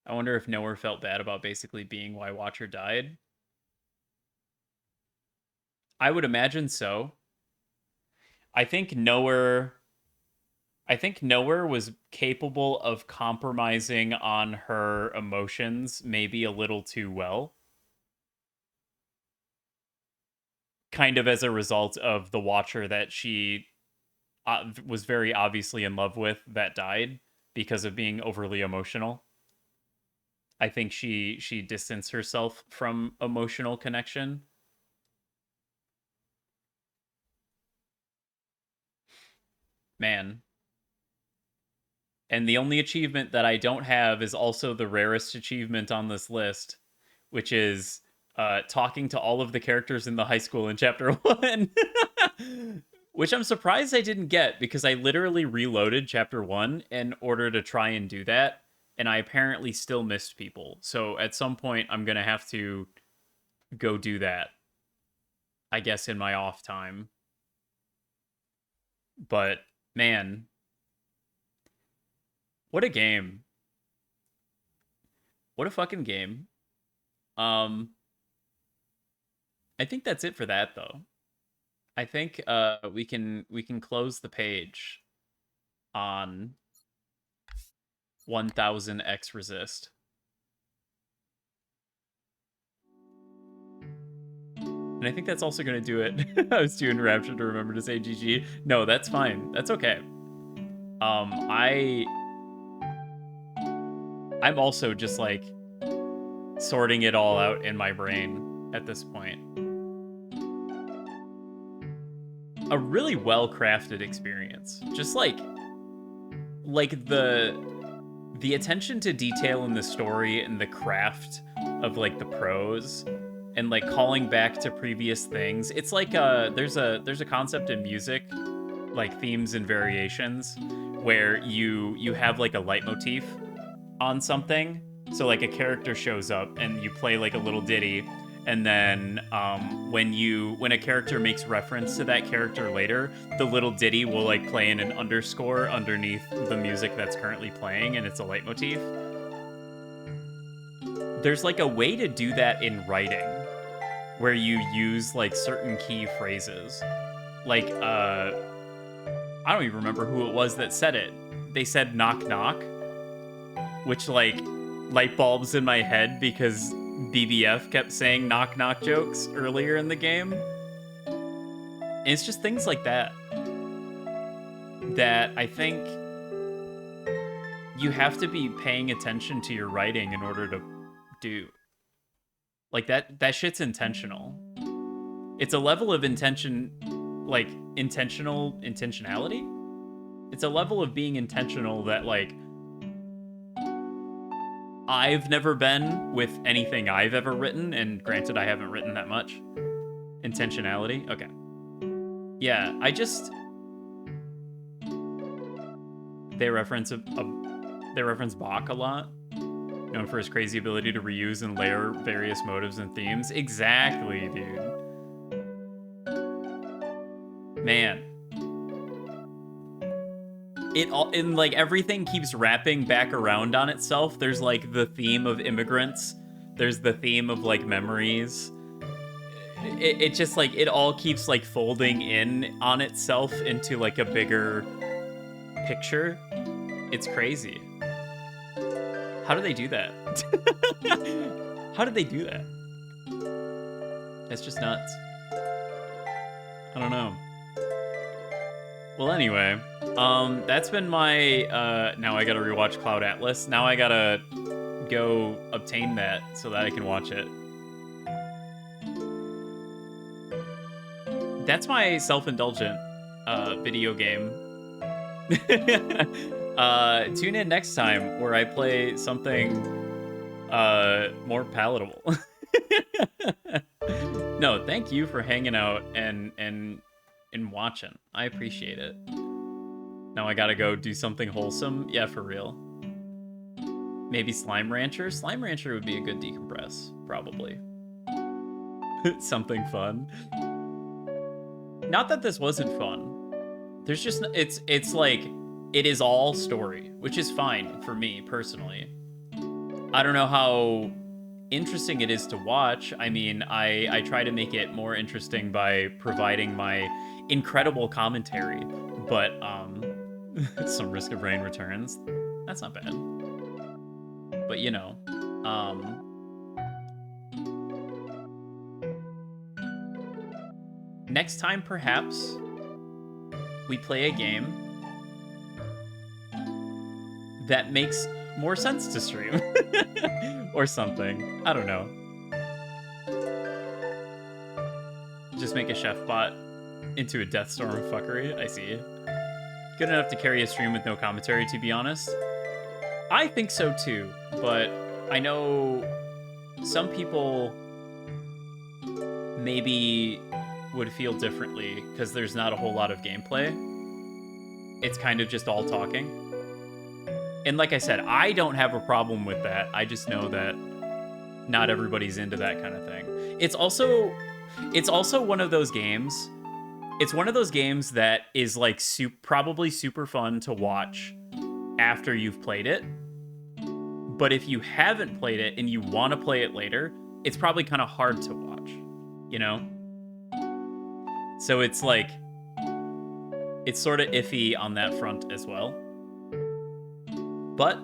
I wonder if Nowhere felt bad about basically being why Watcher died. I would imagine so. I think Nowhere was capable of compromising on her emotions maybe a little too well. Kind of as a result of the Watcher that she was very obviously in love with that died because of being overly emotional. I think she distanced herself from emotional connection. Man. And the only achievement that I don't have is also the rarest achievement on this list, which is talking to all of the characters in the high school in chapter 1. Which I'm surprised I didn't get, because I literally reloaded chapter 1 in order to try and do that, and I apparently still missed people. So at some point, I'm going to have to go do that, I guess, in my off time. But, man, what a game. What a fucking game. I think that's it for that, though. I think we can close the page on 1000xRESIST. And I think that's also going to do it. I was too enraptured to remember to say GG. No, that's fine. That's okay. I'm also just like sorting it all out in my brain at this point. A really well-crafted experience. Just like the attention to detail in the story and the craft of like the prose and like calling back to previous things. It's like there's a concept in music, like themes and variations, where you have like a leitmotif on something. So like a character shows up and you play like a little ditty, and then when a character makes reference to that character later, the little ditty will like play in an underscore underneath the music that's currently playing, and it's a leitmotif. There's like a way to do that in writing, where you use like certain key phrases. Like I don't even remember who it was that said it. They said knock knock, which like light bulbs in my head because BBF kept saying knock knock jokes earlier in the game. And it's just things like that that I think you have to be paying attention to your writing in order to do. Like that shit's intentional. It's a level of intention, like intentionality. It's a level of being intentional that like I've never been with anything I've ever written, and granted I haven't written that much. Intentionality? Okay. Yeah, I just... They reference Bach a lot, known for his crazy ability to reuse and layer various motives and themes. Exactly, dude. Man. And like everything keeps wrapping back around on itself. There's like the theme of immigrants. There's the theme of like memories. It just like, it all keeps like folding in on itself into like a bigger picture. It's crazy. How do they do that? How did they do that? It's just nuts. I don't know. Well, anyway, that's been my, now I gotta rewatch Cloud Atlas. Now I gotta go obtain that so that I can watch it. That's my self-indulgent, video game. Tune in next time where I play something, more palatable. No, thank you for hanging out and watching. I appreciate it. Now I gotta go do something wholesome. Yeah, for real. Maybe Slime Rancher? Slime Rancher would be a good decompress, probably. Something fun. Not that this wasn't fun. There's just, it's like, it is all story, which is fine for me, personally. I don't know how interesting it is to watch. I mean, I try to make it more interesting by providing my incredible commentary, but some Risk of Rain returns. That's not bad. But you know, next time perhaps we play a game that makes more sense to stream. Or something. I don't know. Just make a chef bot into a Death Storm fuckery. I see. Good enough to carry a stream with no commentary, to be honest. I think so too, but I know some people maybe would feel differently because there's not a whole lot of gameplay. It's kind of just all talking. And like I said, I don't have a problem with that. I just know that not everybody's into that kind of thing. It's also one of those games. It's one of those games that is like probably super fun to watch after you've played it. But if you haven't played it and you want to play it later, it's probably kind of hard to watch, you know? So it's like, it's sort of iffy on that front as well. But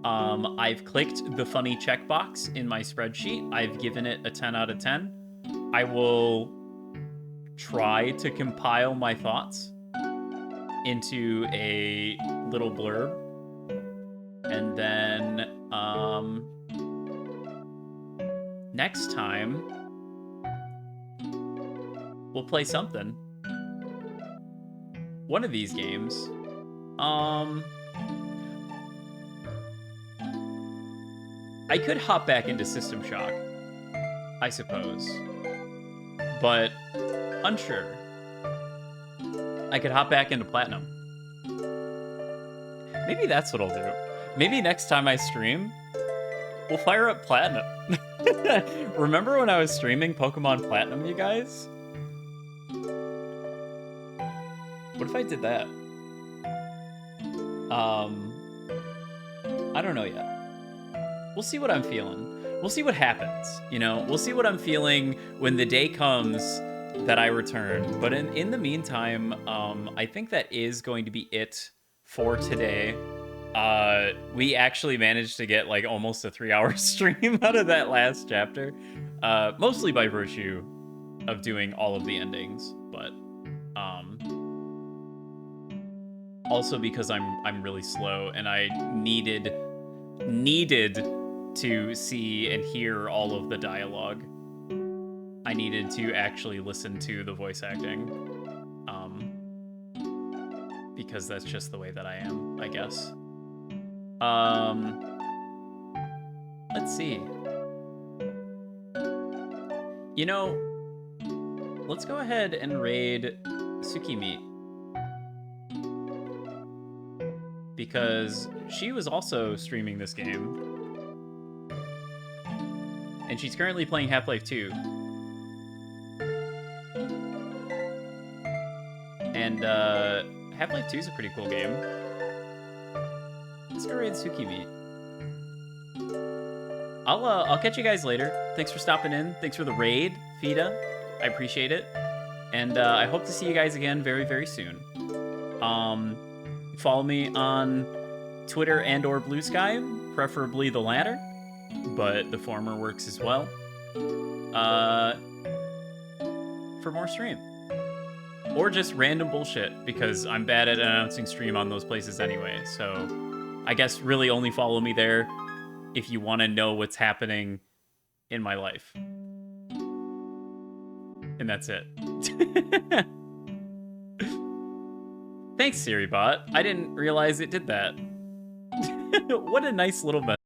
I've clicked the funny checkbox in my spreadsheet. I've given it a 10 out of 10. I will try to compile my thoughts into a little blurb. And then next time, we'll play something. One of these games. I could hop back into System Shock, I suppose, but unsure. I could hop back into Platinum. Maybe that's what I'll do. Maybe next time I stream, we'll fire up Platinum. Remember when I was streaming Pokemon Platinum, you guys? What if I did that? I don't know yet. We'll see what I'm feeling. We'll see what happens, you know? We'll see what I'm feeling when the day comes that I return. But in the meantime, I think that is going to be it for today. We actually managed to get like almost a 3-hour stream out of that last chapter. Mostly by virtue of doing all of the endings, but also because I'm really slow and I needed to see and hear all of the dialogue. I needed to actually listen to the voice acting. Because that's just the way that I am, I guess. Let's see. You know, let's go ahead and raid Tsukimi. Because she was also streaming this game. And she's currently playing Half-Life 2. And Half-Life 2 is a pretty cool game. Let's go raid Tsukimi. I'll catch you guys later. Thanks for stopping in. Thanks for the raid, Fida. I appreciate it. And I hope to see you guys again very, very soon. Follow me on Twitter and or Blue Sky, preferably the latter, but the former works as well. For more stream. Or just random bullshit, because I'm bad at announcing stream on those places anyway, so I guess really only follow me there if you want to know what's happening in my life. And that's it. Thanks, SiriBot. I didn't realize it did that. What a nice little message.